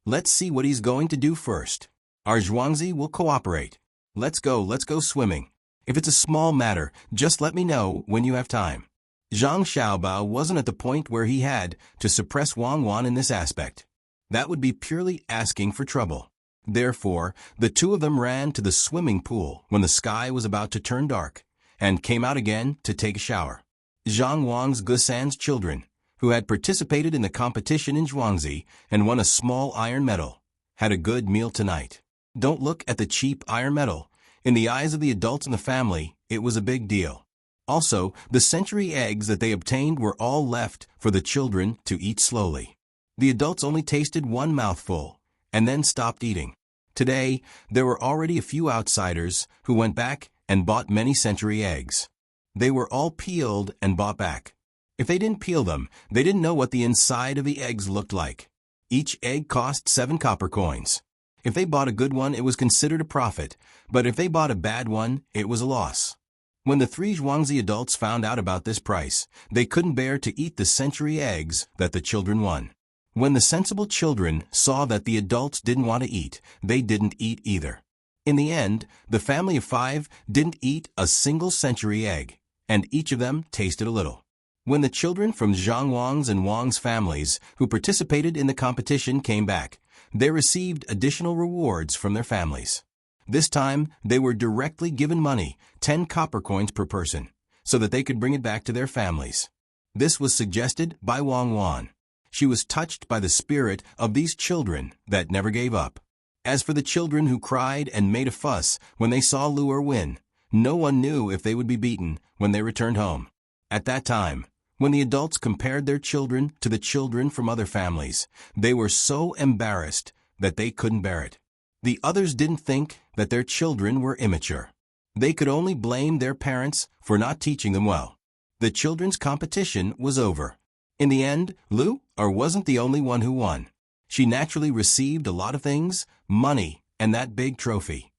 [SPEAKER 1] Let's see what he's going to do first. Our Zhuangzi will cooperate. Let's go swimming. If it's a small matter, just let me know when you have time. Zhang Xiaobao wasn't at the point where he had to suppress Wang Wan in this aspect. That would be purely asking for trouble. Therefore, the two of them ran to the swimming pool when the sky was about to turn dark, and came out again to take a shower. Zhang Wang's Gusan's children, who had participated in the competition in Zhuangzi and won a small iron medal, had a good meal tonight. Don't look at the cheap iron medal. In the eyes of the adults in the family, it was a big deal. Also, the century eggs that they obtained were all left for the children to eat slowly. The adults only tasted one mouthful, and then stopped eating. Today, there were already a few outsiders who went back and bought many century eggs. They were all peeled and bought back. If they didn't peel them, they didn't know what the inside of the eggs looked like. Each egg cost 7 copper coins. If they bought a good one, it was considered a profit, but if they bought a bad one, it was a loss. When the 3 Zhuangzi adults found out about this price, they couldn't bear to eat the century eggs that the children won. When the sensible children saw that the adults didn't want to eat, they didn't eat either. In the end, the family of 5 didn't eat a single century egg, and each of them tasted a little. When the children from Zhang Wang's and Wang's families who participated in the competition came back, they received additional rewards from their families. This time, they were directly given money, 10 copper coins per person, so that they could bring it back to their families. This was suggested by Wang Wan. She was touched by the spirit of these children that never gave up. As for the children who cried and made a fuss when they saw Luer win, no one knew if they would be beaten when they returned home. At that time, when the adults compared their children to the children from other families, they were so embarrassed that they couldn't bear it. The others didn't think that their children were immature. They could only blame their parents for not teaching them well. The children's competition was over. In the end, Luer wasn't the only one who won. She naturally received a lot of things, money, and that big trophy.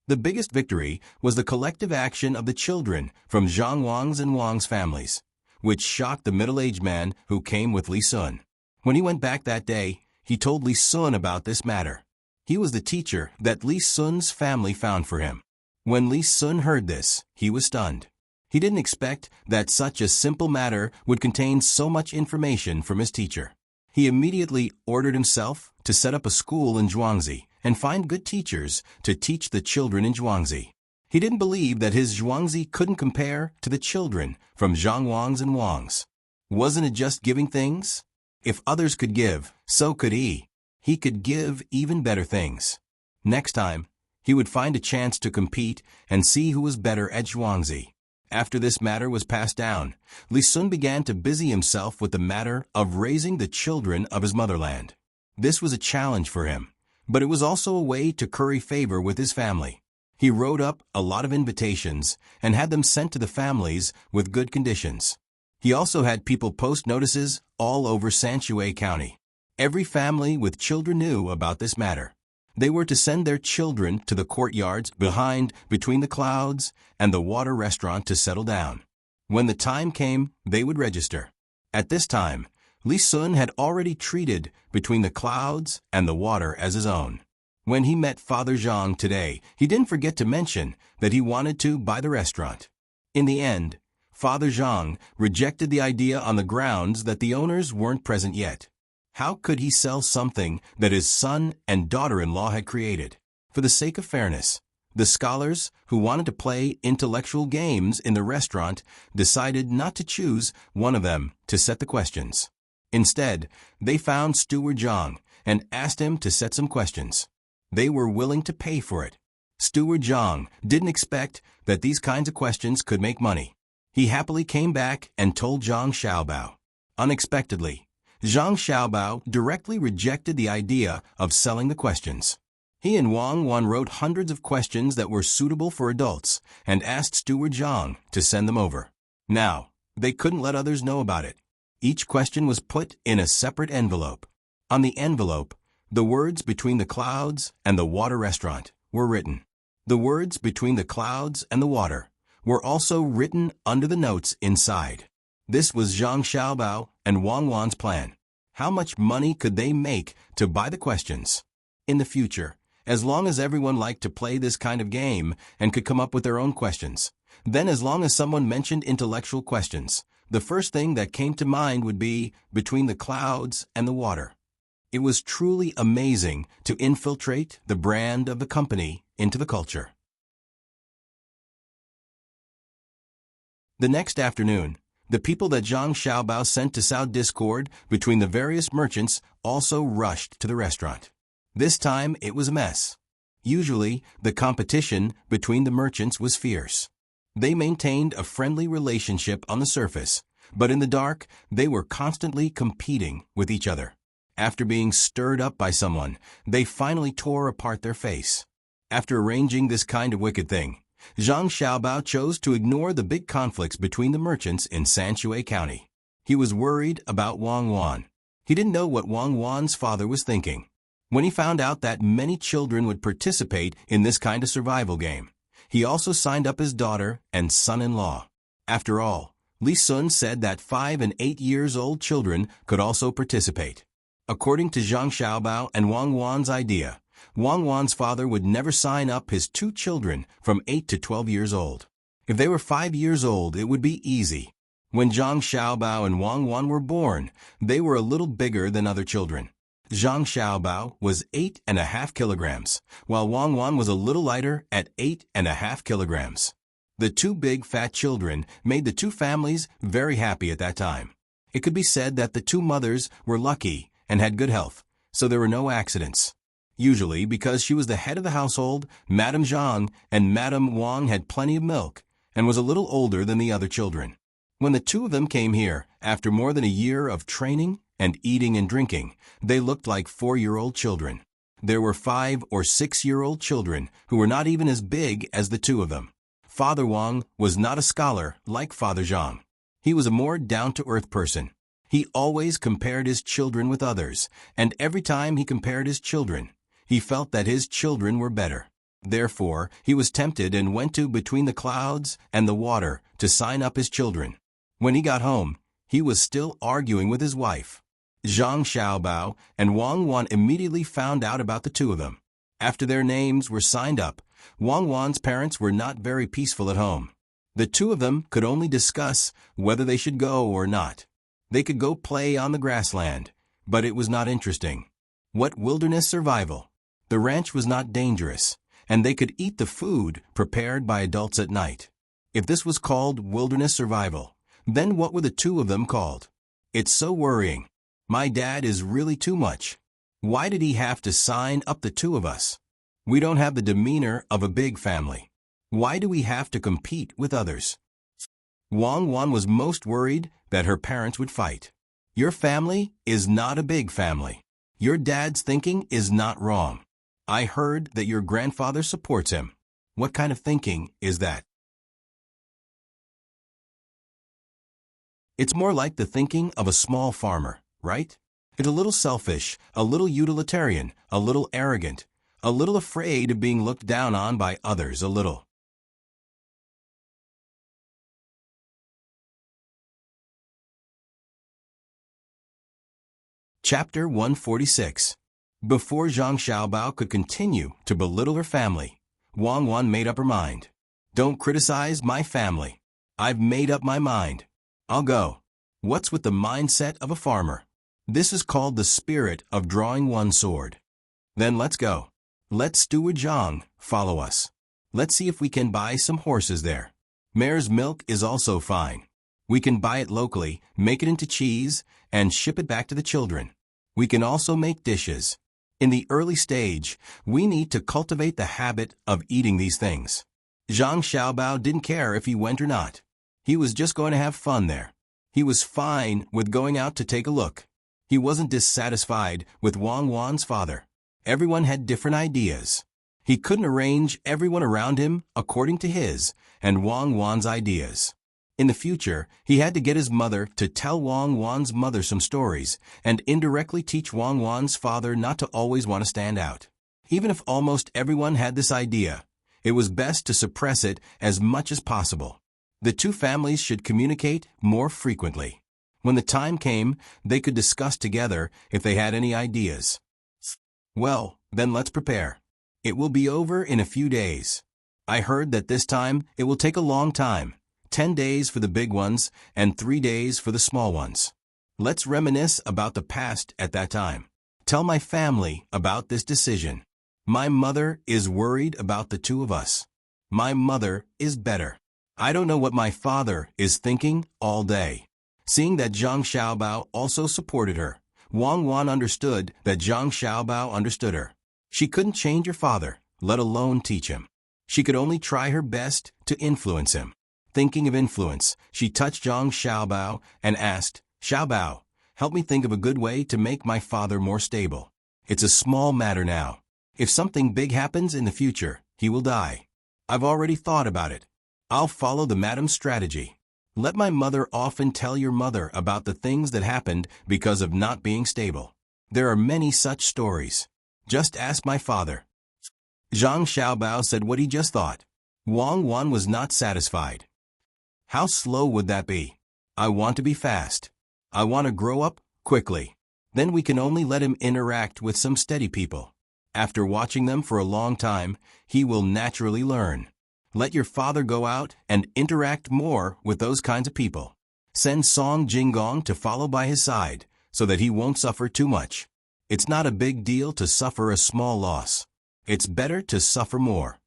[SPEAKER 1] The biggest victory was the collective action of the children from Zhang Wang's and Wang's families, which shocked the middle-aged man who came with Li Sun. When he went back that day, he told Li Sun about this matter. He was the teacher that Li Sun's family found for him. When Li Sun heard this, he was stunned. He didn't expect that such a simple matter would contain so much information from his teacher. He immediately ordered himself to set up a school in Zhuangzi and find good teachers to teach the children in Zhuangzi. He didn't believe that his Zhuangzi couldn't compare to the children from Zhang Wang's and Wang's. Wasn't it just giving things? If others could give, so could he. He could give even better things. Next time, he would find a chance to compete and see who was better at Zhuangzi. After this matter was passed down, Li Sun began to busy himself with the matter of raising the children of his motherland. This was a challenge for him, but it was also a way to curry favor with his family. He wrote up a lot of invitations and had them sent to the families with good conditions. He also had people post notices all over Sanshui County. Every family with children knew about this matter. They were to send their children to the courtyards between the clouds and the water restaurant to settle down. When the time came, they would register. At this time, Li Sun had already treated between the clouds and the water as his own. When he met Father Zhang today, he didn't forget to mention that he wanted to buy the restaurant. In the end, Father Zhang rejected the idea on the grounds that the owners weren't present yet. How could he sell something that his son and daughter-in-law had created? For the sake of fairness, the scholars who wanted to play intellectual games in the restaurant decided not to choose one of them to set the questions. Instead, they found Steward Zhang and asked him to set some questions. They were willing to pay for it. Steward Zhang didn't expect that these kinds of questions could make money. He happily came back and told Zhang Xiaobao. Unexpectedly, Zhang Xiaobao directly rejected the idea of selling the questions. He and Wang Wan wrote hundreds of questions that were suitable for adults and asked Steward Zhang to send them over. Now, they couldn't let others know about it. Each question was put in a separate envelope. On the envelope, the words between the clouds and the water restaurant were written. The words between the clouds and the water were also written under the notes inside. This was Zhang Xiaobao and Wang Wan's plan. How much money could they make to buy the questions? In the future, as long as everyone liked to play this kind of game and could come up with their own questions, then as long as someone mentioned intellectual questions, the first thing that came to mind would be between the clouds and the water. It was truly amazing to infiltrate the brand of the company into the culture. The next afternoon, the people that Zhang Xiaobao sent to sow discord between the various merchants also rushed to the restaurant. This time it was a mess. Usually, the competition between the merchants was fierce. They maintained a friendly relationship on the surface, but in the dark, they were constantly competing with each other. After being stirred up by someone, they finally tore apart their face. After arranging this kind of wicked thing, Zhang Xiaobao chose to ignore the big conflicts between the merchants in Sanshui County. He was worried about Wang Wan. He didn't know what Wang Wan's father was thinking. When he found out that many children would participate in this kind of survival game, he also signed up his daughter and son-in-law. After all, Li Sun said that 5 and 8 years old children could also participate. According to Zhang Xiaobao and Wang Wan's idea, Wang Wan's father would never sign up his 2 children from 8 to 12 years old. If they were 5 years old, it would be easy. When Zhang Xiaobao and Wang Wan were born, they were a little bigger than other children. Zhang Xiaobao was 8.5 kilograms, while Wang Wan was a little lighter at 8.5 kilograms. The two big fat children made the two families very happy at that time. It could be said that the two mothers were lucky and had good health, so there were no accidents. Usually, because she was the head of the household, Madame Zhang and Madame Wang had plenty of milk and was a little older than the other children. When the two of them came here, after more than a year of training and eating and drinking, they looked like 4-year-old children. There were 5- or 6-year-old children who were not even as big as the two of them. Father Wang was not a scholar like Father Zhang. He was a more down-to-earth person. He always compared his children with others, and every time he compared his children, he felt that his children were better. Therefore, he was tempted and went to between the clouds and the water to sign up his children. When he got home, he was still arguing with his wife. Zhang Xiaobao and Wang Wan immediately found out about the two of them. After their names were signed up, Wang Wan's parents were not very peaceful at home. The two of them could only discuss whether they should go or not. They could go play on the grassland, but it was not interesting. What wilderness survival? The ranch was not dangerous, and they could eat the food prepared by adults at night. If this was called wilderness survival, then what were the two of them called? It's so worrying. My dad is really too much. Why did he have to sign up the two of us? We don't have the demeanor of a big family. Why do we have to compete with others? Wang Wan was most worried that her parents would fight. Your family is not a big family. Your dad's thinking is not wrong. I heard that your grandfather supports him. What kind of thinking is that? It's more like the thinking of a small farmer, right? It's a little selfish, a little utilitarian, a little arrogant, a little afraid of being looked down on by others, a little. Chapter 146. Before Zhang Xiaobao could continue to belittle her family, Wang Wan made up her mind. Don't criticize my family. I've made up my mind. I'll go. What's with the mindset of a farmer? This is called the spirit of drawing one sword. Then let's go. Let Steward Zhang follow us. Let's see if we can buy some horses there. Mare's milk is also fine. We can buy it locally, make it into cheese, and ship it back to the children. We can also make dishes. In the early stage, we need to cultivate the habit of eating these things. Zhang Xiaobao didn't care if he went or not. He was just going to have fun there. He was fine with going out to take a look. He wasn't dissatisfied with Wang Wan's father. Everyone had different ideas. He couldn't arrange everyone around him according to his and Wang Wan's ideas. In the future, he had to get his mother to tell Wang Wan's mother some stories and indirectly teach Wang Wan's father not to always want to stand out. Even if almost everyone had this idea, it was best to suppress it as much as possible. The two families should communicate more frequently. When the time came, they could discuss together if they had any ideas. Well, then let's prepare. It will be over in a few days. I heard that this time it will take a long time. 10 days for the big ones and 3 days for the small ones. Let's reminisce about the past at that time. Tell my family about this decision. My mother is worried about the two of us. My mother is better. I don't know what my father is thinking all day. Seeing that Zhang Xiaobao also supported her, Wang Wan understood that Zhang Xiaobao understood her. She couldn't change her father, let alone teach him. She could only try her best to influence him. Thinking of influence, she touched Zhang Xiaobao and asked, Xiaobao, help me think of a good way to make my father more stable. It's a small matter now. If something big happens in the future, he will die. I've already thought about it. I'll follow the madam's strategy. Let my mother often tell your mother about the things that happened because of not being stable. There are many such stories. Just ask my father. Zhang Xiaobao said what he just thought. Wang Wan was not satisfied. How slow would that be? I want to be fast. I want to grow up quickly. Then we can only let him interact with some steady people. After watching them for a long time, he will naturally learn. Let your father go out and interact more with those kinds of people. Send Song Jinggong to follow by his side so that he won't suffer too much. It's not a big deal to suffer a small loss. It's better to suffer more.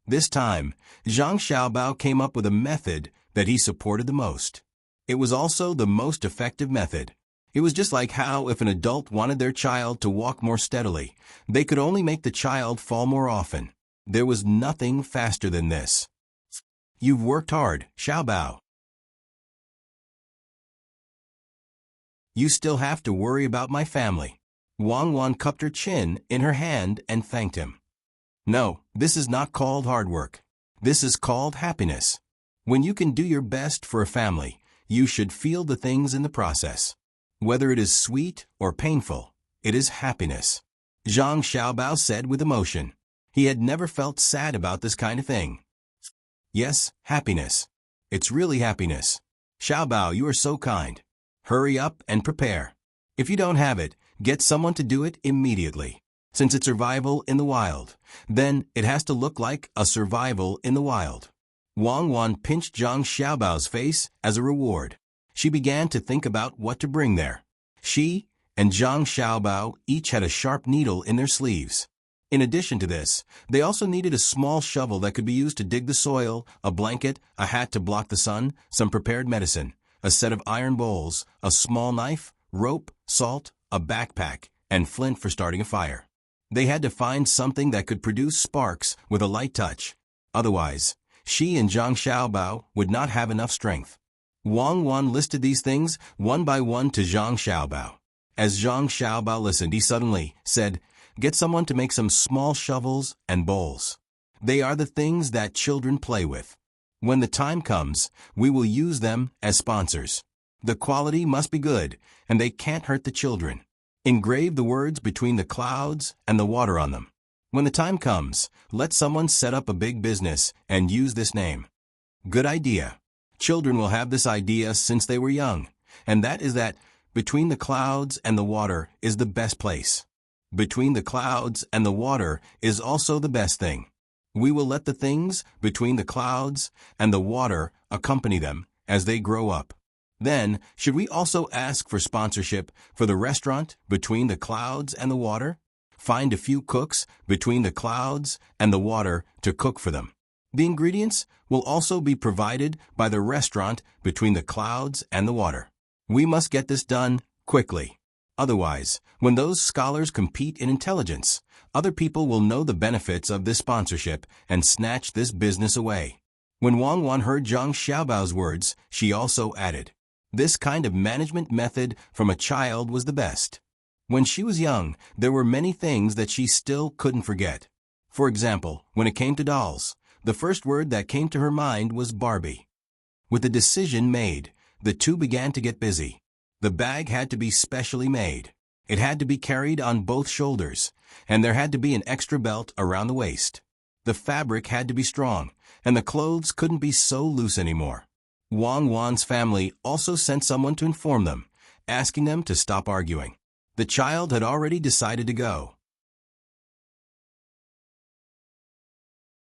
[SPEAKER 1] This time, Zhang Xiaobao came up with a method that he supported the most. It was also the most effective method. It was just like how if an adult wanted their child to walk more steadily, they could only make the child fall more often. There was nothing faster than this. You've worked hard, Xiaobao. You still have to worry about my family. Wang Wan cupped her chin in her hand and thanked him. No, this is not called hard work. This is called happiness. When you can do your best for a family, you should feel the things in the process. Whether it is sweet or painful, it is happiness. Zhang Xiaobao said with emotion. He had never felt sad about this kind of thing. Yes, happiness. It's really happiness. Xiaobao, you are so kind. Hurry up and prepare. If you don't have it, get someone to do it immediately. Since it's survival in the wild, then it has to look like a survival in the wild. Wang Wan pinched Zhang Xiaobao's face as a reward. She began to think about what to bring there. She and Zhang Xiaobao each had a sharp needle in their sleeves. In addition to this, they also needed a small shovel that could be used to dig the soil, a blanket, a hat to block the sun, some prepared medicine, a set of iron bowls, a small knife, rope, salt, a backpack, and flint for starting a fire. They had to find something that could produce sparks with a light touch. Otherwise, she and Zhang Xiaobao would not have enough strength. Wang Wan listed these things one by one to Zhang Xiaobao. As Zhang Xiaobao listened, he suddenly said, "Get someone to make some small shovels and bowls. They are the things that children play with. When the time comes, we will use them as sponsors. The quality must be good, and they can't hurt the children. Engrave the words between the clouds and the water on them. When the time comes, let someone set up a big business and use this name." Good idea. Children will have this idea since they were young, and that is that between the clouds and the water is the best place. Between the clouds and the water is also the best thing. We will let the things between the clouds and the water accompany them as they grow up. Then, should we also ask for sponsorship for the restaurant between the clouds and the water? Find a few cooks between the clouds and the water to cook for them. The ingredients will also be provided by the restaurant between the clouds and the water. We must get this done quickly. Otherwise, when those scholars compete in intelligence, other people will know the benefits of this sponsorship and snatch this business away. When Wang Wan heard Zhang Xiaobao's words, she also added, "This kind of management method from a child was the best." When she was young, there were many things that she still couldn't forget. For example, when it came to dolls, the first word that came to her mind was Barbie. With the decision made, the two began to get busy. The bag had to be specially made. It had to be carried on both shoulders, and there had to be an extra belt around the waist. The fabric had to be strong, and the clothes couldn't be so loose anymore. Wang Wan's family also sent someone to inform them, asking them to stop arguing. The child had already decided to go.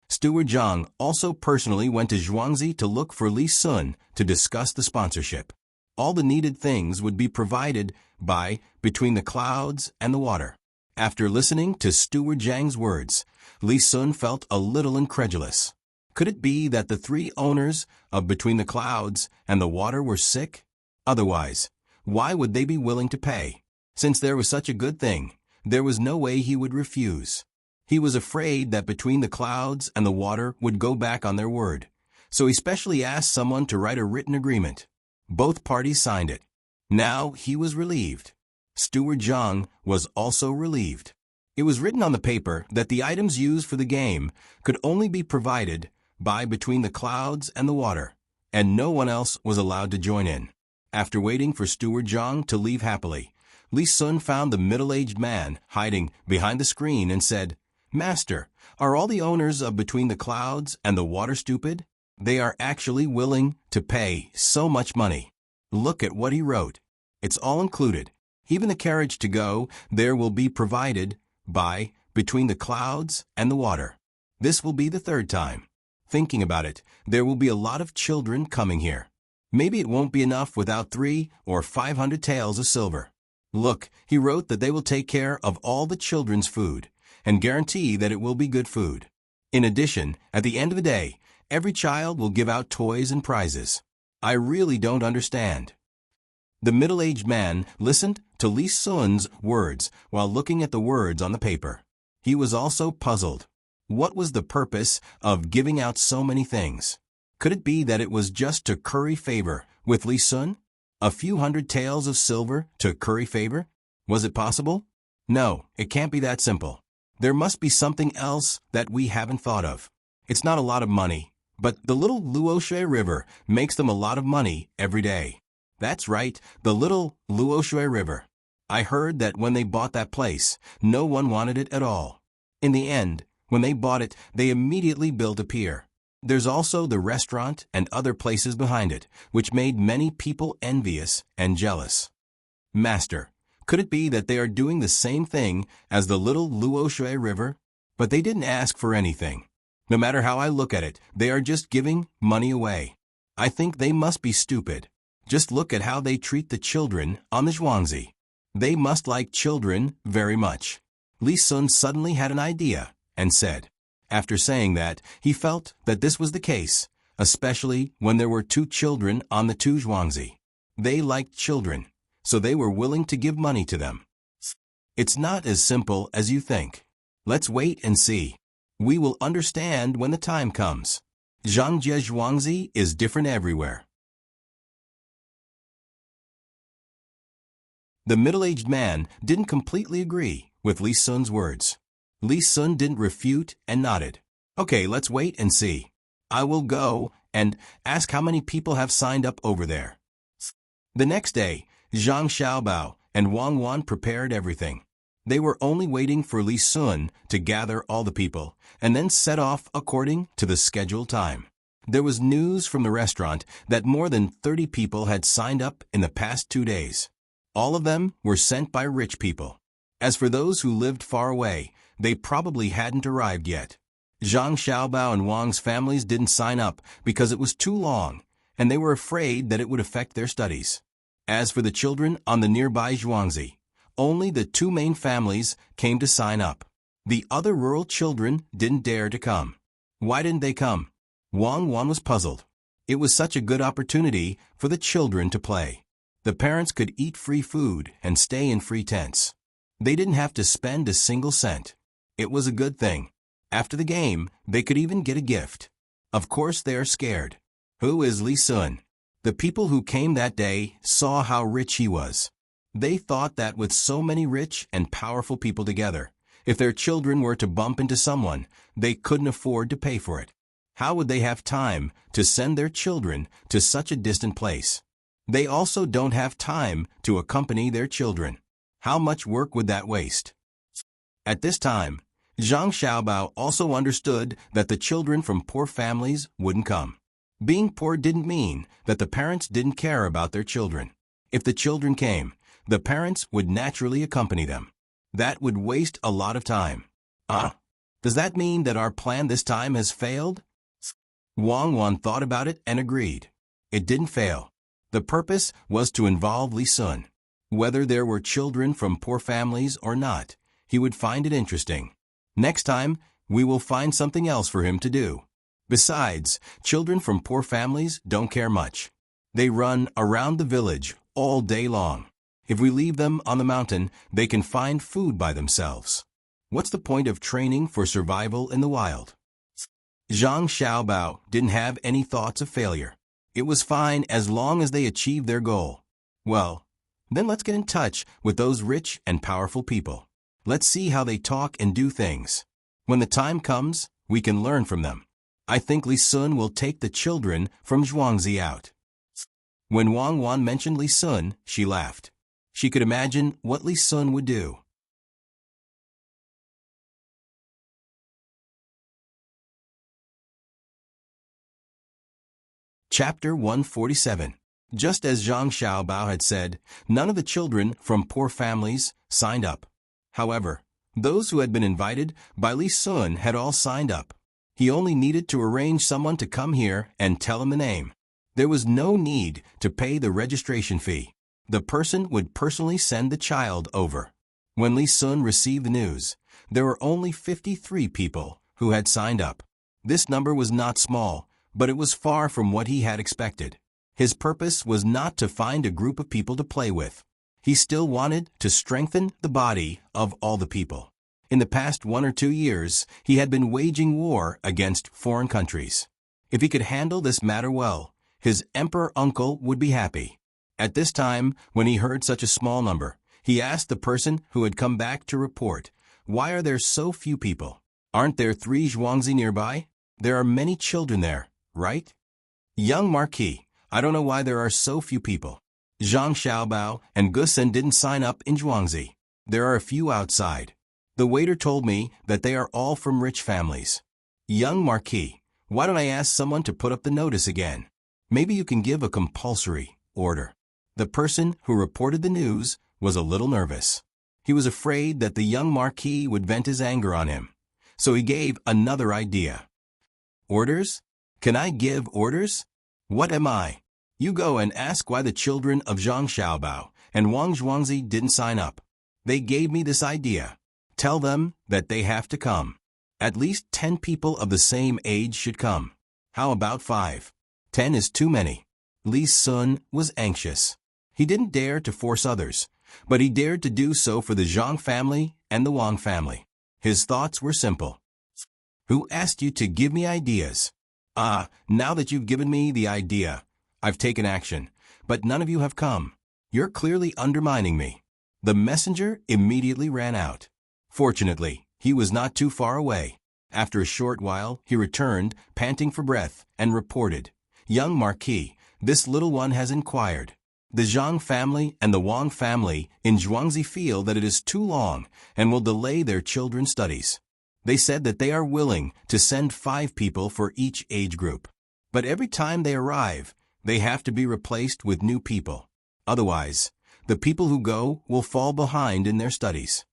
[SPEAKER 1] Steward Zhang also personally went to Zhuangzi to look for Li Sun to discuss the sponsorship. All the needed things would be provided by Between the Clouds and the Water. After listening to Steward Zhang's words, Li Sun felt a little incredulous. Could it be that the three owners of Between the Clouds and the Water were sick? Otherwise, why would they be willing to pay? Since there was such a good thing, there was no way he would refuse. He was afraid that Between the Clouds and the Water would go back on their word, so he specially asked someone to write a written agreement. Both parties signed it. Now he was relieved. Steward Zhang was also relieved. It was written on the paper that the items used for the game could only be provided by Between the Clouds and the Water, and no one else was allowed to join in. After waiting for Steward Zhang to leave happily, Li Sun found the middle-aged man hiding behind the screen and said, "Master, are all the owners of Between the Clouds and the Water stupid? They are actually willing to pay so much money. Look at what he wrote. It's all included. Even the carriage to go there will be provided by Between the Clouds and the Water. This will be the third time. Thinking about it, there will be a lot of children coming here. Maybe it won't be enough without 300 or 500 taels of silver. Look, he wrote that they will take care of all the children's food and guarantee that it will be good food. In addition, at the end of the day, every child will give out toys and prizes. I really don't understand. The middle-aged man listened to Li Sun's words while looking at the words on the paper. He was also puzzled. What was the purpose of giving out so many things? Could it be that it was just to curry favor with Li Sun? A few hundred taels of silver to curry favor? Was it possible? No, it can't be that simple. There must be something else that we haven't thought of. It's not a lot of money, but the little Luoshui River makes them a lot of money every day. That's right, the little Luoshui River. I heard that when they bought that place, no one wanted it at all. In the end, when they bought it, they immediately built a pier. There's also the restaurant and other places behind it, which made many people envious and jealous. Master, could it be that they are doing the same thing as the little Luoshui River? But they didn't ask for anything. No matter how I look at it, they are just giving money away. I think they must be stupid. Just look at how they treat the children on the Zhuangzi. They must like children very much. Li Sun suddenly had an idea and said. After saying that, he felt that this was the case, especially when there were two children on the two Zhuangzi. They liked children, so they were willing to give money to them. It's not as simple as you think. Let's wait and see. We will understand when the time comes. Zhangjie Zhuangzi is different everywhere. The middle-aged man didn't completely agree with Li Sun's words. Li Sun didn't refute and nodded. Okay, let's wait and see. I will go and ask how many people have signed up over there. The next day, Zhang Xiaobao and Wang Wan prepared everything. They were only waiting for Li Sun to gather all the people and then set off according to the scheduled time. There was news from the restaurant that more than 30 people had signed up in the past 2 days. All of them were sent by rich people. As for those who lived far away, they probably hadn't arrived yet. Zhang Xiaobao and Wang's families didn't sign up because it was too long, and they were afraid that it would affect their studies. As for the children on the nearby Zhuangzi, only the two main families came to sign up. The other rural children didn't dare to come. Why didn't they come? Wang Wan was puzzled. It was such a good opportunity for the children to play. The parents could eat free food and stay in free tents. They didn't have to spend a single cent. It was a good thing. After the game, they could even get a gift. Of course they are scared. Who is Li Sun? The people who came that day saw how rich he was. They thought that with so many rich and powerful people together, if their children were to bump into someone, they couldn't afford to pay for it. How would they have time to send their children to such a distant place? They also don't have time to accompany their children. How much work would that waste? At this time, Zhang Xiaobao also understood that the children from poor families wouldn't come. Being poor didn't mean that the parents didn't care about their children. If the children came, the parents would naturally accompany them. That would waste a lot of time. Does that mean that our plan this time has failed? Wang Wan thought about it and agreed. It didn't fail. The purpose was to involve Li Sun. Whether there were children from poor families or not, he would find it interesting. Next time, we will find something else for him to do. Besides, children from poor families don't care much. They run around the village all day long. If we leave them on the mountain, they can find food by themselves. What's the point of training for survival in the wild? Zhang Xiaobao didn't have any thoughts of failure. It was fine as long as they achieved their goal. Well, then let's get in touch with those rich and powerful people. Let's see how they talk and do things. When the time comes, we can learn from them. I think Li Sun will take the children from Zhuangzi out. When Wang Wan mentioned Li Sun, she laughed. She could imagine what Li Sun would do. Chapter 147. Just as Zhang Xiaobao had said, none of the children from poor families signed up. However, those who had been invited by Li Sun had all signed up. He only needed to arrange someone to come here and tell him the name. There was no need to pay the registration fee. The person would personally send the child over. When Li Sun received the news, there were only 53 people who had signed up. This number was not small, but it was far from what he had expected. His purpose was not to find a group of people to play with. He still wanted to strengthen the body of all the people. In the past 1 or 2 years, he had been waging war against foreign countries. If he could handle this matter well, his emperor uncle would be happy. At this time, when he heard such a small number, he asked the person who had come back to report, "Why are there so few people? Aren't there 3 Zhuangzi nearby? There are many children there, right?" "Young Marquis, I don't know why there are so few people. Zhang Xiaobao and Gusen didn't sign up in Zhuangzi. There are a few outside. The waiter told me that they are all from rich families." "Young Marquis, why don't I ask someone to put up the notice again? Maybe you can give a compulsory order." The person who reported the news was a little nervous. He was afraid that the young Marquis would vent his anger on him. So he gave another idea. "Orders? Can I give orders? What am I? You go and ask why the children of Zhang Xiaobao and Wang Zhuangzi didn't sign up. They gave me this idea. Tell them that they have to come. At least 10 people of the same age should come. How about 5? 10 is too many." Li Sun was anxious. He didn't dare to force others, but he dared to do so for the Zhang family and the Wang family. His thoughts were simple. "Who asked you to give me ideas? Now that you've given me the idea, I've taken action, but none of you have come. You're clearly undermining me." The messenger immediately ran out. Fortunately, he was not too far away. After a short while, he returned, panting for breath, and reported, "Young Marquis, this little one has inquired. The Zhang family and the Wang family in Zhuangzi feel that it is too long and will delay their children's studies. They said that they are willing to send 5 people for each age group. But every time they arrive, they have to be replaced with new people. Otherwise, the people who go will fall behind in their studies."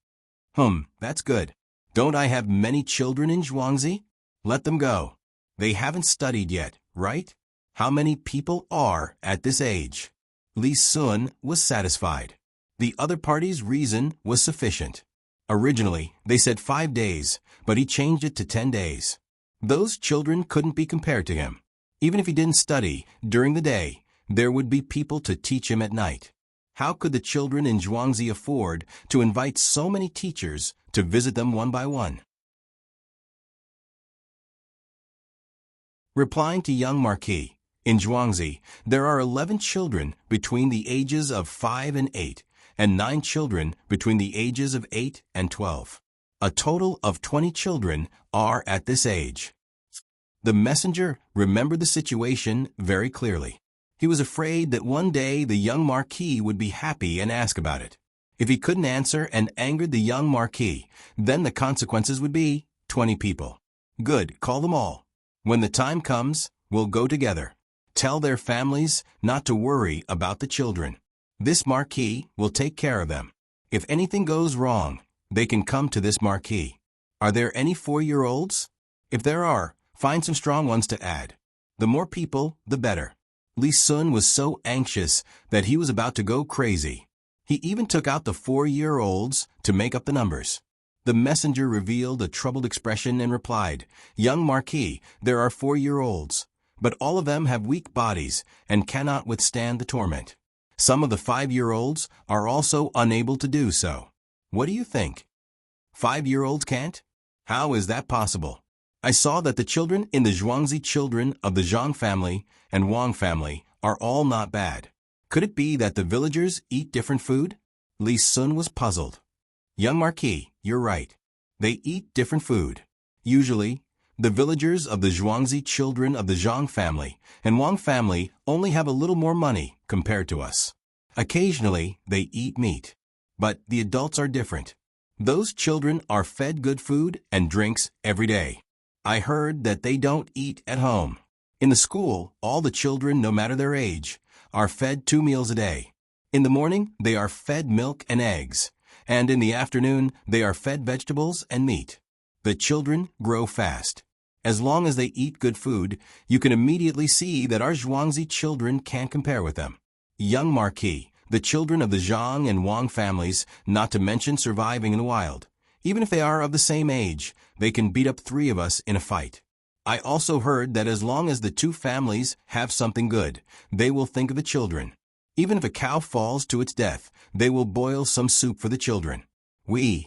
[SPEAKER 1] That's good. Don't I have many children in Zhuangzi? Let them go. They haven't studied yet, right? How many people are at this age? Li Sun was satisfied. The other party's reason was sufficient. Originally, they said 5 days, but he changed it to 10 days. Those children couldn't be compared to him. Even if he didn't study during the day, there would be people to teach him at night. How could the children in Zhuangzi afford to invite so many teachers to visit them one by one? Replying to young Marquis, in Zhuangzi, there are 11 children between the ages of 5 and 8, and 9 children between the ages of 8 and 12. A total of 20 children are at this age. The messenger remembered the situation very clearly. He was afraid that one day the young Marquis would be happy and ask about it. If he couldn't answer and angered the young Marquis, then the consequences would be 20 people. "Good, call them all. When the time comes, we'll go together. Tell their families not to worry about the children. This Marquis will take care of them. If anything goes wrong, they can come to this Marquis. Are there any 4-year-olds? If there are, find some strong ones to add. The more people, the better." Li Sun was so anxious that he was about to go crazy. He even took out the 4-year-olds to make up the numbers. The messenger revealed a troubled expression and replied, "Young Marquis, there are 4-year-olds, but all of them have weak bodies and cannot withstand the torment. Some of the 5-year-olds are also unable to do so. What do you think? 5-year-olds can't? How is that possible? I saw that the children in the Zhuangzi children of the Zhang family and Wang family are all not bad. Could it be that the villagers eat different food?" Li Sun was puzzled. "Young Marquis, you're right. They eat different food. Usually, the villagers of the Zhuangzi children of the Zhang family and Wang family only have a little more money compared to us. Occasionally, they eat meat. But the adults are different. Those children are fed good food and drinks every day. I heard that they don't eat at home. In the school, all the children, no matter their age, are fed 2 meals a day. In the morning, they are fed milk and eggs, and in the afternoon, they are fed vegetables and meat. The children grow fast. As long as they eat good food, you can immediately see that our Zhuangzi children can't compare with them. Young Marquis, the children of the Zhang and Wang families, not to mention surviving in the wild, Even if they are of the same age, they can beat up 3 of us in a fight. I also heard that as long as the 2 families have something good, they will think of the children. Even if a cow falls to its death, they will boil some soup for the children. The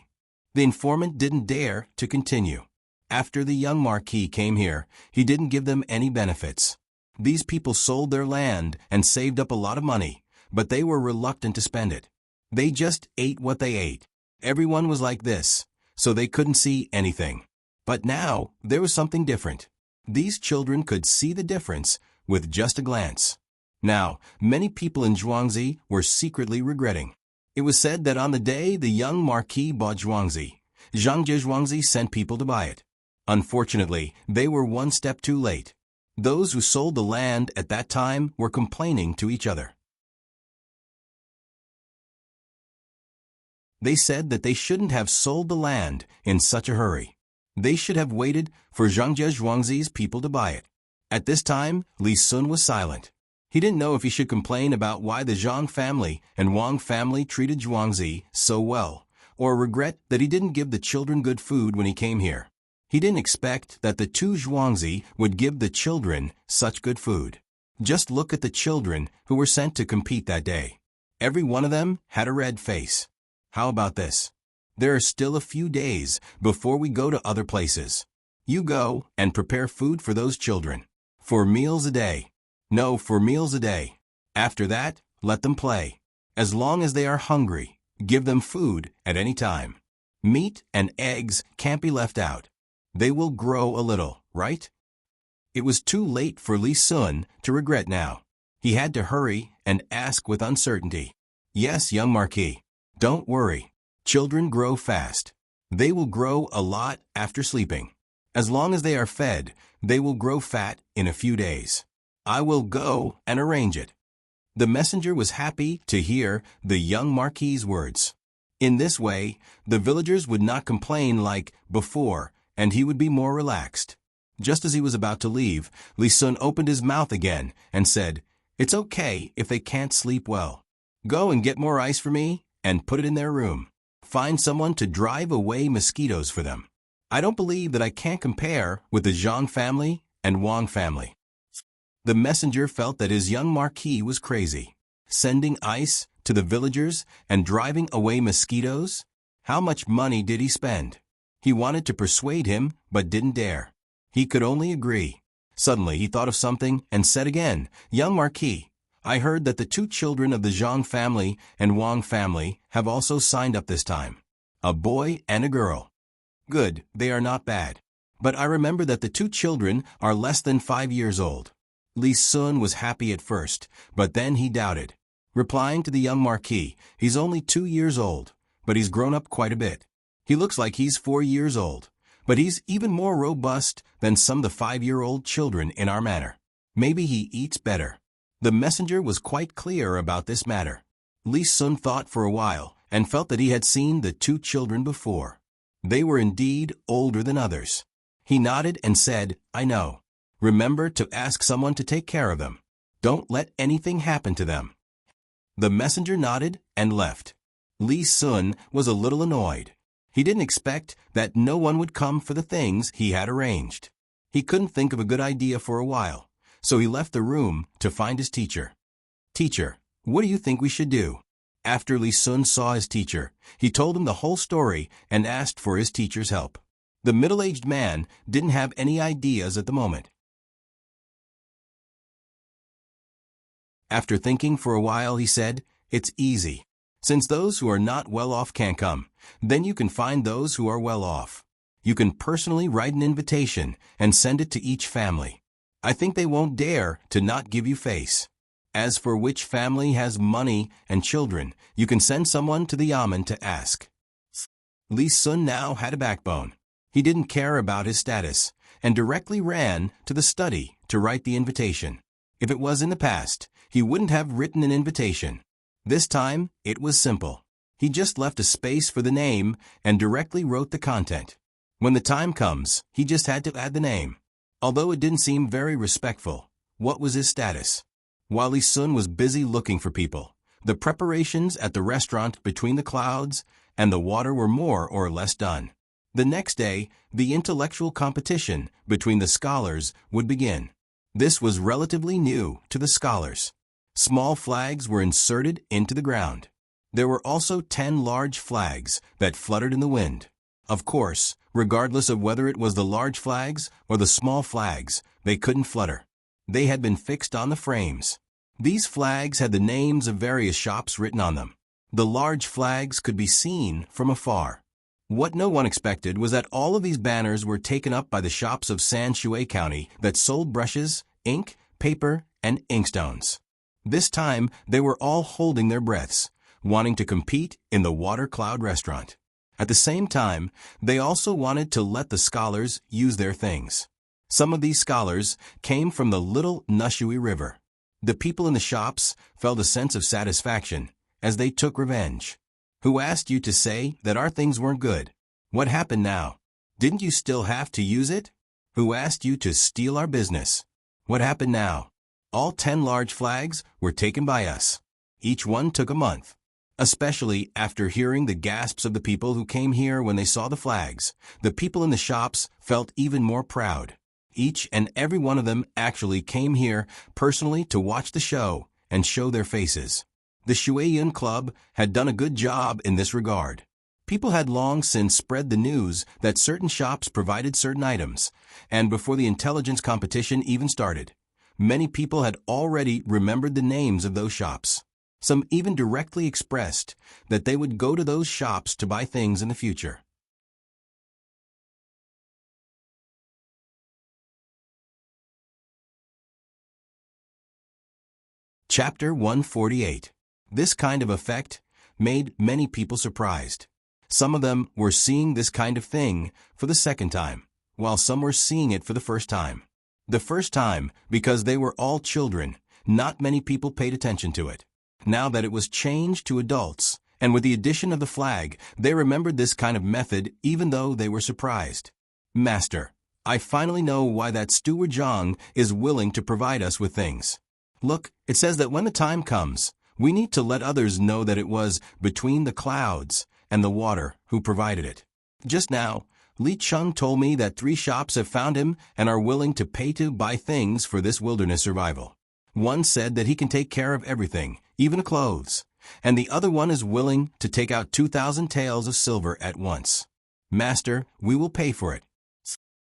[SPEAKER 1] informant didn't dare to continue. After the young Marquis came here, he didn't give them any benefits. These people sold their land and saved up a lot of money, but they were reluctant to spend it. They just ate what they ate. Everyone was like this, so they couldn't see anything. But now, there was something different. These children could see the difference with just a glance. Now, many people in Zhuangzi were secretly regretting. It was said that on the day the young Marquis bought Zhuangzi, Zhuangzi sent people to buy it. Unfortunately, they were one step too late. Those who sold the land at that time were complaining to each other. They said that they shouldn't have sold the land in such a hurry. They should have waited for Zhuangzi's people to buy it. At this time, Li Sun was silent. He didn't know if he should complain about why the Zhang family and Wang family treated Zhuangzi so well, or regret that he didn't give the children good food when he came here. He didn't expect that the 2 Zhuangzi would give the children such good food. Just look at the children who were sent to compete that day. Every one of them had a red face. How about this? There are still a few days before we go to other places. You go and prepare food for those children. 4 meals a day. No, 4 meals a day. After that, let them play. As long as they are hungry, give them food at any time. Meat and eggs can't be left out. They will grow a little, right? It was too late for Li Sun to regret now. He had to hurry and ask with uncertainty. Yes, young Marquis. Don't worry. Children grow fast. They will grow a lot after sleeping. As long as they are fed, they will grow fat in a few days. I will go and arrange it. The messenger was happy to hear the young Marquis's words. In this way, the villagers would not complain like before, and he would be more relaxed. Just as he was about to leave, Li Sun opened his mouth again and said, "It's okay if they can't sleep well. Go and get more ice for me and put it in their room. Find someone to drive away mosquitoes for them. I don't believe that I can't compare with the Zhang family and Wang family." The messenger felt that his young Marquis was crazy. Sending ice to the villagers and driving away mosquitoes? How much money did he spend? He wanted to persuade him, but didn't dare. He could only agree. Suddenly he thought of something and said again, "Young Marquis, I heard that the 2 children of the Zhang family and Wang family have also signed up this time. A boy and a girl. Good, they are not bad. But I remember that the 2 children are less than 5 years old." Li Sun was happy at first, but then he doubted. Replying to the young Marquis, "He's only 2 years old, but he's grown up quite a bit. He looks like he's 4 years old, but he's even more robust than some of the 5-year-old children in our manor. Maybe he eats better." The messenger was quite clear about this matter. Li Sun thought for a while and felt that he had seen the 2 children before. They were indeed older than others. He nodded and said, "I know. Remember to ask someone to take care of them. Don't let anything happen to them." The messenger nodded and left. Li Sun was a little annoyed. He didn't expect that no one would come for the things he had arranged. He couldn't think of a good idea for a while, so he left the room to find his teacher. "Teacher, what do you think we should do?" After Li Sun saw his teacher, he told him the whole story and asked for his teacher's help. The middle-aged man didn't have any ideas at the moment. After thinking for a while, he said, "It's easy. Since those who are not well off can't come, then you can find those who are well off. You can personally write an invitation and send it to each family. I think they won't dare to not give you face. As for which family has money and children, you can send someone to the yamen to ask." Li Sun now had a backbone. He didn't care about his status, and directly ran to the study to write the invitation. If it was in the past, he wouldn't have written an invitation. This time, it was simple. He just left a space for the name and directly wrote the content. When the time comes, he just had to add the name. Although it didn't seem very respectful, what was his status? While Li Sun was busy looking for people, The preparations at the restaurant between the clouds and the water were more or less done. The next day, the intellectual competition between the scholars would begin. This was relatively new to the scholars. Small flags were inserted into the ground. There were also 10 large flags that fluttered in the wind. Of course, regardless of whether it was the large flags or the small flags, they couldn't flutter. They had been fixed on the frames. These flags had the names of various shops written on them. The large flags could be seen from afar. What no one expected was that all of these banners were taken up by the shops of San Shui County that sold brushes, ink, paper, and inkstones. This time, they were all holding their breaths, wanting to compete in the Water Cloud restaurant. At the same time, they also wanted to let the scholars use their things. Some of these scholars came from the Little Nushui River. The people in the shops felt a sense of satisfaction as they took revenge. Who asked you to say that our things weren't good? What happened now? Didn't you still have to use it? Who asked you to steal our business? What happened now? All 10 large flags were taken by us. Each one took a month. Especially after hearing the gasps of the people who came here when they saw the flags, the people in the shops felt even more proud. Each and every one of them actually came here personally to watch the show and show their faces. The Shuiyun Club had done a good job in this regard. People had long since spread the news that certain shops provided certain items, and before the intelligence competition even started, many people had already remembered the names of those shops. Some even directly expressed that they would go to those shops to buy things in the future. Chapter 148. This kind of effect made many people surprised. Some of them were seeing this kind of thing for the second time, while some were seeing it for the first time. The first time because they were all children, not many people paid attention to it. Now that it was changed to adults, and with the addition of the flag, they remembered this kind of method even though they were surprised. Master, I finally know why that steward Zhang is willing to provide us with things. Look, it says that when the time comes, we need to let others know that it was between the clouds and the water who provided it. Just now, Li Cheng told me that 3 shops have found him and are willing to pay to buy things for this wilderness survival. One said that he can take care of everything, even clothes, and the other one is willing to take out 2,000 taels of silver at once. Master, we will pay for it.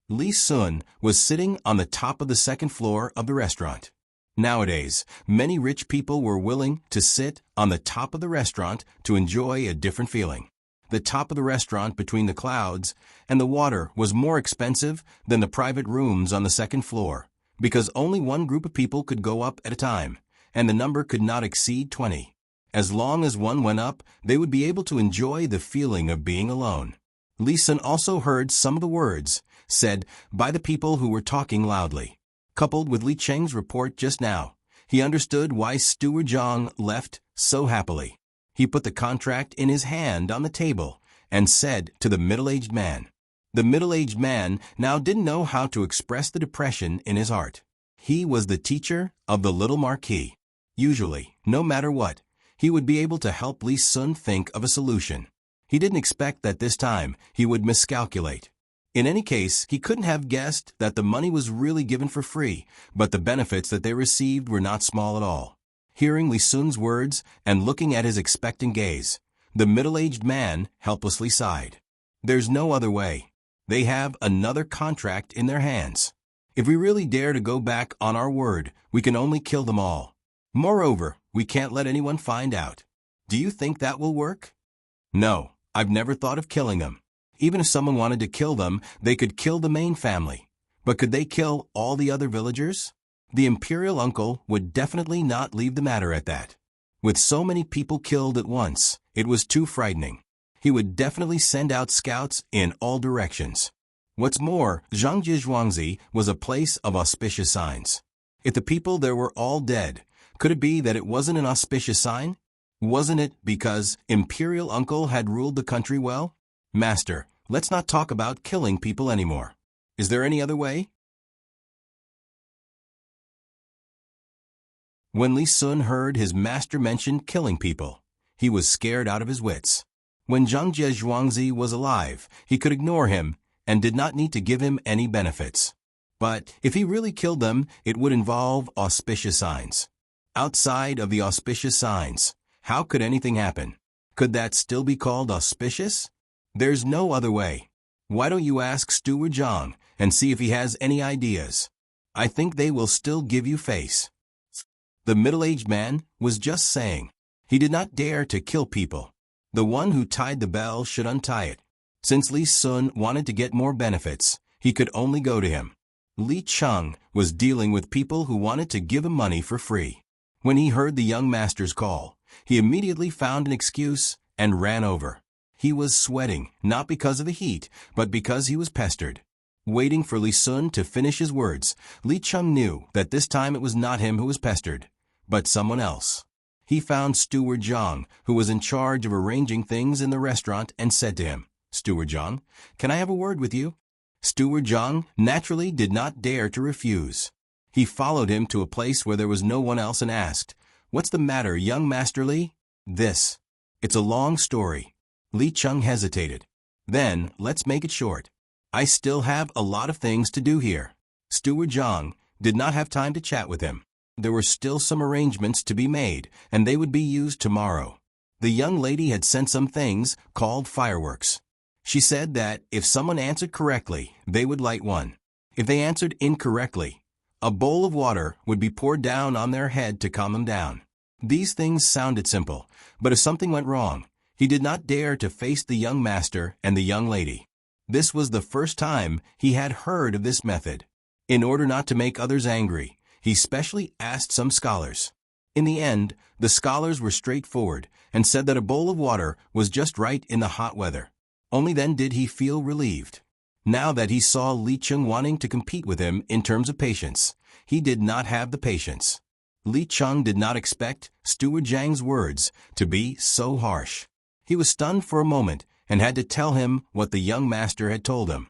[SPEAKER 1] Li Sun was sitting on the top of the second floor of the restaurant. Nowadays, many rich people were willing to sit on the top of the restaurant to enjoy a different feeling. The top of the restaurant between the clouds and the water was more expensive than the private rooms on the second floor, because only one group of people could go up at a time, and the number could not exceed 20. As long as one went up, they would be able to enjoy the feeling of being alone. Li Sun also heard some of the words said by the people who were talking loudly. Coupled with Li Cheng's report just now, he understood why Steward Zhang left so happily. He put the contract in his hand on the table and said to the middle-aged man. The middle-aged man now didn't know how to express the depression in his heart. He was the teacher of the little Marquis. Usually, no matter what, he would be able to help Li Sun think of a solution. He didn't expect that this time he would miscalculate. In any case, he couldn't have guessed that the money was really given for free, but the benefits that they received were not small at all. Hearing Li Sun's words and looking at his expectant gaze, the middle-aged man helplessly sighed. There's no other way. They have another contract in their hands. If we really dare to go back on our word, we can only kill them all. Moreover, we can't let anyone find out. Do you think that will work? No, I've never thought of killing them. Even if someone wanted to kill them, they could kill the main family. But could they kill all the other villagers? The imperial uncle would definitely not leave the matter at that. With so many people killed at once, it was too frightening. He would definitely send out scouts in all directions. What's more, Zhangji Zhuangzi was a place of auspicious signs. If the people there were all dead, could it be that it wasn't an auspicious sign? Wasn't it because imperial uncle had ruled the country well? Master, let's not talk about killing people anymore. Is there any other way? When Li Sun heard his master mention killing people, he was scared out of his wits. When Zhang Zhuangzi was alive, he could ignore him and did not need to give him any benefits. But if he really killed them, it would involve auspicious signs. Outside of the auspicious signs, how could anything happen? Could that still be called auspicious? There's no other way. Why don't you ask Steward Zhang and see if he has any ideas? I think they will still give you face. The middle-aged man was just saying. He did not dare to kill people. The one who tied the bell should untie it. Since Li Sun wanted to get more benefits, he could only go to him. Li Cheng was dealing with people who wanted to give him money for free. When he heard the young master's call, he immediately found an excuse and ran over. He was sweating, not because of the heat, but because he was pestered. Waiting for Li Sun to finish his words, Li Cheng knew that this time it was not him who was pestered, but someone else. He found Steward Zhang, who was in charge of arranging things in the restaurant, and said to him, "Steward Zhang, can I have a word with you?" Steward Zhang naturally did not dare to refuse. He followed him to a place where there was no one else and asked, "What's the matter, young Master Li?" It's a long story. Li Cheng hesitated. Then, let's make it short. I still have a lot of things to do here. Steward Zhang did not have time to chat with him. There were still some arrangements to be made, and they would be used tomorrow. The young lady had sent some things called fireworks. She said that if someone answered correctly, they would light one. If they answered incorrectly, a bowl of water would be poured down on their head to calm them down. These things sounded simple, but if something went wrong, he did not dare to face the young master and the young lady. This was the first time he had heard of this method. In order not to make others angry, he specially asked some scholars. In the end, the scholars were straightforward and said that a bowl of water was just right in the hot weather. Only then did he feel relieved. Now that he saw Li Cheng wanting to compete with him in terms of patience, he did not have the patience. Li Cheng did not expect Steward Zhang's words to be so harsh. He was stunned for a moment and had to tell him what the young master had told him.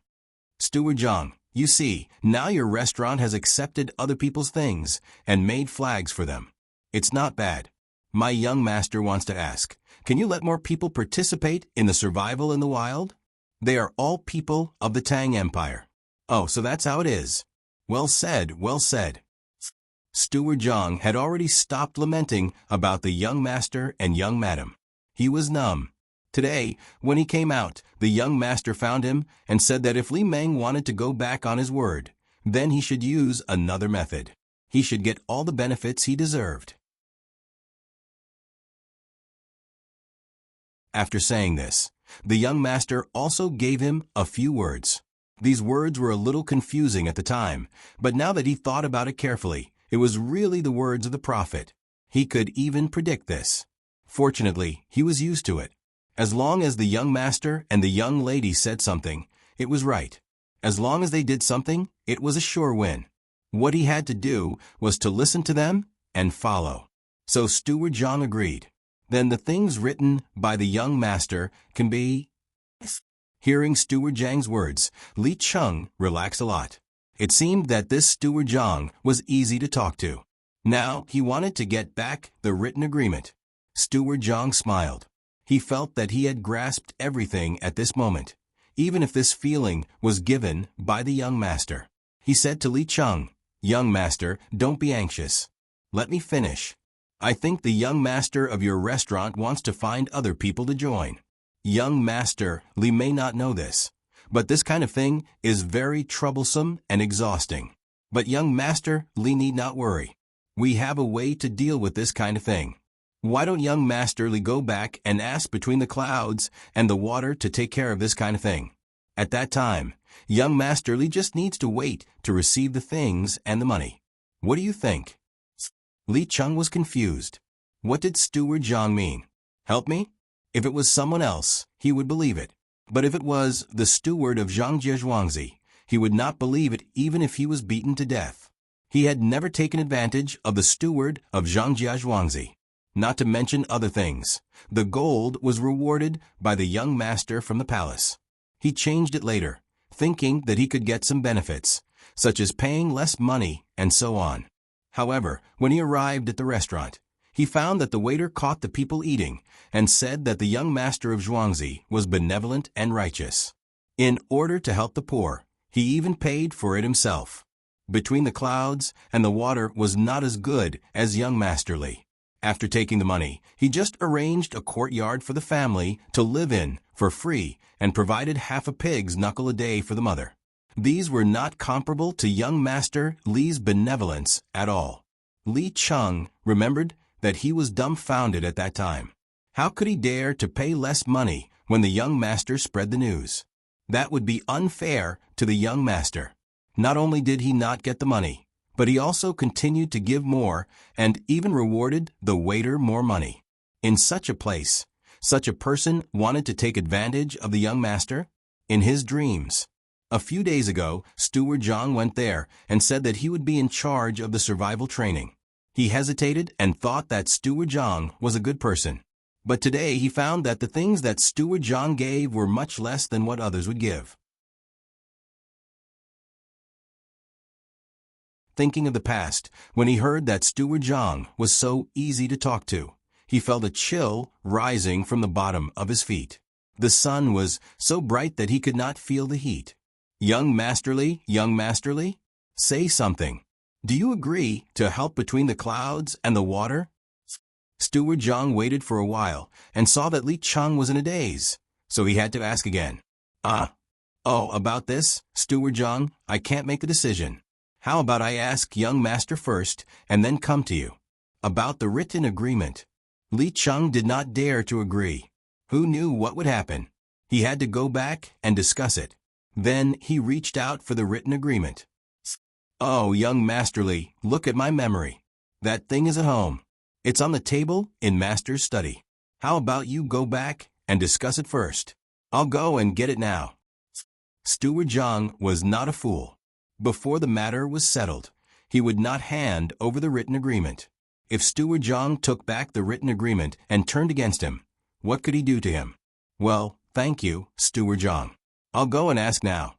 [SPEAKER 1] "Steward Zhang, you see, now your restaurant has accepted other people's things and made flags for them. It's not bad. My young master wants to ask, can you let more people participate in the survival in the wild? They are all people of the Tang Empire." "Oh, so that's how it is. Well said, well said." Steward Zhang had already stopped lamenting about the young master and young madam. He was numb. Today, when he came out, the young master found him and said that if Li Meng wanted to go back on his word, then he should use another method. He should get all the benefits he deserved. After saying this, the young master also gave him a few words. These words were a little confusing at the time, but now that he thought about it carefully, it was really the words of the prophet. He could even predict this. Fortunately, he was used to it. As long as the young master and the young lady said something, it was right. As long as they did something, it was a sure win. What he had to do was to listen to them and follow. So Steward Zhang agreed. Then the things written by the young master can be... Hearing Steward Zhang's words, Li Cheng relaxed a lot. It seemed that this Steward Zhang was easy to talk to. Now he wanted to get back the written agreement. Steward Zhang smiled. He felt that he had grasped everything at this moment, even if this feeling was given by the young master. He said to Li Cheng, "Young master, don't be anxious. Let me finish. I think the young master of your restaurant wants to find other people to join. Young master Li may not know this, but this kind of thing is very troublesome and exhausting. But young master Li need not worry. We have a way to deal with this kind of thing. Why don't young master Li go back and ask between the clouds and the water to take care of this kind of thing? At that time, young master Li just needs to wait to receive the things and the money. What do you think?" Li Cheng was confused. What did Steward Zhang mean? Help me? If it was someone else, he would believe it. But if it was the steward of Zhang Zhuangzi, he would not believe it even if he was beaten to death. He had never taken advantage of the steward of Zhang Zhuangzi. Not to mention other things, the gold was rewarded by the young master from the palace. He changed it later, thinking that he could get some benefits, such as paying less money and so on. However, when he arrived at the restaurant, he found that the waiter caught the people eating and said that the young master of Zhuangzi was benevolent and righteous. In order to help the poor, he even paid for it himself. Between the clouds and the water was not as good as young Master Li. After taking the money, he just arranged a courtyard for the family to live in for free and provided half a pig's knuckle a day for the mother. These were not comparable to young Master Li's benevolence at all. Li Cheng remembered that he was dumbfounded at that time. How could he dare to pay less money when the young master spread the news? That would be unfair to the young master. Not only did he not get the money, but he also continued to give more and even rewarded the waiter more money. In such a place, such a person wanted to take advantage of the young master? In his dreams. A few days ago, Steward Zhang went there and said that he would be in charge of the survival training. He hesitated and thought that Steward Zhang was a good person. But today he found that the things that Steward Zhang gave were much less than what others would give. Thinking of the past, when he heard that Steward Zhang was so easy to talk to, he felt a chill rising from the bottom of his feet. The sun was so bright that he could not feel the heat. Young Master Li, say something. Do you agree to help between the clouds and the water? Steward Zhang waited for a while and saw that Li Cheng was in a daze, so he had to ask again. About this, Steward Zhang, I can't make a decision. How about I ask young master first and then come to you? About the written agreement. Li Cheng did not dare to agree. Who knew what would happen? He had to go back and discuss it. Then he reached out for the written agreement. Oh, young Master Li, look at my memory. That thing is at home. It's on the table in Master's study. How about you go back and discuss it first? I'll go and get it now. Steward Zhang was not a fool. Before the matter was settled, he would not hand over the written agreement. If Steward Zhang took back the written agreement and turned against him, what could he do to him? Well, thank you, Steward Zhang. I'll go and ask now.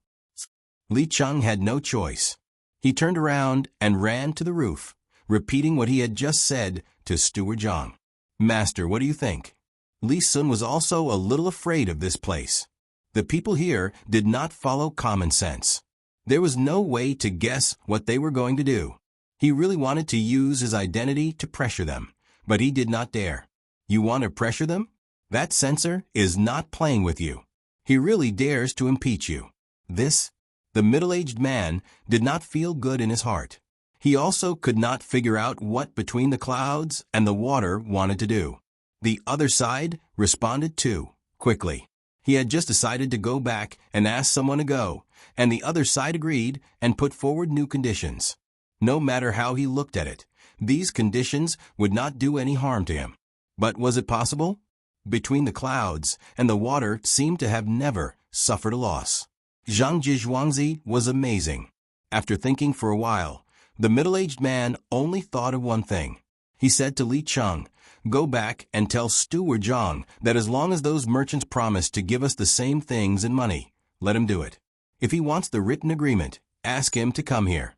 [SPEAKER 1] Li Cheng had no choice. He turned around and ran to the roof, repeating what he had just said to Steward Zhang. Master, what do you think? Li Sun was also a little afraid of this place. The people here did not follow common sense. There was no way to guess what they were going to do. He really wanted to use his identity to pressure them, but he did not dare. You want to pressure them? That censor is not playing with you. He really dares to impeach you. The middle-aged man did not feel good in his heart. He also could not figure out what between the clouds and the water wanted to do. The other side responded too, quickly. He had just decided to go back and ask someone to go, and the other side agreed and put forward new conditions. No matter how he looked at it, these conditions would not do any harm to him. But was it possible? Between the clouds and the water seemed to have never suffered a loss. Zhang Zhuangzi was amazing. After thinking for a while, the middle-aged man only thought of one thing. He said to Li Cheng, go back and tell Steward Zhang that as long as those merchants promise to give us the same things and money, let him do it. If he wants the written agreement, ask him to come here.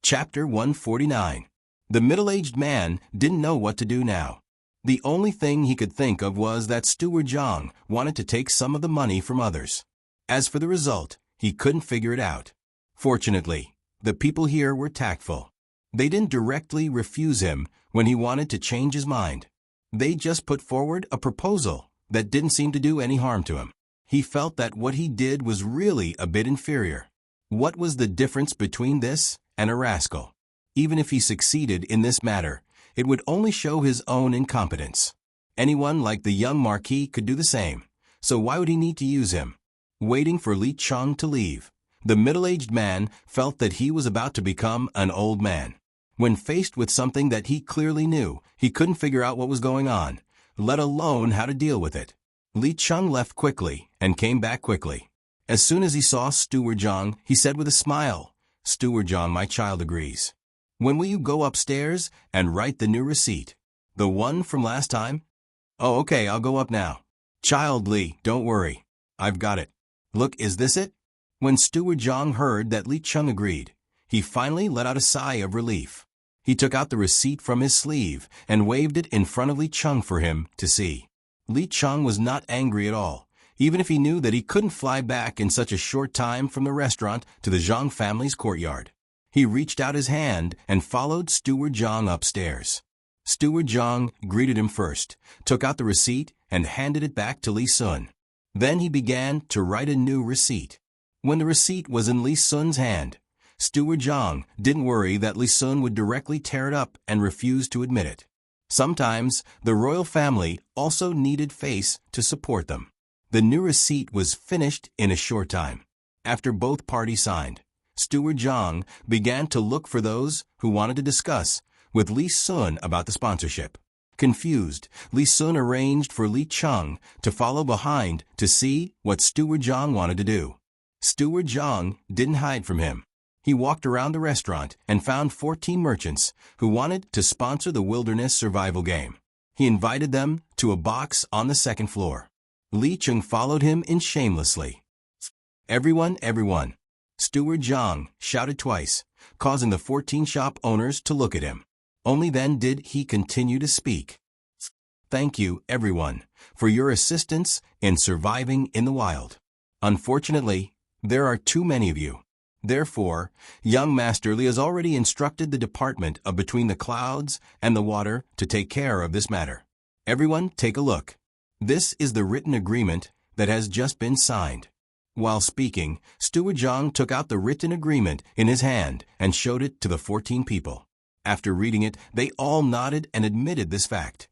[SPEAKER 1] Chapter 149. The middle-aged man didn't know what to do now. The only thing he could think of was that Steward Zhang wanted to take some of the money from others. As for the result, he couldn't figure it out. Fortunately, the people here were tactful. They didn't directly refuse him when he wanted to change his mind. They just put forward a proposal that didn't seem to do any harm to him. He felt that what he did was really a bit inferior. What was the difference between this and a rascal? Even if he succeeded in this matter, it would only show his own incompetence. Anyone like the young Marquis could do the same, so why would he need to use him? Waiting for Li Cheng to leave, the middle-aged man felt that he was about to become an old man. When faced with something that he clearly knew, he couldn't figure out what was going on, let alone how to deal with it. Li Cheng left quickly and came back quickly. As soon as he saw Steward Zhang, he said with a smile, Steward Zhang, my child agrees. When will you go upstairs and write the new receipt? The one from last time? Oh, okay, I'll go up now. Child Li, don't worry. I've got it. Look, is this it? When Steward Zhang heard that Li Cheng agreed, he finally let out a sigh of relief. He took out the receipt from his sleeve and waved it in front of Li Cheng for him to see. Li Cheng was not angry at all, even if he knew that he couldn't fly back in such a short time from the restaurant to the Zhang family's courtyard. He reached out his hand and followed Steward Zhang upstairs. Steward Zhang greeted him first, took out the receipt, and handed it back to Li Sun. Then he began to write a new receipt. When the receipt was in Li Sun's hand, Steward Zhang didn't worry that Li Sun would directly tear it up and refuse to admit it. Sometimes, the royal family also needed face to support them. The new receipt was finished in a short time. After both parties signed, Steward Zhang began to look for those who wanted to discuss with Li Sun about the sponsorship. Confused, Li Sun arranged for Li Cheng to follow behind to see what Steward Zhang wanted to do. Steward Zhang didn't hide from him. He walked around the restaurant and found 14 merchants who wanted to sponsor the wilderness survival game. He invited them to a box on the second floor. Li Cheng followed him in shamelessly. Everyone, everyone! Steward Zhang shouted twice, causing the 14 shop owners to look at him. Only then did he continue to speak. Thank you, everyone, for your assistance in surviving in the wild. Unfortunately, there are too many of you. Therefore, young Master Li has already instructed the Department of Between the Clouds and the Water to take care of this matter. Everyone, take a look. This is the written agreement that has just been signed. While speaking, Steward Zhang took out the written agreement in his hand and showed it to the 14 people. After reading it, they all nodded and admitted this fact.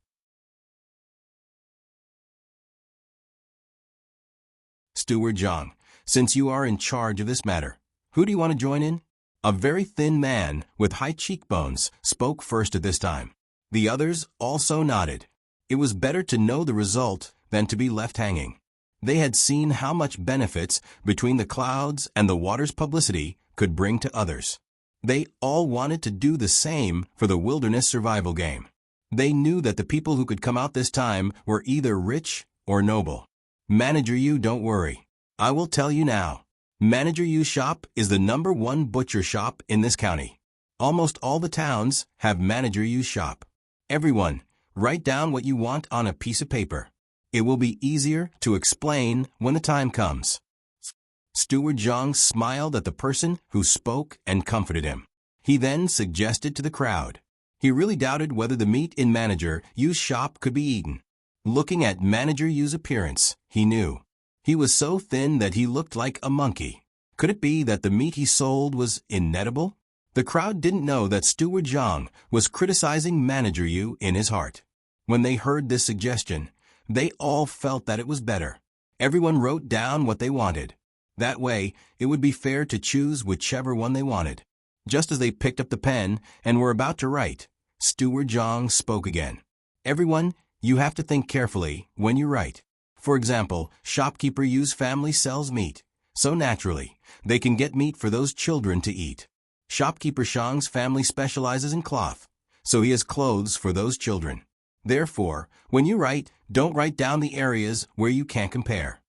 [SPEAKER 1] Steward Zhang, since you are in charge of this matter, who do you want to join in? A very thin man with high cheekbones spoke first at this time. The others also nodded. It was better to know the result than to be left hanging. They had seen how much benefits Between the Clouds and the Water's publicity could bring to others. They all wanted to do the same for the wilderness survival game. They knew that the people who could come out this time were either rich or noble. Manager Yu, don't worry. I will tell you now. Manager Yu's shop is the #1 butcher shop in this county. Almost all the towns have Manager Yu's shop. Everyone, write down what you want on a piece of paper. It will be easier to explain when the time comes. Steward Zhang smiled at the person who spoke and comforted him. He then suggested to the crowd. He really doubted whether the meat in Manager Yu's shop could be eaten. Looking at Manager Yu's appearance, he knew. He was so thin that he looked like a monkey. Could it be that the meat he sold was ineatable? The crowd didn't know that Steward Zhang was criticizing Manager Yu in his heart. When they heard this suggestion, they all felt that it was better. Everyone wrote down what they wanted. That way, it would be fair to choose whichever one they wanted. Just as they picked up the pen and were about to write, Steward Zhang spoke again. Everyone, you have to think carefully when you write. For example, Shopkeeper Yu's family sells meat, so naturally, they can get meat for those children to eat. Shopkeeper Shang's family specializes in cloth, so he has clothes for those children. Therefore, when you write, don't write down the areas where you can't compare.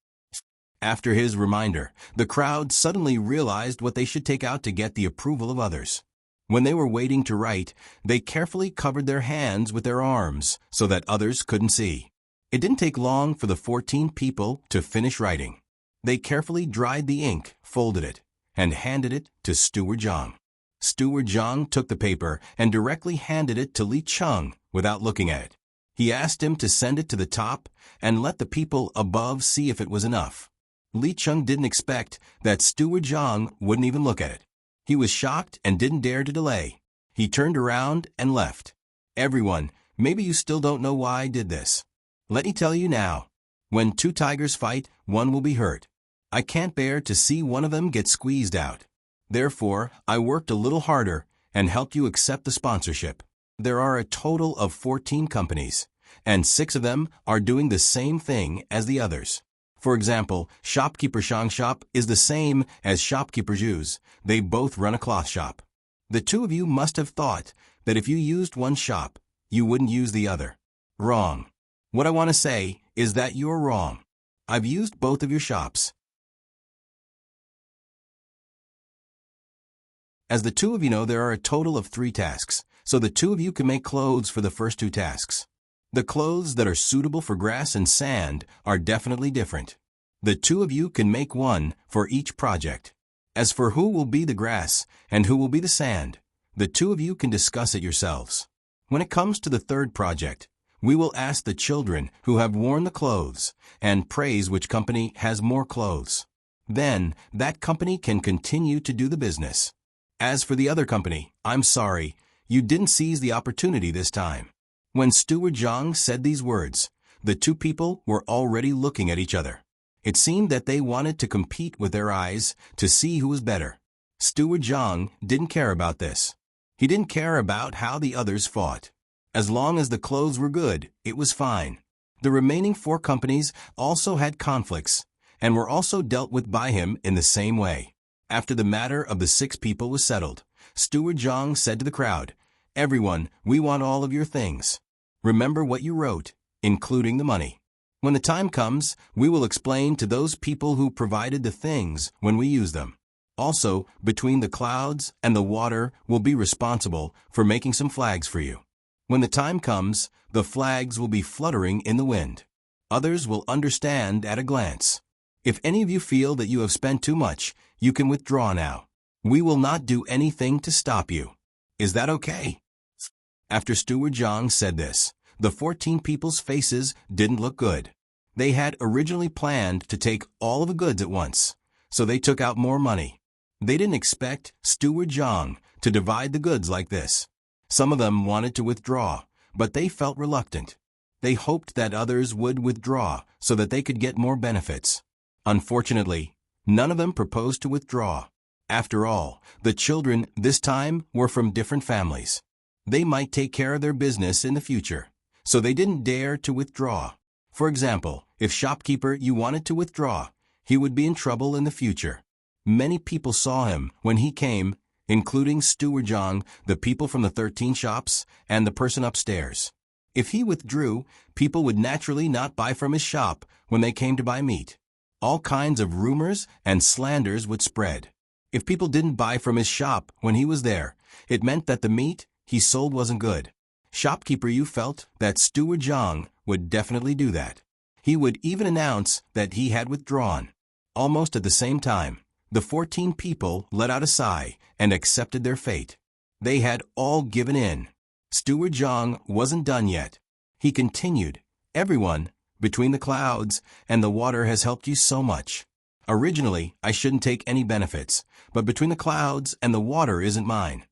[SPEAKER 1] After his reminder, the crowd suddenly realized what they should take out to get the approval of others. When they were waiting to write, they carefully covered their hands with their arms so that others couldn't see. It didn't take long for the 14 people to finish writing. They carefully dried the ink, folded it, and handed it to Steward Zhang. Steward Zhang took the paper and directly handed it to Li Cheng without looking at it. He asked him to send it to the top and let the people above see if it was enough. Li Cheng didn't expect that Steward Zhang wouldn't even look at it. He was shocked and didn't dare to delay. He turned around and left. Everyone, maybe you still don't know why I did this. Let me tell you now. When 2 tigers fight, one will be hurt. I can't bear to see one of them get squeezed out. Therefore, I worked a little harder and helped you accept the sponsorship. There are a total of 14 companies, and 6 of them are doing the same thing as the others. For example, Shopkeeper Shang's shop is the same as Shopkeeper Yu's. They both run a cloth shop. The 2 of you must have thought that if you used one shop, you wouldn't use the other. Wrong. What I want to say is that you're wrong. I've used both of your shops. As the two of you know, there are a total of 3 tasks, so the two of you can make clothes for the first 2 tasks. The clothes that are suitable for grass and sand are definitely different. The two of you can make one for each project. As for who will be the grass and who will be the sand, the two of you can discuss it yourselves. When it comes to the third project, we will ask the children who have worn the clothes and praise which company has more clothes. Then, that company can continue to do the business. As for the other company, I'm sorry, you didn't seize the opportunity this time. When Steward Zhang said these words, the two people were already looking at each other. It seemed that they wanted to compete with their eyes to see who was better. Steward Zhang didn't care about this. He didn't care about how the others fought. As long as the clothes were good, it was fine. The remaining 4 companies also had conflicts and were also dealt with by him in the same way. After the matter of the 6 people was settled, Steward Zhang said to the crowd, "Everyone, we want all of your things. Remember what you wrote, including the money. When the time comes, we will explain to those people who provided the things when we use them. Also, between the clouds and the water will be responsible for making some flags for you. When the time comes, the flags will be fluttering in the wind. Others will understand at a glance. If any of you feel that you have spent too much, you can withdraw now. We will not do anything to stop you. Is that okay?" After Steward Zhang said this, the 14 people's faces didn't look good. They had originally planned to take all of the goods at once, so they took out more money. They didn't expect Steward Zhang to divide the goods like this. Some of them wanted to withdraw, but they felt reluctant. They hoped that others would withdraw so that they could get more benefits. Unfortunately, none of them proposed to withdraw. After all, the children this time were from different families. They might take care of their business in the future, so they didn't dare to withdraw. For example, if shopkeeper you wanted to withdraw, he would be in trouble in the future. Many people saw him when he came, including Steward Zhang, the people from the 13 shops, and the person upstairs. If he withdrew, people would naturally not buy from his shop when they came to buy meat. All kinds of rumors and slanders would spread. If people didn't buy from his shop when he was there, it meant that the meat he sold wasn't good. Shopkeeper Yu felt that Steward Zhang would definitely do that. He would even announce that he had withdrawn. Almost at the same time, the 14 people let out a sigh and accepted their fate. They had all given in. Steward Zhang wasn't done yet. He continued, "Everyone, between the clouds and the water has helped you so much. Originally, I shouldn't take any benefits, but between the clouds and the water isn't mine.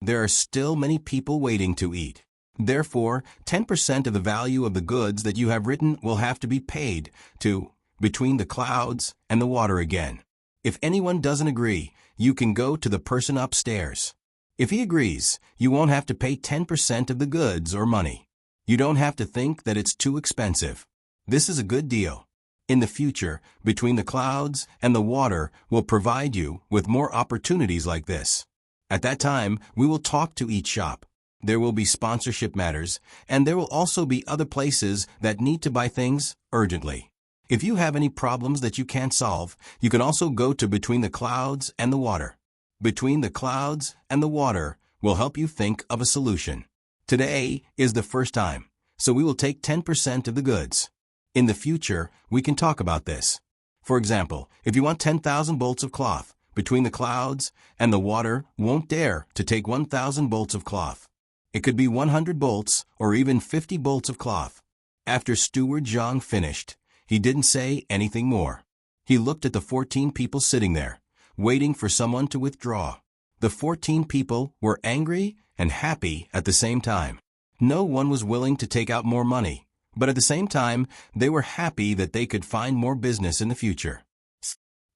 [SPEAKER 1] There are still many people waiting to eat. Therefore, 10% of the value of the goods that you have written will have to be paid to between the clouds and the water again. If anyone doesn't agree, you can go to the person upstairs. If he agrees, you won't have to pay 10% of the goods or money. You don't have to think that it's too expensive. This is a good deal. In the future, between the clouds and the water will provide you with more opportunities like this. At that time, we will talk to each shop. There will be sponsorship matters, and there will also be other places that need to buy things urgently. If you have any problems that you can't solve, you can also go to Between the Clouds and the Water. Between the Clouds and the Water will help you think of a solution. Today is the first time, so we will take 10% of the goods. In the future, we can talk about this. For example, if you want 10,000 bolts of cloth, Between the Clouds and the Water won't dare to take 1,000 bolts of cloth. It could be 100 bolts or even 50 bolts of cloth. After Steward Zhang finished, he didn't say anything more. He looked at the 14 people sitting there, waiting for someone to withdraw. The 14 people were angry and happy at the same time. No one was willing to take out more money, but at the same time, they were happy that they could find more business in the future.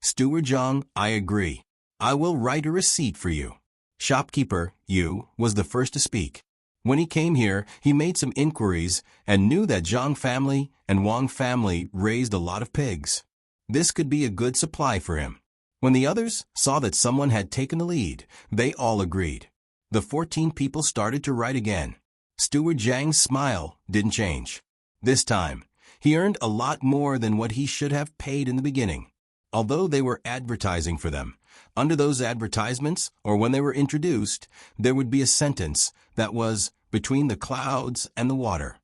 [SPEAKER 1] Steward Zhang, I agree. I will write a receipt for you. Shopkeeper Yu was the first to speak. When he came here, he made some inquiries and knew that Zhang family and Wang family raised a lot of pigs. This could be a good supply for him. When the others saw that someone had taken the lead, they all agreed. The 14 people started to write again. Steward Zhang's smile didn't change. This time, he earned a lot more than what he should have paid in the beginning. Although they were advertising for them, under those advertisements, or when they were introduced, there would be a sentence that was between the clouds and the water.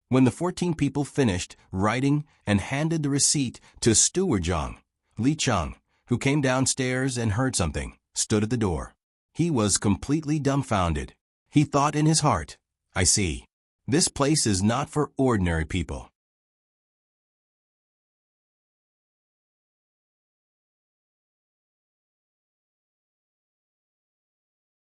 [SPEAKER 1] When the 14 people finished writing and handed the receipt to Steward Zhang, Li Cheng, who came downstairs and heard something, stood at the door. He was completely dumbfounded. He thought in his heart, I see. This place is not for ordinary people.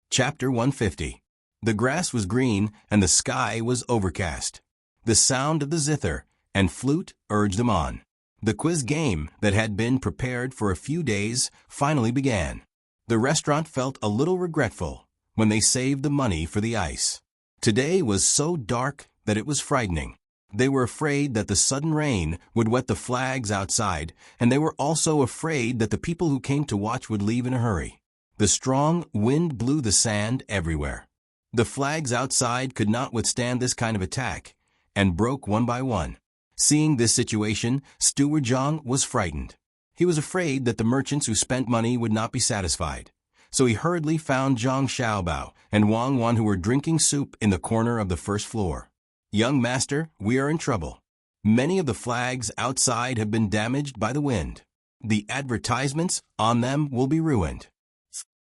[SPEAKER 1] Chapter 150. The grass was green and the sky was overcast. The sound of the zither and flute urged them on. The quiz game that had been prepared for a few days finally began. The restaurant felt a little regretful when they saved the money for the ice. Today was so dark that it was frightening. They were afraid that the sudden rain would wet the flags outside, and they were also afraid that the people who came to watch would leave in a hurry. The strong wind blew the sand everywhere. The flags outside could not withstand this kind of attack, and broke one by one. Seeing this situation, Steward Zhang was frightened. He was afraid that the merchants who spent money would not be satisfied. So he hurriedly found Zhang Xiaobao and Wang Wan, who were drinking soup in the corner of the first floor. Young master, we are in trouble. Many of the flags outside have been damaged by the wind. The advertisements on them will be ruined.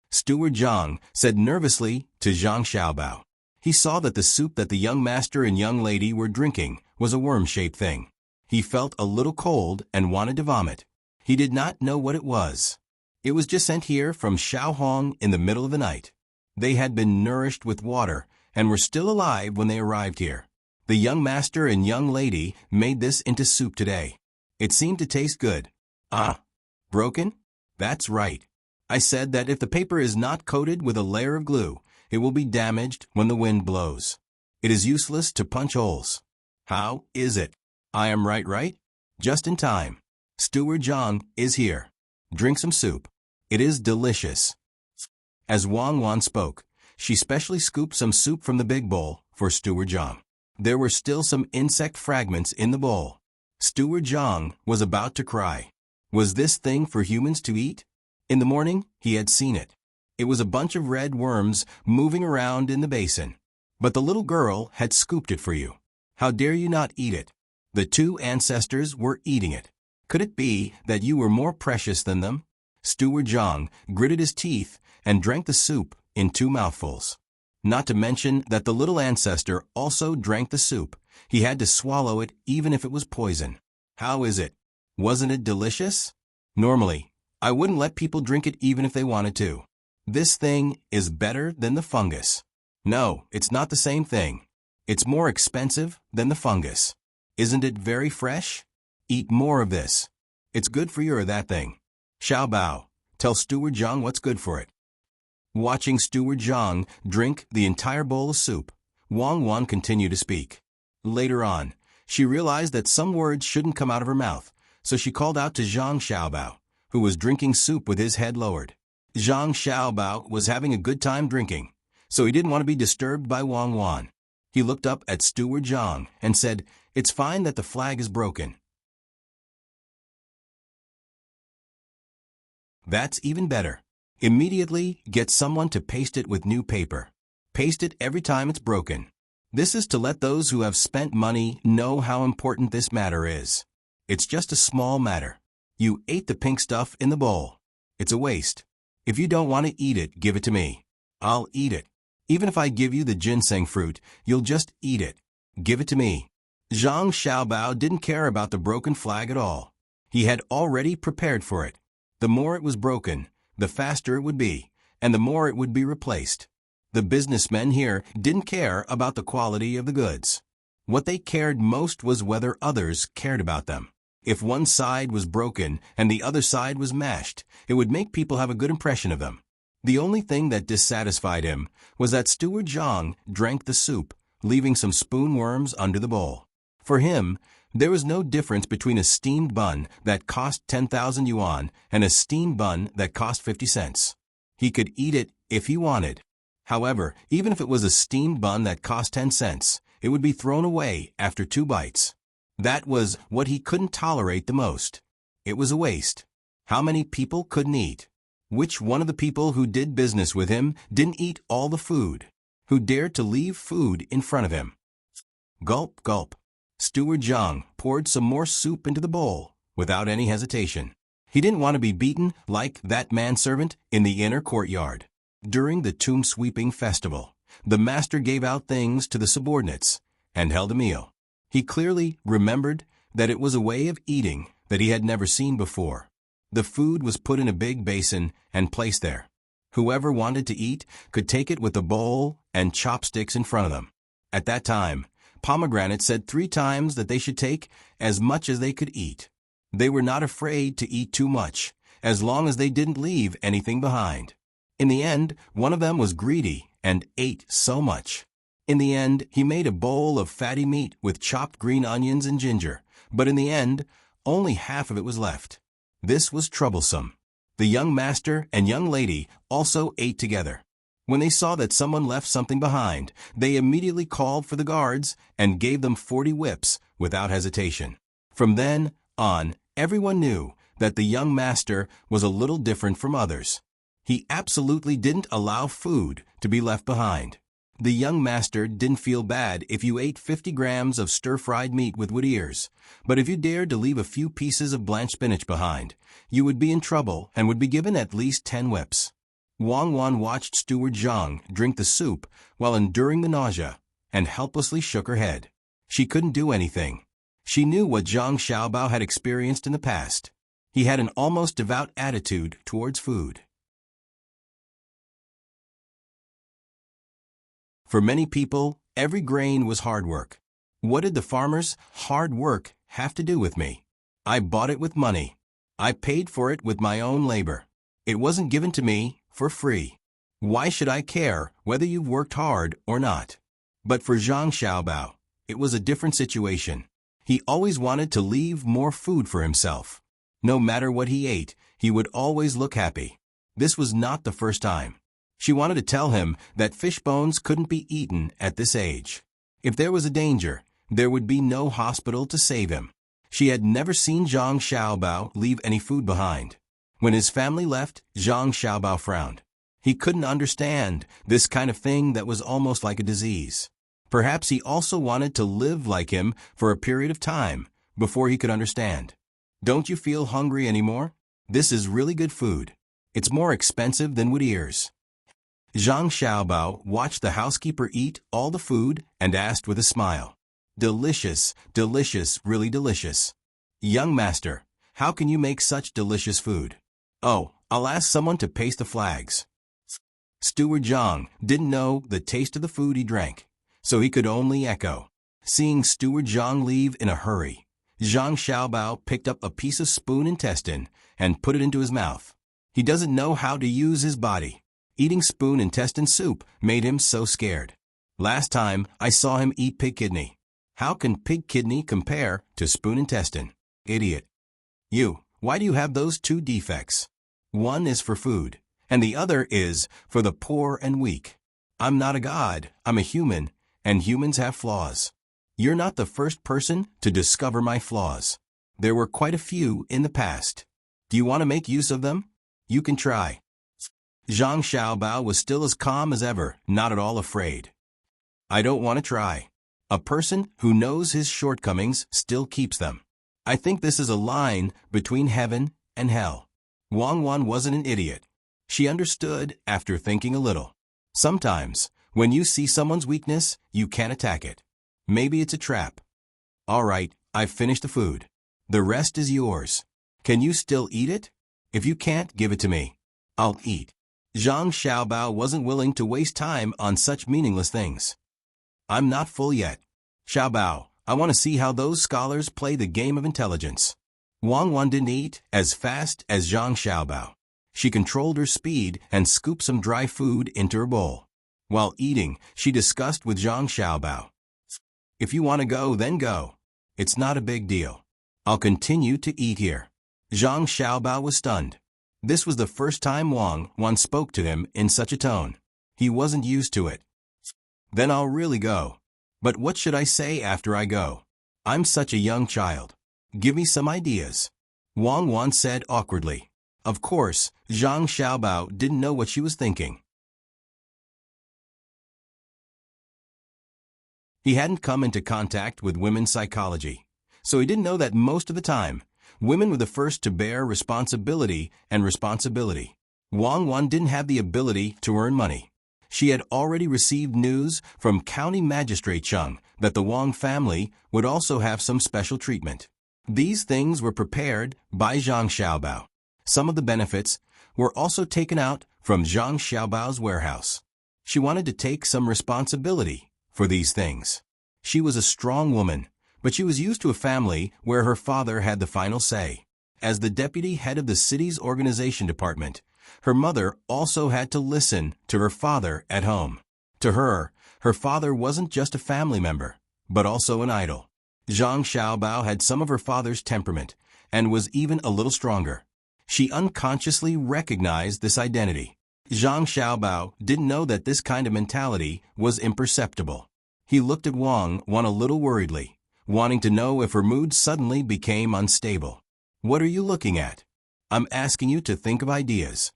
[SPEAKER 1] Steward Zhang said nervously to Zhang Xiaobao. He saw that the soup that the young master and young lady were drinking was a worm-shaped thing. He felt a little cold and wanted to vomit. He did not know what it was. It was just sent here from Shaohong in the middle of the night. They had been nourished with water and were still alive when they arrived here. The young master and young lady made this into soup today. It seemed to taste good. Ah, broken? That's right. I said that if the paper is not coated with a layer of glue, it will be damaged when the wind blows. It is useless to punch holes. How is it? I am right? Just in time. Steward Zhang is here. Drink some soup. It is delicious. As Wang Wan spoke, she specially scooped some soup from the big bowl for Steward Zhang. There were still some insect fragments in the bowl. Steward Zhang was about to cry. Was this thing for humans to eat? In the morning, he had seen it. It was a bunch of red worms moving around in the basin. But the little girl had scooped it for you. How dare you not eat it? The two ancestors were eating it. Could it be that you were more precious than them? Steward Zhang gritted his teeth and drank the soup in 2 mouthfuls. Not to mention that the little ancestor also drank the soup. He had to swallow it even if it was poison. How is it? Wasn't it delicious? Normally, I wouldn't let people drink it even if they wanted to. This thing is better than the fungus. No, it's not the same thing. It's more expensive than the fungus. Isn't it very fresh? Eat more of this. It's good for you or that thing. Xiaobao, tell Steward Zhang what's good for it. Watching Steward Zhang drink the entire bowl of soup, Wang Wan continued to speak. Later on, she realized that some words shouldn't come out of her mouth, so she called out to Zhang Xiaobao, who was drinking soup with his head lowered. Zhang Xiaobao was having a good time drinking, so he didn't want to be disturbed by Wang Wan. He looked up at Steward Zhang and said, "It's fine that the flag is broken. That's even better. Immediately get someone to paste it with new paper. Paste it every time it's broken. This is to let those who have spent money know how important this matter is. It's just a small matter. You ate the pink stuff in the bowl. It's a waste. If you don't want to eat it, give it to me. I'll eat it. Even if I give you the ginseng fruit, you'll just eat it. Give it to me." Zhang Xiaobao didn't care about the broken flag at all. He had already prepared for it. The more it was broken, the faster it would be, and the more it would be replaced. The businessmen here didn't care about the quality of the goods. What they cared most was whether others cared about them. If one side was broken and the other side was mashed, it would make people have a good impression of them. The only thing that dissatisfied him was that Steward Zhang drank the soup, leaving some spoon worms under the bowl. For him, there was no difference between a steamed bun that cost 10,000 yuan and a steamed bun that cost 50 cents. He could eat it if he wanted. However, even if it was a steamed bun that cost 10 cents, it would be thrown away after 2 bites. That was what he couldn't tolerate the most. It was a waste. How many people couldn't eat? Which one of the people who did business with him didn't eat all the food? Who dared to leave food in front of him? Gulp, gulp. Steward Zhang poured some more soup into the bowl, without any hesitation. He didn't want to be beaten like that manservant in the inner courtyard. During the tomb sweeping festival, the master gave out things to the subordinates and held a meal. He clearly remembered that it was a way of eating that he had never seen before. The food was put in a big basin and placed there. Whoever wanted to eat could take it with a bowl and chopsticks in front of them. At that time, Pomegranate said 3 times that they should take as much as they could eat. They were not afraid to eat too much, as long as they didn't leave anything behind. In the end, one of them was greedy and ate so much. In the end, he made a bowl of fatty meat with chopped green onions and ginger, but in the end, only half of it was left. This was troublesome. The young master and young lady also ate together. When they saw that someone left something behind, they immediately called for the guards and gave them 40 whips without hesitation. From then on, everyone knew that the young master was a little different from others. He absolutely didn't allow food to be left behind. The young master didn't feel bad if you ate 50 grams of stir-fried meat with wood ears, but if you dared to leave a few pieces of blanched spinach behind, you would be in trouble and would be given at least 10 whips. Wang Wan watched Steward Zhang drink the soup while enduring the nausea and helplessly shook her head. She couldn't do anything. She knew what Zhang Xiaobao had experienced in the past. He had an almost devout attitude towards food. For many people, every grain was hard work. What did the farmer's hard work have to do with me? I bought it with money. I paid for it with my own labor. It wasn't given to me for free. Why should I care whether you've worked hard or not? But for Zhang Xiaobao, it was a different situation. He always wanted to leave more food for himself. No matter what he ate, he would always look happy. This was not the first time. She wanted to tell him that fish bones couldn't be eaten at this age. If there was a danger, there would be no hospital to save him. She had never seen Zhang Xiaobao leave any food behind. When his family left, Zhang Xiaobao frowned. He couldn't understand this kind of thing that was almost like a disease. Perhaps he also wanted to live like him for a period of time before he could understand. Don't you feel hungry anymore? This is really good food. It's more expensive than wood ears. Zhang Xiaobao watched the housekeeper eat all the food and asked with a smile, "Delicious, delicious, really delicious. Young master, how can you make such delicious food?" "Oh, I'll ask someone to paste the flags." Steward Zhang didn't know the taste of the food he drank, so he could only echo. Seeing Steward Zhang leave in a hurry, Zhang Xiaobao picked up a piece of spoon intestine and put it into his mouth. He doesn't know how to use his body. Eating spoon intestine soup made him so scared. Last time I saw him eat pig kidney. How can pig kidney compare to spoon intestine? Idiot. You, why do you have those 2 defects? One is for food, and the other is for the poor and weak. I'm not a god, I'm a human, and humans have flaws. You're not the first person to discover my flaws. There were quite a few in the past. Do you want to make use of them? You can try. Zhang Xiaobao was still as calm as ever, not at all afraid. I don't want to try. A person who knows his shortcomings still keeps them. I think this is a line between heaven and hell. Wang Wan wasn't an idiot. She understood after thinking a little. Sometimes, when you see someone's weakness, you can't attack it. Maybe it's a trap. All right, I've finished the food. The rest is yours. Can you still eat it? If you can't, give it to me. I'll eat. Zhang Xiaobao wasn't willing to waste time on such meaningless things. I'm not full yet. Xiaobao, I want to see how those scholars play the game of intelligence. Wang Wan didn't eat as fast as Zhang Xiaobao. She controlled her speed and scooped some dry food into her bowl. While eating, she discussed with Zhang Xiaobao. If you want to go, then go. It's not a big deal. I'll continue to eat here. Zhang Xiaobao was stunned. This was the first time Wang Wan spoke to him in such a tone. He wasn't used to it. Then I'll really go. But what should I say after I go? I'm such a young child. Give me some ideas. Wang Wan said awkwardly. Of course, Zhang Xiaobao didn't know what she was thinking. He hadn't come into contact with women's psychology, so he didn't know that most of the time, women were the first to bear responsibility and responsibility. Wang Wan didn't have the ability to earn money. She had already received news from County Magistrate Chung that the Wang family would also have some special treatment. These things were prepared by Zhang Xiaobao. Some of the benefits were also taken out from Zhang Xiaobao's warehouse. She wanted to take some responsibility for these things. She was a strong woman, but she was used to a family where her father had the final say. As the deputy head of the city's organization department, her mother also had to listen to her father at home. To her, her father wasn't just a family member, but also an idol. Zhang Xiaobao had some of her father's temperament and was even a little stronger. She unconsciously recognized this identity. Zhang Xiaobao didn't know that this kind of mentality was imperceptible. He looked at Wang Wan a little worriedly, wanting to know if her mood suddenly became unstable. What are you looking at? I'm asking you to think of ideas.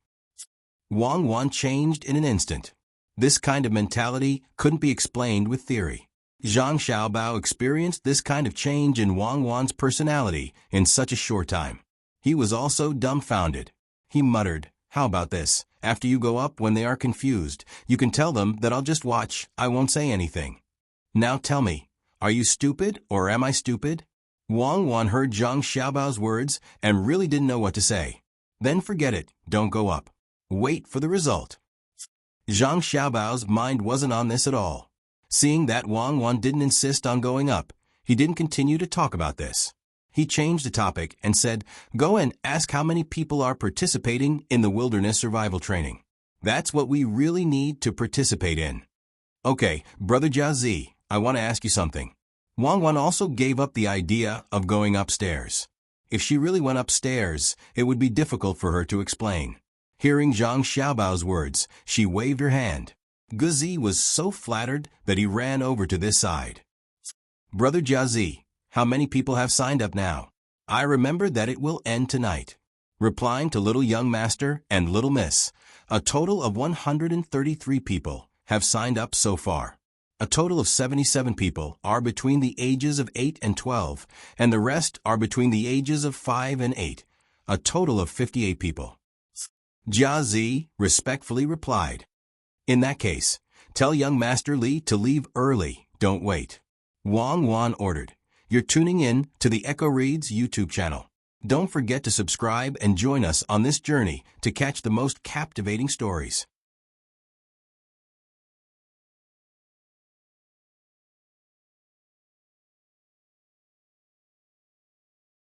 [SPEAKER 1] Wang Wan changed in an instant. This kind of mentality couldn't be explained with theory. Zhang Xiaobao experienced this kind of change in Wang Wan's personality in such a short time. He was also dumbfounded. He muttered, "How about this? After you go up when they are confused, you can tell them that I'll just watch, I won't say anything. Now tell me, are you stupid or am I stupid?" Wang Wan heard Zhang Xiaobao's words and really didn't know what to say. Then forget it, don't go up. Wait for the result. Zhang Xiaobao's mind wasn't on this at all. Seeing that Wang Wan didn't insist on going up, he didn't continue to talk about this. He changed the topic and said, "Go and ask how many people are participating in the wilderness survival training. That's what we really need to participate in." "Okay, Brother Jiazi, I want to ask you something." Wang Wan also gave up the idea of going upstairs. If she really went upstairs, it would be difficult for her to explain. Hearing Zhang Xiaobao's words, she waved her hand. Guzi was so flattered that he ran over to this side. "Brother Jiazi, how many people have signed up now? I remember that it will end tonight." Replying to Little Young Master and Little Miss, a total of 133 people have signed up so far. A total of 77 people are between the ages of 8 and 12, and the rest are between the ages of 5 and 8. A total of 58 people. Jiazi respectfully replied, "In that case, tell young Master Li to leave early, don't wait." Wang Wan ordered, "You're tuning in to the Echo Reads YouTube channel. Don't forget to subscribe and join us on this journey to catch the most captivating stories."